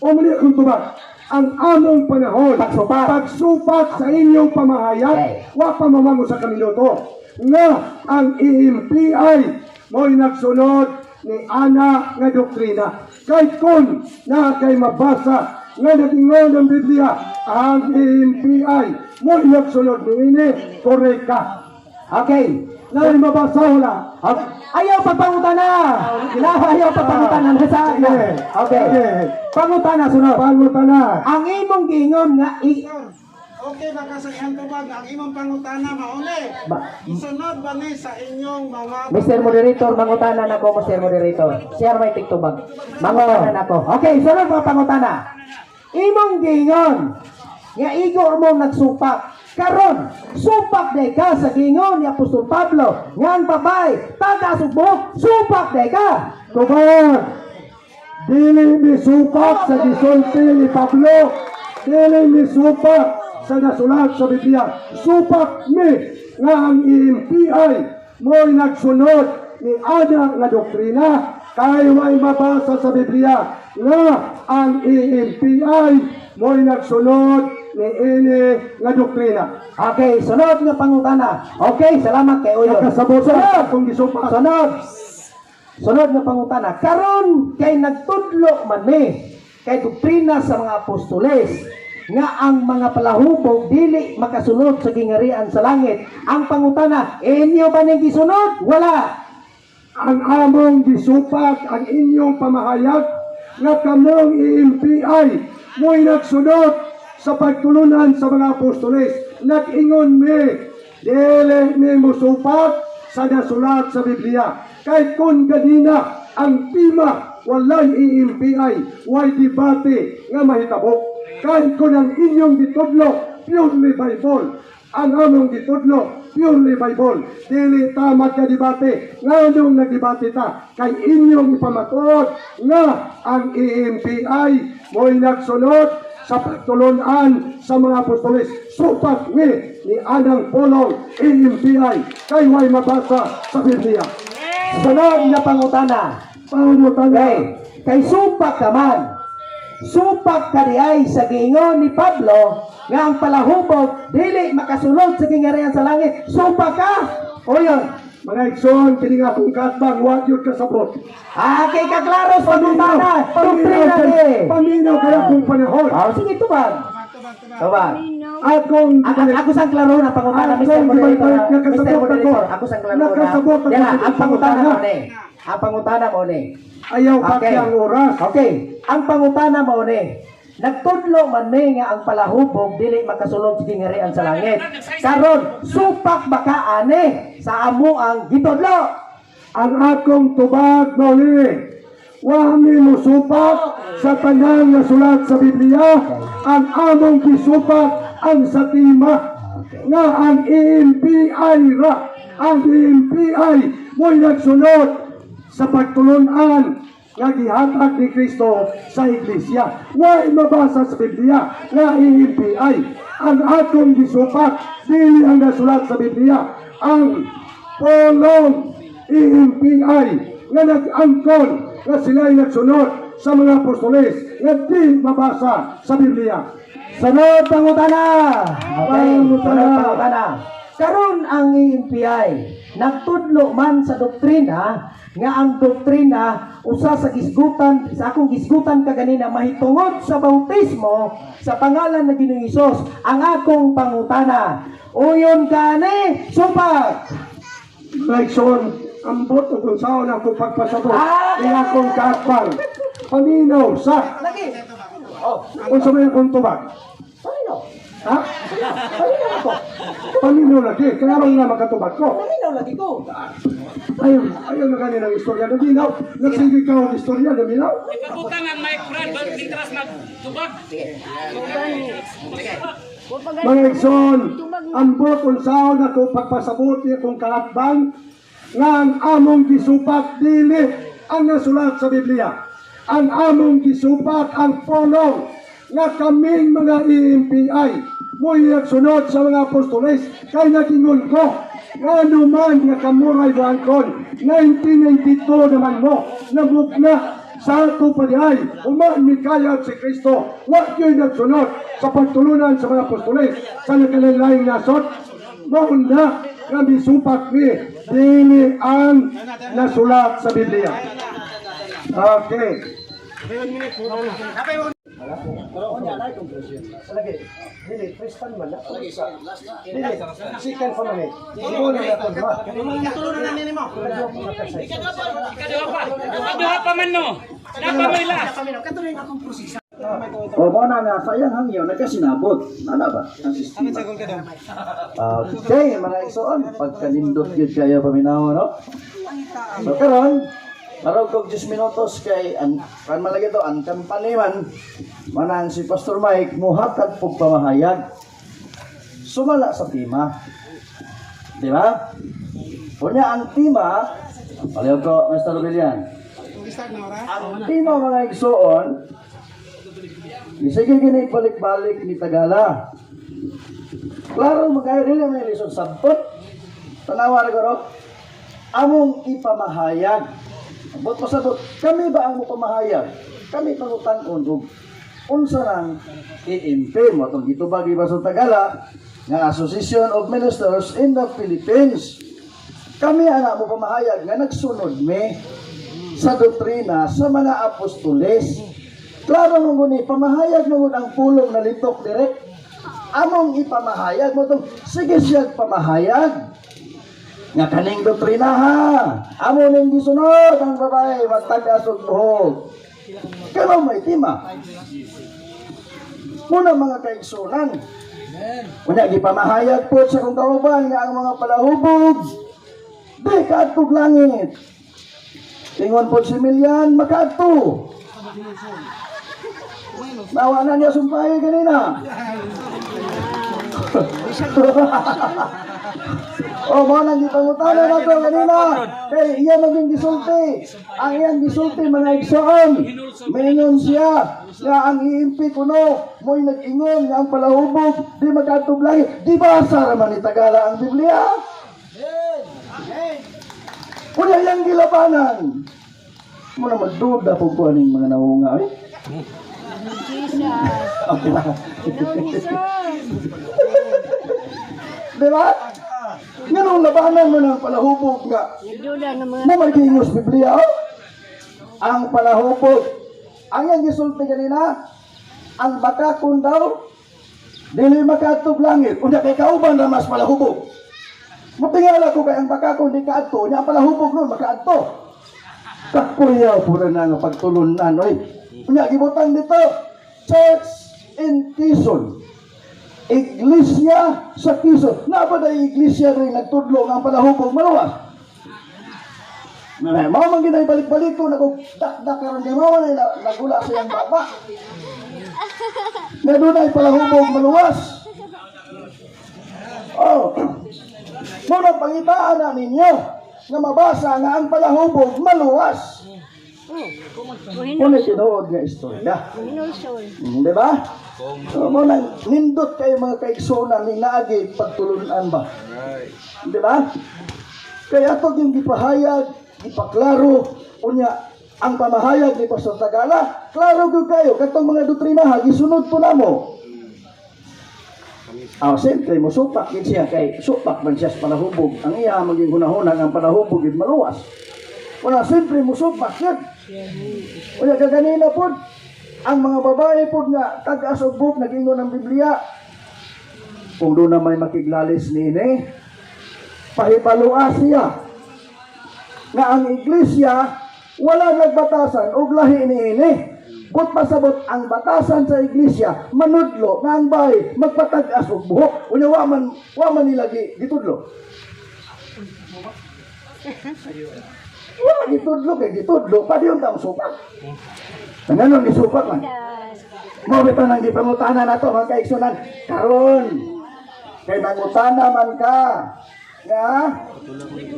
Umuli akong tubag. Ang among panahon pagsupat sa inyong pamahayag. Wa pa mamango sa kaminuto. Nga ang IMPI mo'y nagsunod ni ana nga doktrina. Kahit kun na kay mabasa nga nagingon ng Biblia ang IMPI mo'y nagsunod ni korek ka. Okay. Nang mabasa wala. Ayaw pagpangutana. Ayaw pagpangutana sa akin. Okay. Pangutana sunod. Pangutana. Ang imong giingon nga Okay ba kasi ang tubag ang imong pangutana mauli? Isunod ba ni sa inyong mga Mr. Moderator, mangutana na ko, Mr. Moderator. Siya may tiktubag. Mangutana na ko. Okay, sunod mga pangutana. Imong giingon nga igor mo nagsupak. Karon, supak day ka sa giingon ni Apostol Pablo nga ang babae, taga-subok, supak day ka. Tubag. Dili mi supak sa gisulti ni Pablo. Dili mi supak sa nasulat sa Biblia. Supak mi nga ang IMPI mo'y nagsunod ni ana nga doktrina kay way mabasa sa Biblia nga ang IMPI mo'y nagsunod ni ini nga doktrina. Okay, sunod nga pangutana. Okay, salamat kay Uyon. Nakasabot sa kung gisupak. Sunod nga pangutana. Karon kay nagtudlo man mi kay doktrina sa mga apostoles nga ang mga palahubog dili makasunod sa gingarian sa langit. Ang pangutana, inyo ba ning gisunod? Wala. Ang among gisupak ang inyong pamahayag nga kamong IMPI mo'y nagsunod sa pagtulunan sa mga apostoles. Nag-ingon mi, dili mi musupak sa nasulat sa Biblia. Kahit kung ganina ang pima walay IMPI, way debate nga mahitabo. Kahit kung ang inyong gitudlo, purely Bible. Ang among gitudlo, purely Bible. Dili tamat ka debate. Nganong nagdebate ta? Kay inyong ipamatud nga ang IMPI mo'y nagsunod sa pagtulunan sa mga apostoles. Supat ni Anang Polong IMPI kay way mabasa sa Biblia. Sunod nga pangutana. Pangutana. Kay supak ka man. Supak ka diay sa giingon ni Pablo nga ang palahubog dili makasunod sa gingarian sa langit. Supak ka? O yun. Mga igsoon, kini nga kung katbang, wag yun kasabot. Kay kaklaro sa pangutana. Doktrina ni. Paminaw kaya kung panahon. Sige, tubag. Tubag. Ako sang klaro na pangutana, Mr. Moderator. Mr. Moderator, ako sang klaro na. Nakasabot ako Yan, sa ang pangutana pangutana. mo ni. Ang pangutana mo ni. Ayaw pati ang oras. Okay. Ang pangutana mo ni. Nagtudlo man may nga ang palahubog dili makasulod sa gingarian sa langit. Karon, supak baka ane sa amo ang gitudlo. Ang akong tubag mo ni. Wami mo supak sa tanang na sulat sa Biblia. Ang among gisupak ang sa tima. Nga ang IMPI ra. Ang IMPI mo'y nagsunod sa pagtulunan nga gihatag ni Kristo sa iglesia. Wa mabasa sa Biblia nga i-MPI. Ang atong gisupak dili ang nasulat sa Biblia. Ang pulong i-MPI nga nag-angkon nga sila'y nagsunod sa mga apostoles nga di mabasa sa Biblia. Sunod pangutana. Okay, Pangutana. sunod pangutana. Karon ang IMPI nagtudlo man sa doktrina nga ang doktrina usa sa gisgutan sa akong gisgutan kaganina mahitungod sa bautismo sa pangalan ng Ginoong Hesus. Ang akong pangutana, uyon kani supak. Lekson, ambot o kung saan akong pagpasabot. Ah! Kaya akong kaatbang. Paminaw sa Lagi. Oh, kung sa may akong tubag. paminaw. Ha? Paminaw ako. Paminaw lagi. Kaya rin nga makatubag ko. Paminaw lagi ko. Ayaw na ganyan ang istorya na minaw. Nagsige ka ang istorya na minaw. Ipabutang ang mic, Brad, mintras magtubag. Mga Ikson, ambot kung saan ako pagpasabot akong kaatbang nga ang among gisupat dili ang nasulat sa Biblia. Ang among gisupat ang polong nga kaming mga IMPI mo sunod sa mga apostoles kay nagingon ko nga anuman nga kamuray wangkon 1992 naman mo nabugna sa ato pa diay uman mikayat si Kristo wa yo'y nagsunod sa pagtulunan sa mga apostoles sa nakalalayang nasod mauna nga misupak ni dili ang nasulat sa Biblia. Okay. Lagi, dili, Tristan man na. Dili, sikan pa man eh. Siguro na ito, ma. Kaduha pa man no. Napa mo ila. O mo na nga sayang hangyo nagkasinabot. Ana ba? Ang sistema. Okay, mga igsoon, pagkalindot gyud kayo paminaw no. So karon Marog kog 10 minutos kay ang kan malagi to ang kampanya man manang si Pastor Mike muhatag og pamahayag. Sumala sa tema. Di ba? Unya ang tema, paliw ko Mr. William. Ang tema mga igsoon, sige gini balik-balik ni Tagala. Klaro magayri lang ni lisod sabot. Tanawa ra garo. Among ipamahayag. Abot pasabot, kami ba ang mupamahayag? Kami pangutan-on og unsa nang IMP mo tong gitubag iba sa Tagala nga Association of Ministers in the Philippines. Kami ana mo pamahayag nga nagsunod me sa doktrina sa mga apostoles. Klaro mo ni pamahayag mo ang pulong na litok direk. Among ipamahayag mo tong sige siya pamahayag. Nga kaning doktrina ha. Amo ning gisunod ang babae magtagas og buhok. Kano may tima. Muna mga kaigsunan. Unya gipamahayag po sa kong kauban nga ang mga palahubog di kaadtog langit. Tingon po si Milian makaadto. Nawa na niya sumpay kanina. O mo nang gipangutana na to kanina kay iya maging gisulti. Ang iyang gisulti mga igsoon mingon siya nga ang iimpi kuno mo'y nag-ingon nga ang palahubog di magkatog langit. Di basa raman ni Tagala ang Biblia? Una yang gilabanan mo na magduda po ko aning mga naunga eh. Diba? Ganong labanan mo ng palahubog nga. Mo magingos Biblia, oh? Ang palahubog. Ang yung gisulti kanina, ang bakakon daw, dili makatog langit. Unya kay kauban na mas palahubog. Matingala ko kay ang bakakon di kaadto, nya palahubog nun makaadto. Kakuyaw pura na nga pagtulunan, oy. Unya gibutan dito, Church in Quezon. Iglesia sa Quezon. Napa na iglesia rin nagtudlo ng palahubog maluwas? Mao man ginay balik-balik ko nagdak karon kay mao na nagula sa iyang baba. Na doon ay palahubog maluwas. Oh. Muna pangitaan na ninyo na mabasa nga ang palahubog maluwas. Muna tinuod nga istorya. Di ba? So, muna nindot kayo mga kaigsunan ni naagi pagtulunan ba? Di ba? Kaya ito yung gipahayag, gipaklaro, unya ang pamahayag ni Pastor Tagala, klaro ko kayo, katong mga doktrina, gisunod po na mo. Siyempre, musupak yun siya, kay supak man siya sa panahubog. Ang iya, maging hunahunang ang panahubog yun maluwas. Wala, siyempre, musupak yun. Wala, kaganina po, ang mga babae po nga, tag-asubok, nag-ingon ng Biblia, kung doon na may makiglalis nini, pahibaluas siya. Nga ang iglesia, wala nagbatasan og lahi niini. Kung pasabot ang batasan sa iglesia, manudlo na ang bahay, magpatag-as og buhok. Unya wa man nila gitudlo. Wa gitudlo kay gitudlo pa diyon ta supak. Ngano ni supak man? Mo bitaw nang gipangutana nato mga kaigsunan karon. Kay mangutana man ka. Nga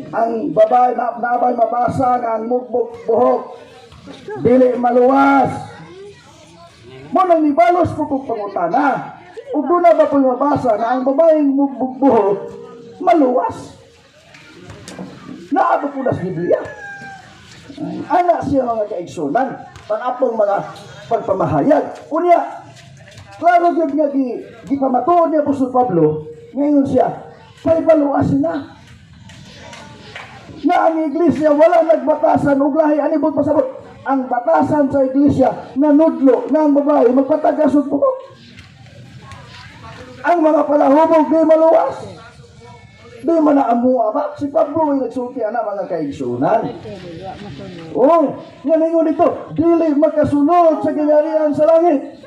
ang babae nabay mabasa nga ang mugbog buhok dili maluwas. Mo nang ibalos ko kung pangutana. Ug doon na ba po mabasa na ang babaeng buhok maluwas? Naabo po na sa Biblia. Anak siya mga kaigsunan, pang-apong mga pagpamahayag. Unya, klaro yun nga gipamatuod niya Apostol Pablo, ngayon siya, kay baluasin na. Na ang iglesia wala nagbatasan ug lahi anibot pasabot. Ang batasan sa iglesia nanudlo na ang babae magpatagas og buhok. Ang mga palahubog di maluwas. Di man naamua ba? Si Pablo ay nagsulti ana mga kaigsunan. Oh, nga ningon dito, dili makasunod sa gingharian sa langit.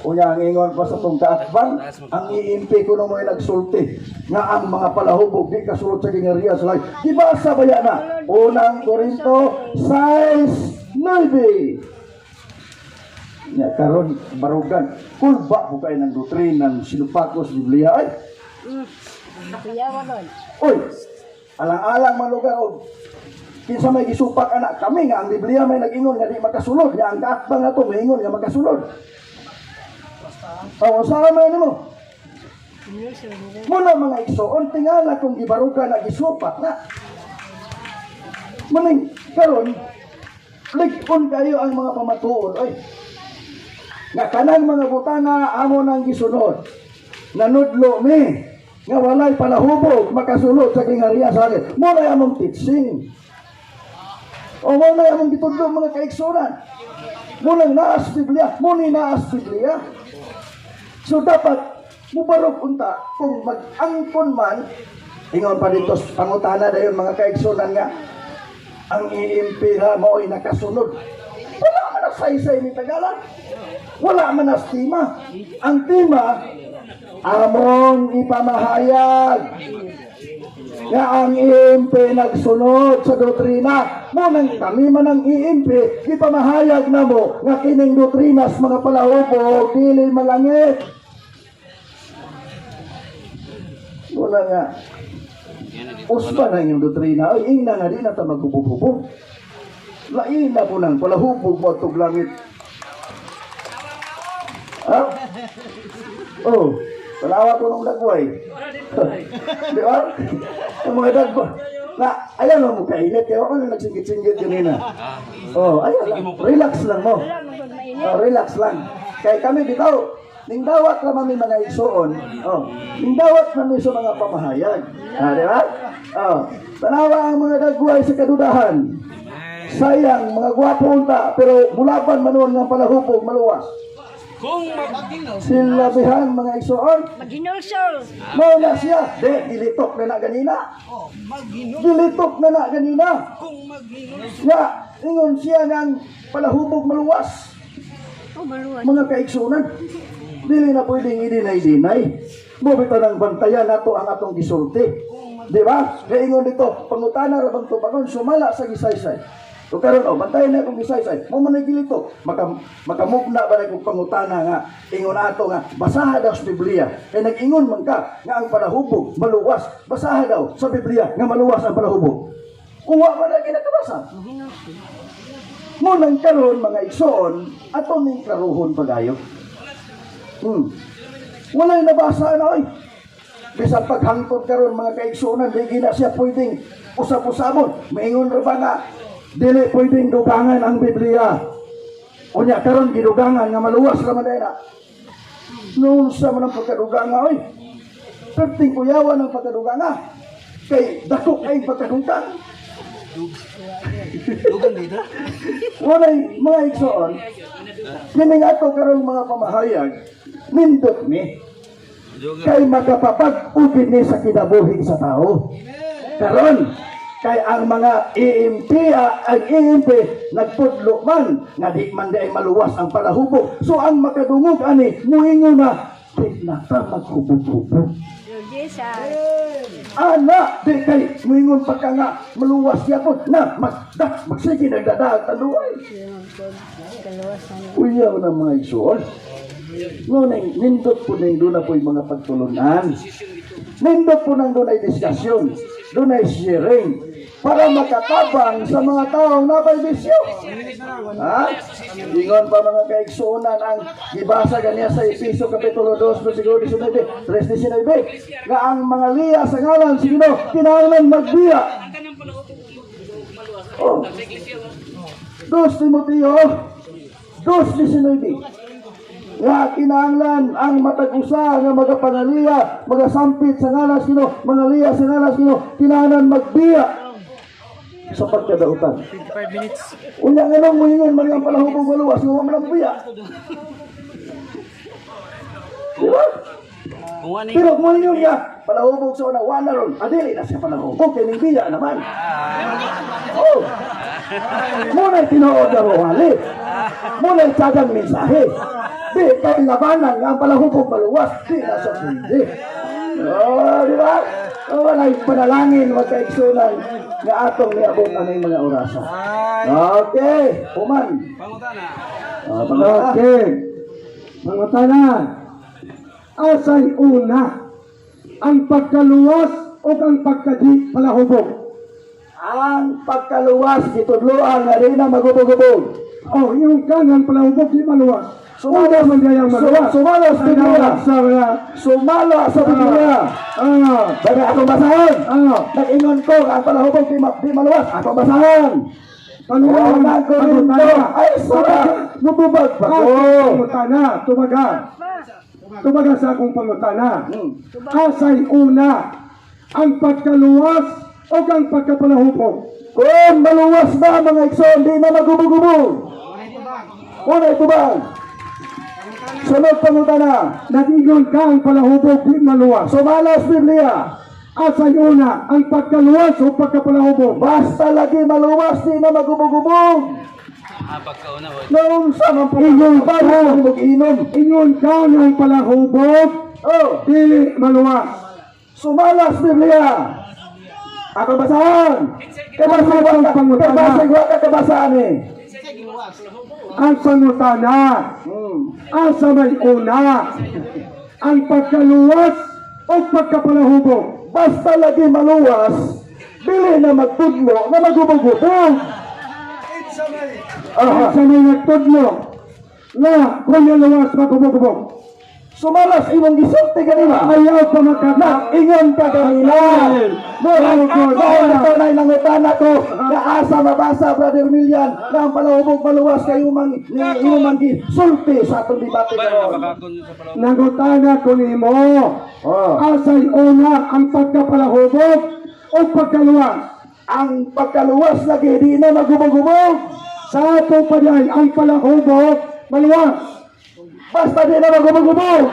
Unya ang ingon pa sa tong kaatbang, ang iimpi ko na mo'y nagsulti nga ang mga palahubog di kasulod sa gingharian sa langit. Ibasa ba yan na? Unang Korinto 6:9. Ya karon barugan kulba po kayo ng doktrina ng sinupakos Biblia ay. Oy, alang-alang man lugar og kinsa may gisupak anak kami nga ang Biblia may nag-ingon nga di makasulod nga ang kaatbang nato maingon nga makasulod. Sama man nimo. Muna mga igsoon tingala kung gibarugan na gisupak na. Maning karon likon kayo ang mga pamatuon oy. Nga kanang mga butana amo nang gisunod. Nanudlo mi nga walay palahubog makasulod sa gingharian sa langit. Muna among teaching. O muna among gitudlo mga kaigsunan. Muna naas Biblia, muna naas Biblia. So dapat mubarog unta kung mag-angkon man ingon pa dito pangutana dayon mga kaigsunan nga ang iimpira mo'y nakasunod. Wala man na saysay ni Tagalan. Wala man na tema. Ang tema among ipamahayag nga ang iimpi nagsunod sa doktrina. Munang kami man ang iimpi, ipamahayag na mo nga kining doktrinas mga palahubog dili malangit. Muna nga usba na yung doktrina ay ina nga di na ta magbububog. Lain na po nang palahubog mo itong langit. Ha? Oh, palawa ko ng dagway. Di ba? Ang mga dagway. Na, ayan mo kainit. Kaya ako na nagsinggit-singgit yun na. Oh, ayan lang. Relax lang mo. Oh, relax lang. Kaya kami bitaw. Ning dawat naman may mga igsoon. Oh, ning dawat naman sa mga pamahayag. Di ba? Oh, tanawa ang mga dagway sa kadudahan. Sayang, mga gwapo unta, pero bulaban manuon ng palahubog, maluwas. Kung mag-ginol. Silabihan mga igsoon. Maginulsol. Mauna siya. Dilitok na ganina. Dilitok na ganina. Nga, ingon siya ng palahubog maluwas. Mga kaigsunan. Dili na pwedeng i-dinay-dinay. Bubito ng bantayan nato ang atong gisulti. Di ba? Kaya ingon dito, pangutana rabang tubangon, sumala sa gisaysay. So karon bantayan na akong gisaysay. Mo man gilito, makamugna ba na kong pangutana nga ingon ato nga basaha daw sa Biblia. Kay nag-ingon man ka nga ang palahubog maluwas. Basaha daw sa Biblia nga maluwas ang palahubog. Kuha man na kinakabasa. Munang karon mga igsoon, ato ning klaruhon pagayo. Walay nabasa na oy. Bisan paghangtod karon mga kaigsuonan, di gina siya pwedeng usap-usapon. Maingon ra ba nga dili pwedeng dugangan ang Biblia. Unya karon gidugangan nga maluwas ra man na. Noon sa man ang pagkaduganga oy. Perting kuyawan ang pagkaduganga. Kay dako ay pagkadungtan. Walay mga igsoon, kining ato karong mga pamahayag, nindot ni kay magapapag-upin ni sa kinabuhi sa tao. Karon kay ang mga EMP nagpudlo man nga di man di ay maluwas ang palahubog. So ang makadungog ani muingon na di na ta maghubog-hubog. Ana, di kay muingon pa ka nga maluwas yapon na magsige nagdadaag taluay. Uyaw na mga igsoon. Ngunit nindot po na doon na po yung mga pagtulunan. Nindot po na doon ay diskusyon, doon ay sharing, para makatabang sa mga taong napaibisyo. Ha? Ingon pa mga kaigsuunan ang ibasa ganiya sa Episo Kapitulo 2, versikulo 19, 3:19, nga ang mga liya sa ngalan si Ginoo kinahanglan magbiya. Oh. 2 Timoteo 2:19. Nga kinahanglan ang matag-usa nga magapangaliya, magasampit sa ngalan sa Ginoo, mga liya sa ngalan sa Ginoo, kinahanglan magbiya sa pagkadautan. 25 minutes. Unya nga nang moingon man ang palahubog maluwas nga wala magbiya. Diba? Pero kung moingon niya, palahubog sa una, wala ron, adili na siya palahubog, kaya ning biya naman. Oh! Muna tinuod na ruhali. Muna tsagang mensahe. Di, kaya labanan nga ang palahubog maluwas, di na sa hindi. Oh, di ba? Oh, wala'y panalangin, wag kaigsunan nga atong niabot na ng mga orasa. Okay, Uman. Okay. Pangutana. Asay una ang pagkaluwas o ang pagkadi palahubog? Ang pagkaluwas, gitudloan nga rin na magubog-ubog. Oh, yung kanang palahubog di maluwas. Una man gayang maluwas. Sumalas Biblia. Sumalas sa Biblia. Baga akong basahan. Nag-ingon ko ang palahubog di maluwas. Akong basahan. Pangutana. Ay, sura. Mububag pa ko. Pangutana. Tumaga sa akong pangutana. Asay una ang pagkaluwas o ang pagkapalahubog? Kung maluwas na mga igsoon, di na magubog-ubog. Una ito ba? Sunod pangutana. Nag-ingon ka ang palahubog di maluwas. Sumalas Biblia. Asay una ang pagkaluwas o pagkapalahubog? Basta lagi maluwas, di na magubog-ubog. Pagkauna ko. Noong sa mga Ingon pagkaluwas, ka. mag-inom. Ingon ka ng palahubog Oh, di maluwas. sumalas Biblia. Ako basahan. Kabasag ka kabasahan eh. Ang pangutana. Asa may una ang pagkaluwas o pagkapalahubog? Basta lagi maluwas, bili na magtudlo na magubog-ubog. Asa may nagtudlo na kung yaluwas magubog-ubog? Sumalas imong gisulti kanina. Ayaw pa makata. Ingon ka kanina. Tunay ng utana ko. Naasa mabasa, Brother Milian, na ang palahubog maluwas kayo man gisulti sa atong debate karon. Nangutana ko nimo. Asay una ang pagkapalahubog o pagkaluwas? Ang pagkaluwas lagi di na magubog-ubog. Sa ato pa diay ang palahubog maluwas. Basta di na magubog-ubog.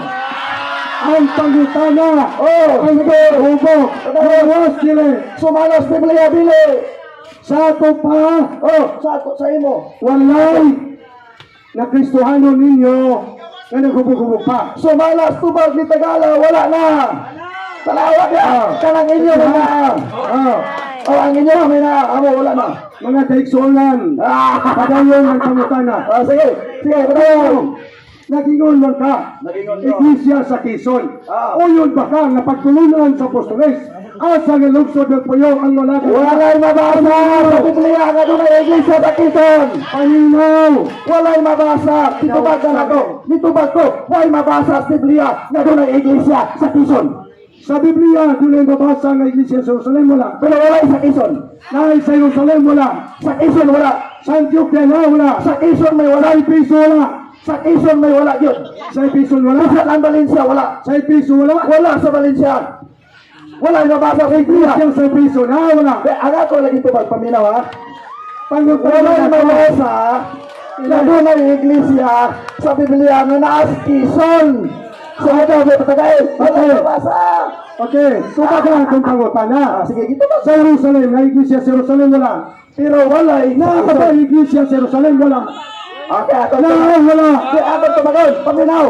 Ang pangutana. Ang palahubog maluwas dili. Sumalas Biblia bili. Sa ato pa. Sa imo. Walay na Kristohano ninyo na naghubog-hubog pa. Sumalas tubag ni Tagala, wala na. Talawag na. Kanang inyo na. Ang inyo may na. Amo, wala na. Mga kaigsuonan, padayon ng pangutana. Sige, padayon. Nagingon man ka, Nagingon ko. Iglesia sa Quezon. Ah. Uyon ba ka nga pagtulunan sa apostoles? Asa nga lungsod ng puyo ang malaki? Walay mabasa sa Biblia nga doon ay iglesia sa Quezon. Paninaw! Walay mabasa. Nitubag na ako. Nitubag ko. Walay mabasa sa Biblia nga doon ay iglesia sa Quezon. Sa Biblia, doon ay mabasa ng Iglesia sa Jerusalem wala. Pero walay sa Quezon. Nahay sa Jerusalem wala. Sa Quezon wala. Sa Antioquia na wala. Sa Quezon may wala. Sa Episo wala. Sa Quezon may wala yun. Sa Episo wala. Sa ang Valencia wala. Sa Episo wala. Wala sa Valencia. Wala yung mabasa sa Biblia. Iglesia sa Episo na wala. Ang ako lagi tubag paminaw ha. Pangutana Wala yung ka. mabasa na doon ay iglesia sa Biblia nga naas Quezon. Sa ito, may patagay. Wala yung mabasa. Okay, tumaga akong pangutana. Sige, gito ba? Sa Jerusalem, na Iglesia sa Jerusalem wala. Pero wala Na sa Iglesia sa Jerusalem wala. Okay, ato Na wala. Kaya ato tumagon, paminaw.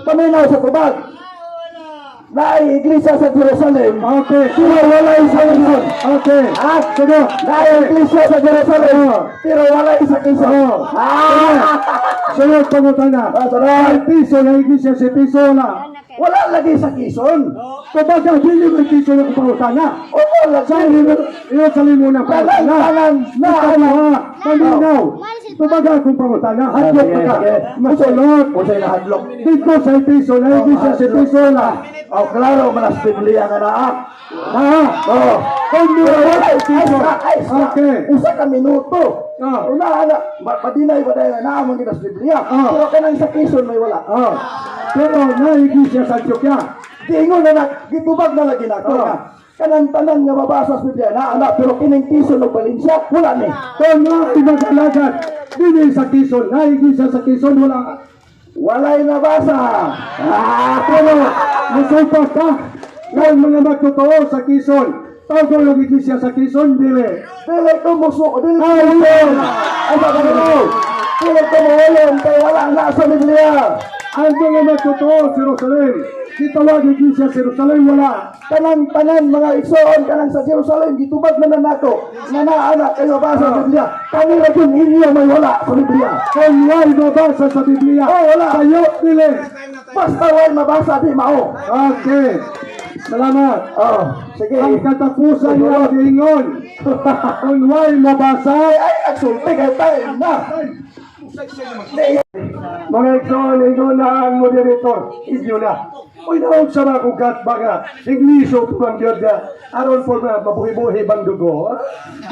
Paminaw sa tubag. Na iglesia sa Jerusalem. Okay. Pero wala sa Quezon. Okay. Ah, Sige. na iglesia sa Jerusalem. Pero wala sa Quezon. Oh. Ah! Sunod pangutana. Sa Sarap. Episo, na Iglesia sa Episo wala. Wala lagi sa Quezon. Tumaga, hindi mo Episo na pangutana. O wala Sa sa Jerusalem mo na pangutana. Tanan na Na, malinaw. Tumaga akong pangutana. Hadlok sige, ka. sige. Masulot. Kung sa'yo nahadlok. Dito sa Episo, na Iglesia sa Episo wala. O klaro, manas Biblia nga na. Na, Oh. hindi Pero wala wala Episo. Okay. Isa ka minuto. Ah. Una, madinay ba dahil naamon kita sa Biblia. Ah. Pero kanang sa Quezon may wala. Oh. Pero na Iglesia sa Antioquia. Tingon na gitubag na lagi na. Ah. Kanang tanan nga mabasa sa Biblia na anak pero kining Quezon o Valencia wala ni. Kung na ibag-alagat, dili sa Quezon, na Iglesia sa Quezon wala. Walay nabasa. Pero masumpas ka ng mga magtotoo sa Quezon. Tago yung Iglesia sa Quezon, dili. Dili ko muso, dili ko Ayun! Ay sa kanino. Dili ko muulon kay wala na sa Biblia. Ang mga magtotoo sa Jerusalem, kitawag Iglesia sa Jerusalem, wala. Kanang tanan mga igsoon kanang sa Jerusalem gitubag na nato nga naa kayo basa sa Biblia. Kanila kun inyo may wala sa Biblia. Kung wala mabasa sa Biblia, Oh, wala. kayo, dili. Basta way mabasa di mao. Okay. Salamat. Oh, sige. Ang katapusan niya gingon. Kung wala mabasa, Ay, agsulti kay tayo na. mga igsoon na ang moderator, inyo na. Uy, naon sa mga kugat baga, Ingleso pumang Diyod na, aron po na mabuhi-buhi bang dugo,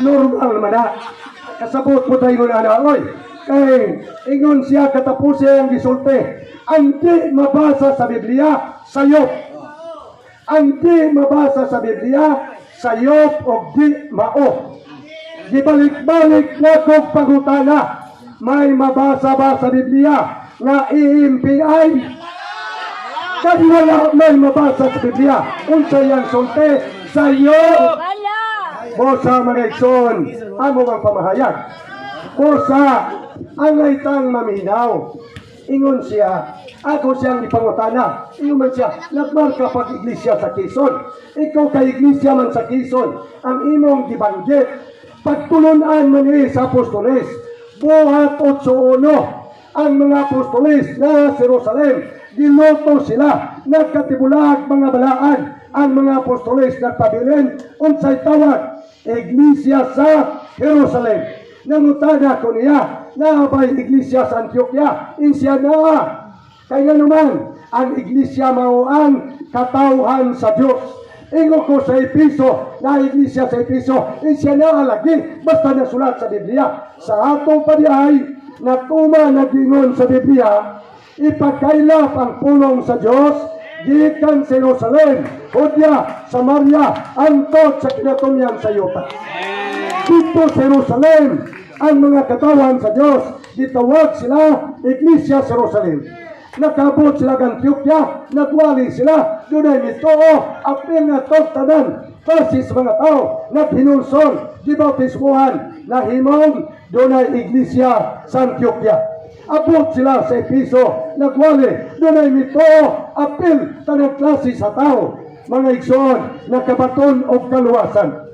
normal man na. Kasabot po tayo na, oy, kay ingon siya katapusin ang gisulti, ang di mabasa sa Biblia, sayop. Ang di mabasa sa Biblia, sayop o di mao. Gibalik-balik na kong pagutana, may mabasa ba sa Biblia nga iimpiay? Kasi wala may mabasa sa Biblia. Unsa yang sulti sayop. Bosa mga igsoon, amo ang pamahayag. Bosa, ang itang maminaw. Ingon siya, ako siyang ipangutana. Ingon man siya, nagmarka pag iglesia sa Quezon. Ikaw kay iglesia man sa Quezon, ang imong gibanggit. Pagtulunan man sa apostoles, buhat 8:1, ang mga apostoles na Jerusalem, giloto sila, nagkatibulag mga balaan, ang mga apostoles nagpabilin, unsay tawag, iglesia sa Jerusalem. Nangutana ko niya, na ba'y iglesia sa Antioquia? Insya na. Kaya naman, ang iglesia mao ang katawhan sa Diyos. Ingo ko sa Episo, na iglesia sa Episo, insya na lagi, basta nasulat sa Biblia. Sa atong padiay, natuma nagingon sa Biblia, ipagkailap ang pulong sa Diyos, gikan sa Jerusalem, Judea, Samaria, antot sa kinatumyan sa Yuta. Dito sa Jerusalem, ang mga katawan sa Diyos, gitawag sila Iglesia sa Jerusalem. Nakabot sila ng Antioquia, nagwali sila, doon ay mitoo, apil na tanan, kasi sa mga tao, naghinulson, gibautismuhan, nahimong, doon ay Iglesia sa Antioquia. Abot sila sa Episo, nagwali, doon ay mitoo, apil, tanang klase sa tao, mga igsoon, nakabaton o kaluwasan.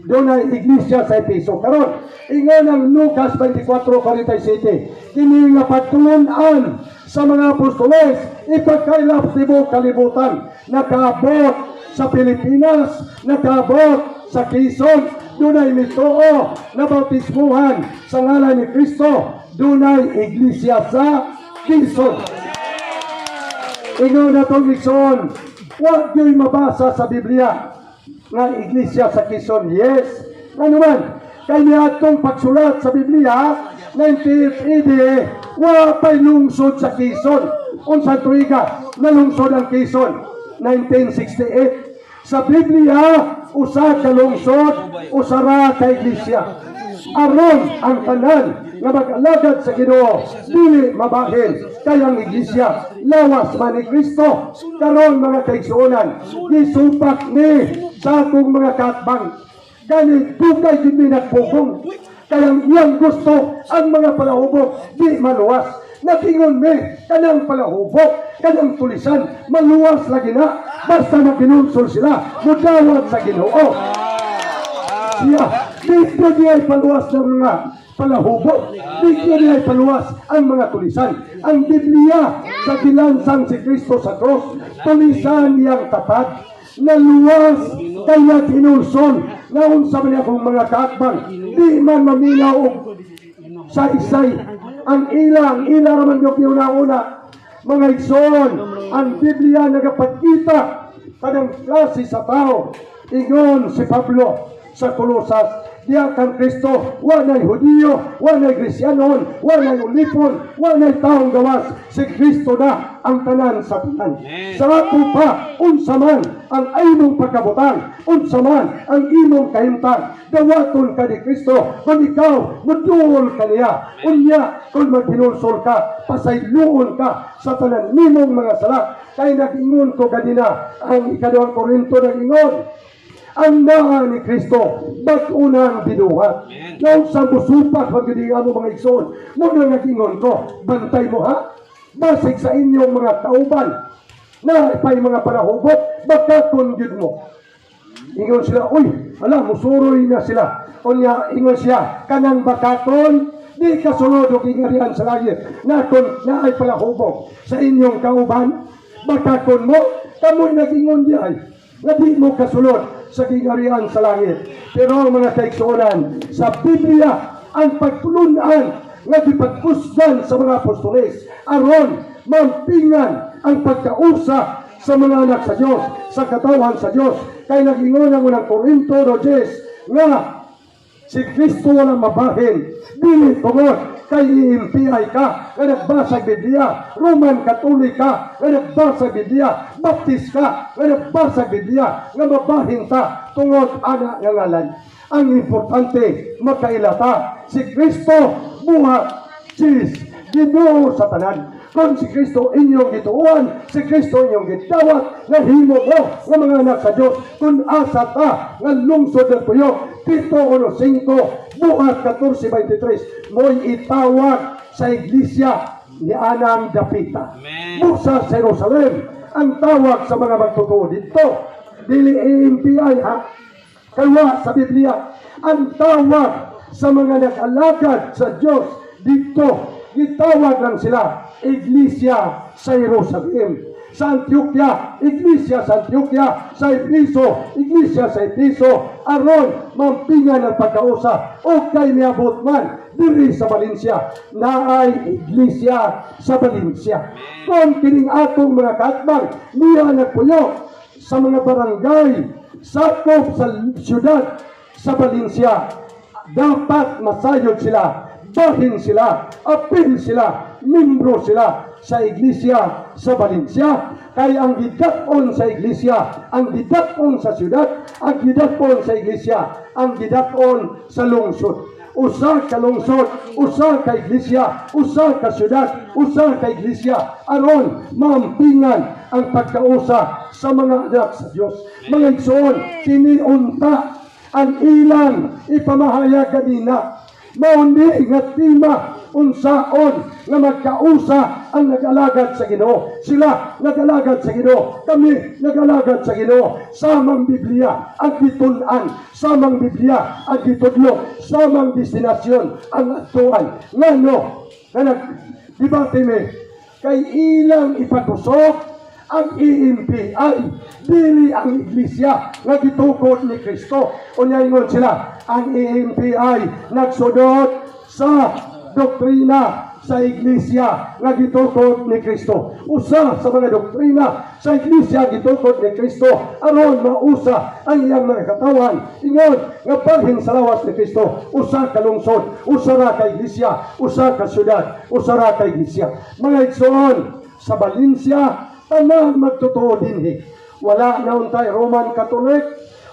doon ay iglesia sa Efeso. Karon, ingon ang Lucas 24:47, kini nga pagtulunan sa mga apostoles, ipagkailap tibuok kalibutan, nakaabot sa Pilipinas, nakaabot sa Quezon, doon ay mitoo na bautismuhan sa ngalan ni Kristo, doon ay iglesia sa Quezon. Ingon na itong igsoon, huwag nyo'y mabasa sa Biblia nga iglesia sa Quezon. Yes, ano man, kaya itong pagsulat sa Biblia, 19th AD, wapay lungsod sa Quezon. Unsang tuiga na lungsod ang Quezon? 1968. Sa Biblia, usa ka lungsod, usara ka iglesia. Aron ang tanan nga mag-alagad sa Ginoo, dili mabahin kayang iglesia, lawas man ni Kristo. Karon mga kaigsuonan, gisupak ni sa atong mga katbang, gani dugay gid nagpugong, kayang iyang gusto ang mga palahubog di maluwas. Natingon mi kanang palahubog, kanang tulisan, maluwas lagi na basta maginulsol sila, mudawat sa Ginoo. Siya, dito niya ay paluwas ng mga palahubog, dito niya ay paluwas ang mga tulisan. Ang Biblia sa bilansang si Kristo sa cross, tulisan niyang tapat, na luwas kaya tinulson na unsa man akong mga kaatbang, di man maminaw sa isay ang ila raman yung una mga igsoon. Ang Biblia nagapagkita kanang klase sa tao. Ingon si Pablo sa Kolosas, diya kang Kristo, walay Hudiyo, walay Grisyanon, walay ulipon, walay taong gawas. Si Kristo na ang tanan sa tanan. Sa ato pa, unsa man ang imong pagkabutan, unsa man ang imong kahimtang, dawaton ka ni Kristo. Kung ikaw, muduol ka niya. Unya, kung maghinulsol ka, pasayloon ka sa tanan nimong mga sala. Kaya nag-ingon ko ganina, ang 2 Korinto nag-ingon, ang naa ni Kristo, ba't-unang binuhat. Ngayon sa musupat, magiging mo mga igsoon, muna nag-ingon ko, bantay mo ha, basig sa inyong mga kauban, na ipay mga palahubot, bakaton yun mo. Ingon sila, uy, alam, musuroy na sila. Unya, ingon siya, kanang bakaton, di kasunod o kingarihan sa langit, na ay palahubot sa inyong kauban, bakaton mo, kamoy nag-ingon diay, na di mo kasunod sa kingarihan sa langit. Pero mga kaigsuonan, sa Biblia, ang pagtulunan nga gipagkusgan sa mga apostoles, aron mampingan ang pagkausa sa mga anak sa Diyos, sa katawan sa Diyos. Kaya nag-ingon ang unang Korinto 10 nga si Kristo walang mabahin, dili tungod kay iimpiay ka, nga nagbasag Biblia, Roman Katolik ka, nga nagbasag Biblia, Baptist ka, nga nagbasag Biblia, nga mabahin ta, tungod ana nga ngalan. Ang importante, makailata, si Kristo, buhat, sis, Ginoo sa tanan. Kung si Kristo inyong gituuan, si Kristo inyong gitawat, nga himo mo, nga mga anak sa Diyos, kung asa ta, nga lungsod ng puyok, Tito 1:5, buhat 14:23, mo'y itawag sa iglesia ni Anang Dapita. Busa sa Jerusalem, ang tawag sa mga magtutuo dito, dili AMPI ha, kalwa sa Biblia, ang tawag sa mga nag-alagad sa Diyos dito, gitawag lang sila, iglesia sa Jerusalem. Sa Antioquia, iglesia sa Antioquia. Sa Efeso, iglesia sa Efeso. Aron, mampingan ang pagkausa. O kay niabot man, diri sa Valencia, na ay iglesia sa Valencia. Kung kining atong mga katbang, niya nagpuyo sa mga barangay, sakop sa syudad sa Valencia, dapat masayod sila, bahin sila, apil sila, membro sila sa iglesia sa Valencia. Kaya ang gidaton sa iglesia, ang gidaton sa syudad, ang gidaton sa iglesia, ang gidaton sa lungsod. Usa ka lungsod, usa ka iglesia, usa ka syudad, usa ka iglesia, aron mampingan ang pagkausa sa mga anak sa Diyos. Mga igsoon, siniunta ang ilang ipamahayag kanina Maundi nga tima unsaon nga magkausa ang nag-alagad sa Ginoo. Sila nag-alagad sa Ginoo, kami nag-alagad sa Ginoo. Samang Biblia ang gitun-an, samang Biblia ang gitudlo, samang destinasyon ang atuan. Ngano nga nag-debate mi kay ilang ipatusok ang EMPI, dili ang iglesia nga gitukod ni Kristo. Unyaingon sila, ang EMPI nagsudot sa doktrina sa iglesia nga gitukod ni Kristo. Usa sa mga doktrina sa iglesia gitukod ni Kristo aron mausa ang iyang mga katawan. Ingon nga balhin sa lawas ni Kristo, usa ka lungsod, usa ra ka iglesia, usa ka syudad, usa ra ka iglesia. Mga igsoon, sa Valencia tanan magtotoo dinhi. Wala na untay Roman Catholic,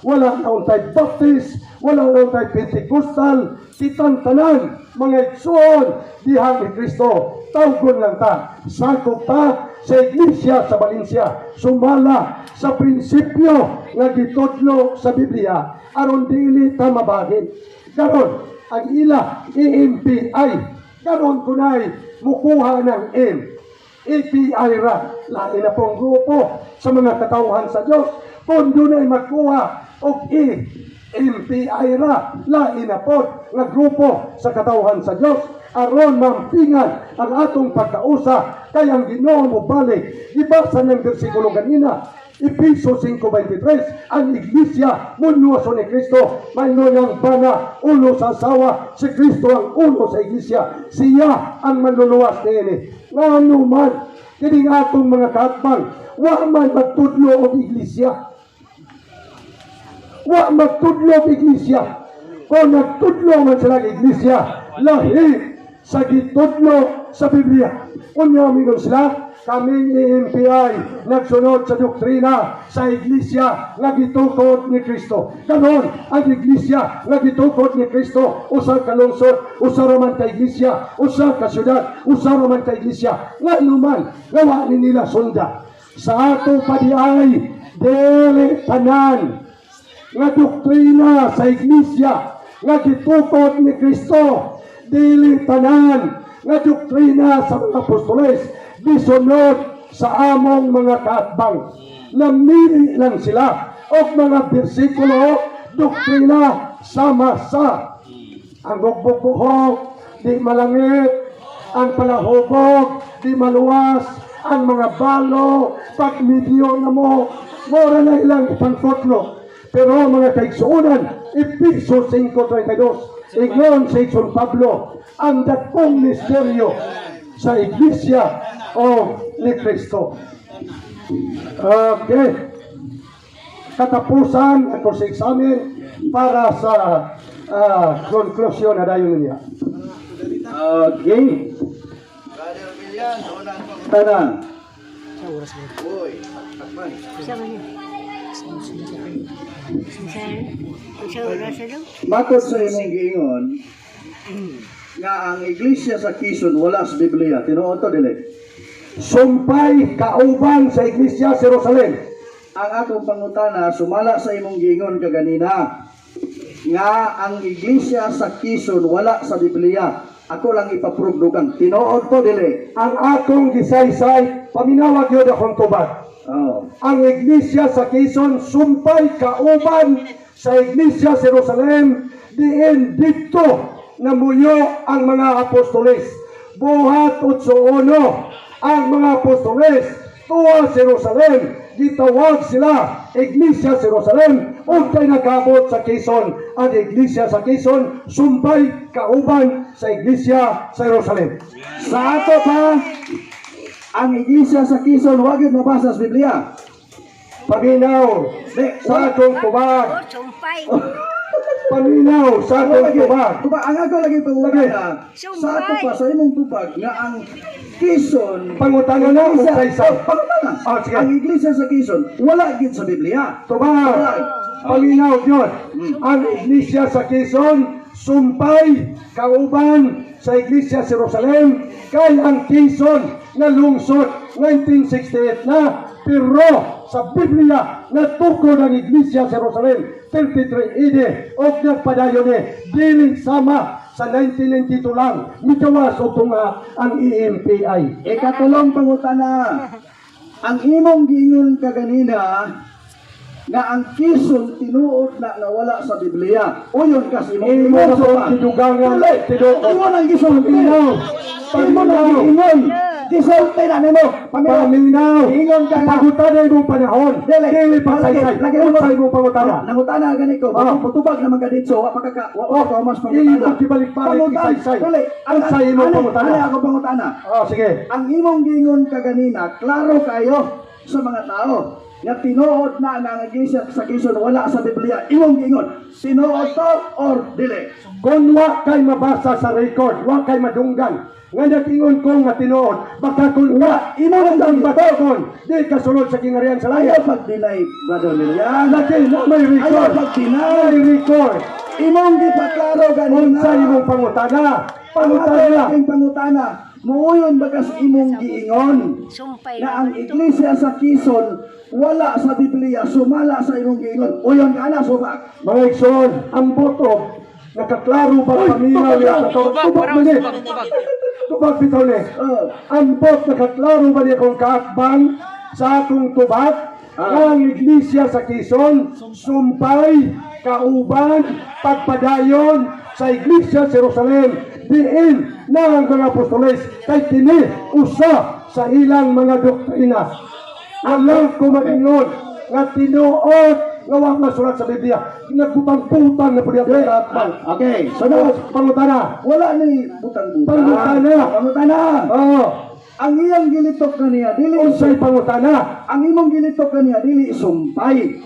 wala na untay Baptist, wala na untay Pentecostal, kitang tanan mga igsoon diha ni Kristo. Tawgon lang ta, sakop ta sa iglesia sa Valencia, sumala sa prinsipyo nga gitudlo sa Biblia aron dili ta mabagin. Karon ang ila EMPI karon kunay mukuha ng M. EPI ra, lain na pong grupo sa mga katauhan sa Diyos. Kung doon ay magkuha o MPI ra, lain na po nga grupo sa katauhan sa Diyos. Aron mampingan ang atong pagkausa kay ang Ginoo mo balik. Ibasa ng bersikulo ganina, Efeso 5:23, ang iglesia munluso ni Kristo, mayno niyang bana, ulo sa asawa, si Kristo ang ulo sa iglesia, siya ang manluluwas niini. Ngano man, kining atong mga katbang, wa man magtudlo og iglesia. Wa magtudlo og iglesia. Kung nagtudlo man sila og iglesia, lahi sa gitudlo sa Biblia. Unya mingon sila, kaming EMPI nagsunod sa doktrina sa iglesia nga gitukod ni Kristo. Karon ang iglesia nga gitukod ni Kristo, usa ka lungsod, usa ra man ka iglesia, usa ka syudad, usa ra man ka iglesia. Ngano man gawa ni nila sunda. Sa ato pa di ay dili tanan nga doktrina sa iglesia nga gitukod ni Kristo, dili tanan nga doktrina sa mga apostoles disunod sa among mga kaatbang. Namili lang sila o mga bersikulo, doktrina sama-sa. Ang bugbog-buhok, di malangit. Ang palahubog, di maluwas. Ang mga balo, pag medyo na mo, mora na ilang ipangkotlo. Pero mga kaigsuunan, Efeso 5:32, ignon sa San Pablo, ang dakong misteryo sa iglesia o ni Kristo. Okay. Katapusan ako sa examen para sa conclusion na dayon niya. Okay. Tanan. Matod sa imong giingon nga ang iglesia sa Quezon wala sa Biblia, tinuod to dili. Sumpay kauban sa iglesia sa Jerusalem. Ang atong pangutana sumala sa imong giingon kaganina nga ang iglesia sa Quezon wala sa Biblia. Ako lang ipaprove dugang tinuod to dili. Ang atong gisaysay, paminawag yun akong tubag. Oh. Ang iglesia sa Quezon, sumpay kauban sa iglesia sa Jerusalem, diin dito namuyo ang mga apostoles. Buhat 8:1, ang mga apostoles tuwa sa Jerusalem, gitawag sila iglesia sa Jerusalem, o kay nakabot sa Quezon. Ang iglesia sa Quezon, sumpay kauban sa iglesia sa Jerusalem. Sa ato pa ang iglesia sa Quezon wag gyud mabasa sa Biblia. Paminaw sa atong tubag. Paminaw sa atong tubag. Tuba ang ako lagi pangutana. Sa ato pa sa imong tubag nga ang Quezon Pangutana na o sa pangutana. sige. Ang iglesia sa Quezon wala gyud sa Biblia. Tubag. Paminaw yun. Ang iglesia sa Quezon, sumpay kauban sa iglesia sa Jerusalem, kay ang Quezon na lungsod 1968 na, pero sa Biblia natukod ang iglesia sa Jerusalem 33 AD o nagpadayon dili sama sa 1992 lang migawas og tunga ang EMPI. Ikatulong pangutana, ang imong giingon kaganina nga ang kison tinuod na nawala sa Biblia. Uyon kasi imong Imo giingon na so po tidugangan tinuod. Imo nang kison Paminaw. Imo nang giingon. Kisulti na nimo. Paminaw. Ingon ka nga. Pagutana imong panahon. Dili pasaysay. Lagi mo Unsa imong pangutana? Nangutana ganito. Putubag naman ka dito. Wa ka mas Imo gibalik-balik isaysay. Unsa imong pangutana? Ano ako pangutana? Oh, sige. Ang imong gingon kaganina, klaro kayo sa mga tao nga tinuod na ang iglesia sa Quezon wala sa Biblia. Imong gingon, tinuod to or dili? Kung wa kay mabasa sa record, wa kay madunggan, nga natingon ko nga tinuod, baka kung nga, imo ang batakon, di kasunod sa kinarian sa Ayaw langit. pag-deny, Brother Lilian. Lagi na may Ayaw record. pag-deny. May record. Imong gipaklaro ganina. Unsa imong pangutana? Pangutana. Ang pangutana, muuyon bagas imong giingon na ang iglesia sa Quezon wala sa Biblia, sumala sa imong giingon. Uyon ka na, subak. Mga igsoon, ang boto, nakaklaro ba paminaw niya sa tubag mo ni? Tubag bitaw ni. Ang bot, nakaklaro ba niya kung kaakbang sa atong tubag? Ang iglesia sa Quezon, sumpay, kauban, pagpadayon sa iglesia sa Jerusalem, diin na ang mga apostoles kay kini usa sa ilang mga doktrina. Alam ko mag-ingon nga tinuod nga wa masulat sa Biblia, nagbutang-butang na pud ang Okay, sunod pangutana. wala ni butang-butang. Pangutana. Pangutana. Oh, Ang iyang gilitok kaniya, dili unsay pangutana? ang imong gilitok kaniya, dili sumpay.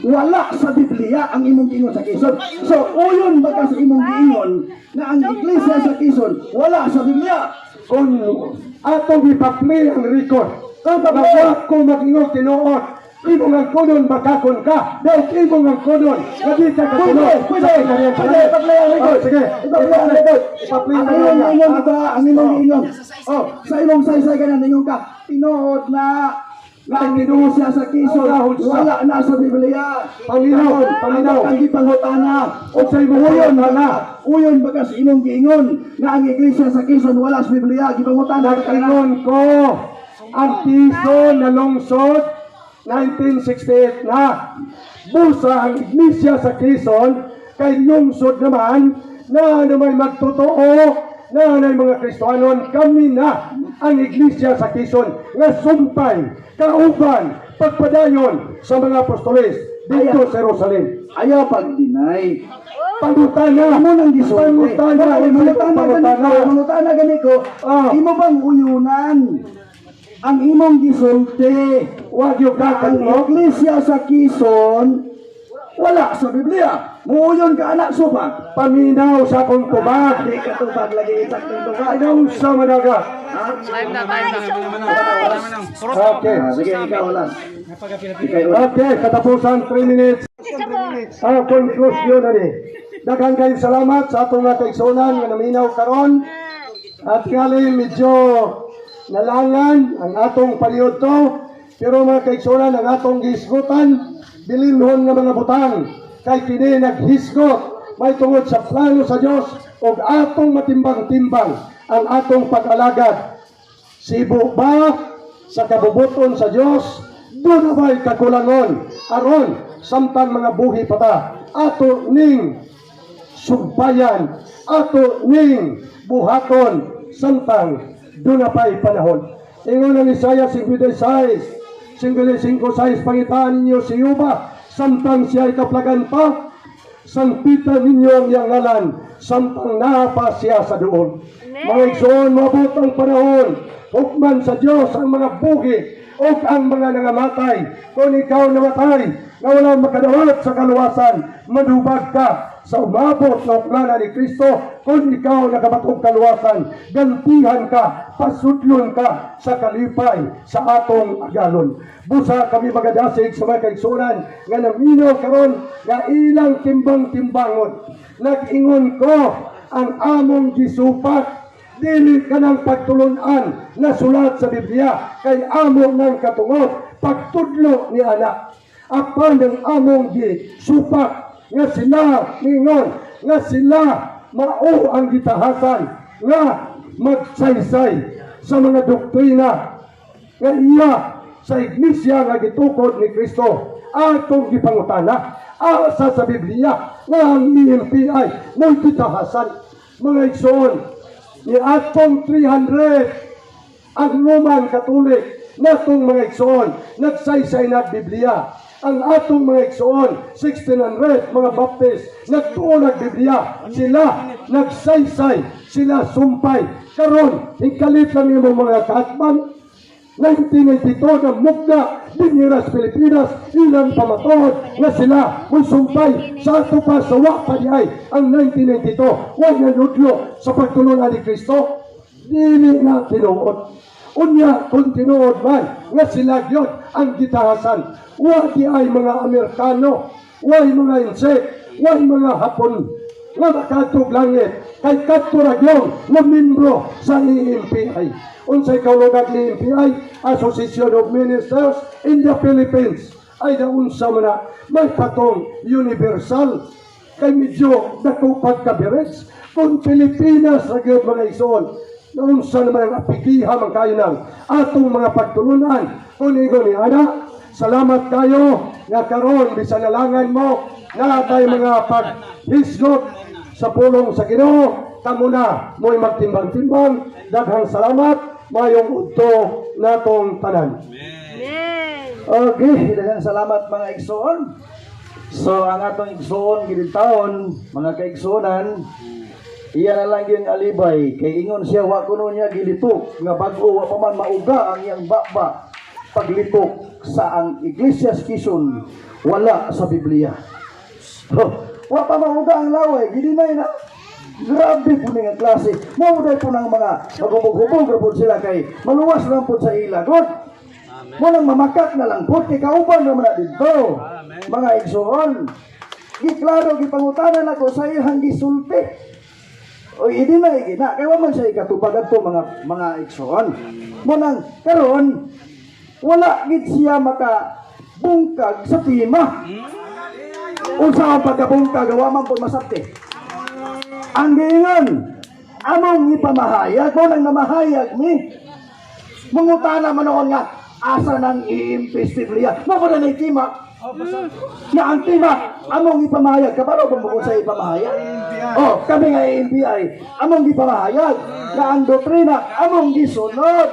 Wala sa Biblia ang imong giingon sa Quezon. So, uyon ba ka sa imong giingon na ang iglesia sa Quezon wala sa Biblia? Kung atong ipapli ang record, ang wa ko mag-ingon tinuod, imo nga kunon bakakon ka, dahil imo nga kunon, nga di ka kasunod. Pwede, ipapli ang record. Oh, sige, Ipapli ang record. ipapli Ang ang imong record. giingon iba, ang imong giingon. Oh, sa imong saysay ka na ningon ka, tinuod na nga ang iglesia sa Quezon wala na sa Biblia. Paminaw. Ang gipangutana. Unsay mo Uyon na. Uyon bagas imong giingon nga ang iglesia sa Quezon wala sa Biblia. Gipangutana ka na. Nag-ingon ko, ang Quezon na lungsod, 1968 na. Busa ang iglesia sa Quezon, kay lungsod naman, na may magtotoo, na may mga Kristohanon, kami na ang iglesia sa Quezon, nga sumpay, kauban, pagpadayon sa mga apostoles dito sa Jerusalem. Ayaw pag-deny. Pangutana, Imo nang gisulti. Mangutana ganito. Imo bang uyunan ang imong gisulti? Wag yung Ang kakal mo. iglesia sa Quezon wala sa Biblia. Muuyon ka anak subak. Paminaw sa akong tubag. Di ka tubag lagi isak ng tubag. Ayaw sa managa. Okay. Sige, ikaw ulas. Okay, katapusan 3 minutes. Ang conclusion na ni. Daghang kayong salamat sa atong mga kaigsunan nga naminaw karon. At kali medyo nalangan ang atong palihod to. Pero mga kaigsunan ang atong gihisgutan, bilinhon nga mga butang. Kay kini naghisgot may tungod sa plano sa Dios ug atong matimbang-timbang ang atong pag-alagad. Sibo ba sa kabubuton sa Dios? Doon na ba'y kakulangon? Aron, samtang mga buhi pa ta, ato ning sugbayan, ato ning buhaton, samtang doon na ba'y panahon. Ingon ang Isaiah 56, 55, pangitaan ninyo si Yuba, samtang siya ay kaplagan pa, sampitan ninyo ang iyang ngalan, samtang napa siya sa doon. Mga igsoon, mabot ang panahon, hukman sa Diyos ang mga buhi, o ang mga nangamatay. Kung ikaw namatay, na walang makadawat sa kaluwasan, madubag ka sa umabot na uklana ni Kristo. Kung ikaw nakabatong kaluwasan, gantihan ka, pasudlon ka sa kalipay sa atong agalon. Busa kami magadasig sa mga kaigsunan nga naminaw karon nga ilang timbang-timbangon. Nag-ingon ko ang among gisupat, dili ka ng pagtulunan na sulat sa Biblia kay amo ng katungod pagtudlo ni anak. Apan ng among gisupat nga sila ningon nga sila mao ang gitahasan nga magsaysay sa mga doktrina nga iya sa iglesia nga gitukod ni Kristo atong gipangutana asa sa Biblia nga ang EMPI mo'y gitahasan. Mga igsoon, ni atong 300 ang Roman Katolik natong mga igsoon nagsaysay na Biblia. Ang atong mga igsoon 1600 mga Baptist nagtuon ang Biblia, sila nagsaysay, sila sumpay. Karon hingkalit lang yung mga kaatman 1992 na mugna Biniras Pilipinas ilang pamatuod nga sila kung sumpay sa ato pa sa wapa niya ang 1992 huwag na nudlo sa pagtulungan ni Kristo dili na tinuod. Unya kung tinuod man nga sila gyud ang gitahasan, wa di ay mga Amerikano, wa ay mga insek, wa ay mga Hapon nga makatog langit kay katuragyon na membro sa EMPI. Unsay kaulugan ni EMPI, Association of Ministers in the Philippines, ay naunsa man na may patong universal kay medyo dako pagkabirets kung Pilipinas ra gyud mga igsoon. Naunsa naman ang apikiha man kayo ng atong mga pagtulunan. Kung ingon ni Ana, salamat kayo nga karon bisan nalangan mo na tayo mga paghisgot sa pulong sa Ginoo. Kamo na mo'y magtimbang-timbang. Daghang salamat, mayong udto natong tanan. Okay, daghang salamat mga igsoon. So ang atong igsoon gidintawon mga kaigsoonan, iya na lang yung alibay kay ingon siya wa kuno niya gilitok nga bag-o wa pa man mauga ang iyang baba paglitok sa ang Iglesia Quezon wala sa Biblia. Wa pa mauga ang laway gidinay na. Grabe po nga klase. Mauday po ng mga magubog-hubog po sila kay maluwas lang po sa ilagot. Mo nang mamakak na lang po kay kauban naman na dito. Mga igsoon. Giklaro gipangutanan ako sa ihang gisulti. O hindi na igina, kaya man siya ikatubagad po mga igsoon. Munang karon wala gid siya makabungkag sa tima. Unsa ang pagkabungkag gawa man po masabti. Ang giingon, among ipamahayag mo nang namahayag ni. Mungutana man noon nga asa nang iimpestibliya. Mo na nay tima. Na ang tima among ipamahayag kabalo bumukod sa ipamahayag. Oh, kami nga NBI among ipamahayag na ang doktrina among gisunod.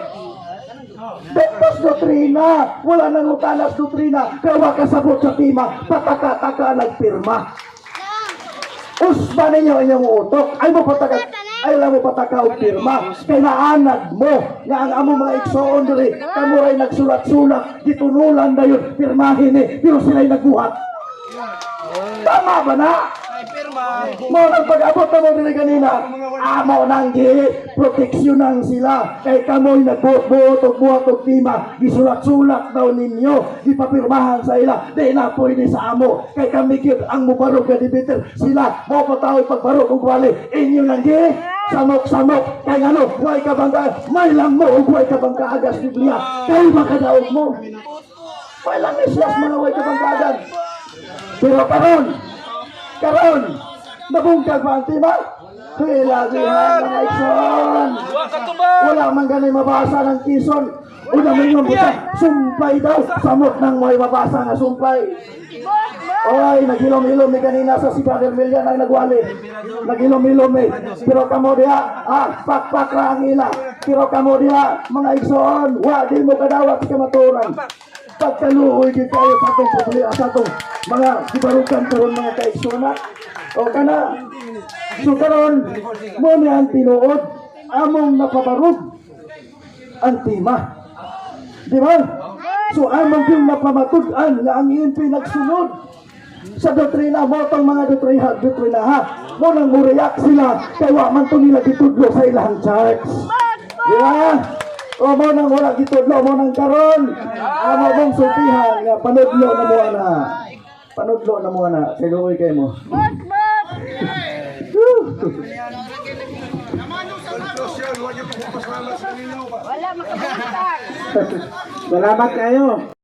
Betos doktrina, wala nang utanas doktrina, kawa kasabot sa tima, pataka-taka nagpirma. Usba ninyo inyong utok, ay mo pataka, ay lang mo pataka o pirma, kay naanad mo, nga ang among mga igsoon diri, kamuray nagsulat-sulat, gitunulan na yun, pirmahin pero sila'y nagbuhat. Tama ba na? Mo nang pag-abot na mo dili kanina, amo nang proteksyonan sila kay kamoy nagbuot og buhat og tima, gisulat-sulat daw ninyo, gipapirmahan sa ila, di na pwede sa amo kay kami gyud ang mubarog nga dibiter sila mo pataw pagbarog og wali inyo nang samok-samok kay ano way ka bangka may lang mo og way ka bangka agas Biblia kay makadaog mo may lang isyas mga way ka bangka agas. Pero karon nabungkag ba ang tima? Hilagihan mga igsoon. Wala man ganay mabasa ng Quezon. Una mo yung buta, sumpay daw. Samot nang may mabasa na sumpay. Oy, naghilom-hilom ni kanina sa si Brother Millian ang nagwali. Naghilom-hilom eh. Pero kamo diha, pakpak ra ang ila. Pero kamo diha, mga igsoon, wa di mo kadawat sa kamaturan. Pagkaluoy din kayo sa atong problema, sa atong mga kibarukan karon mga kaigsoon. O kana, so karon mo ni ang tinuod, among napabarog ang tima. Di ba? So among yung napamatud-an nga ang INP nagsunod sa doktrina mo itong mga doktrina ha. Mo nang muriyak sila kay wa man to nila gitudlo sa ilang church. Di ba? O mo nang wala gitudlo mo nang karon. Amo mong sultihan nga panudlo na mo ana. Panudlo na mo ana. Siluoy kay mo. Wala makabalikan. Salamat kayo.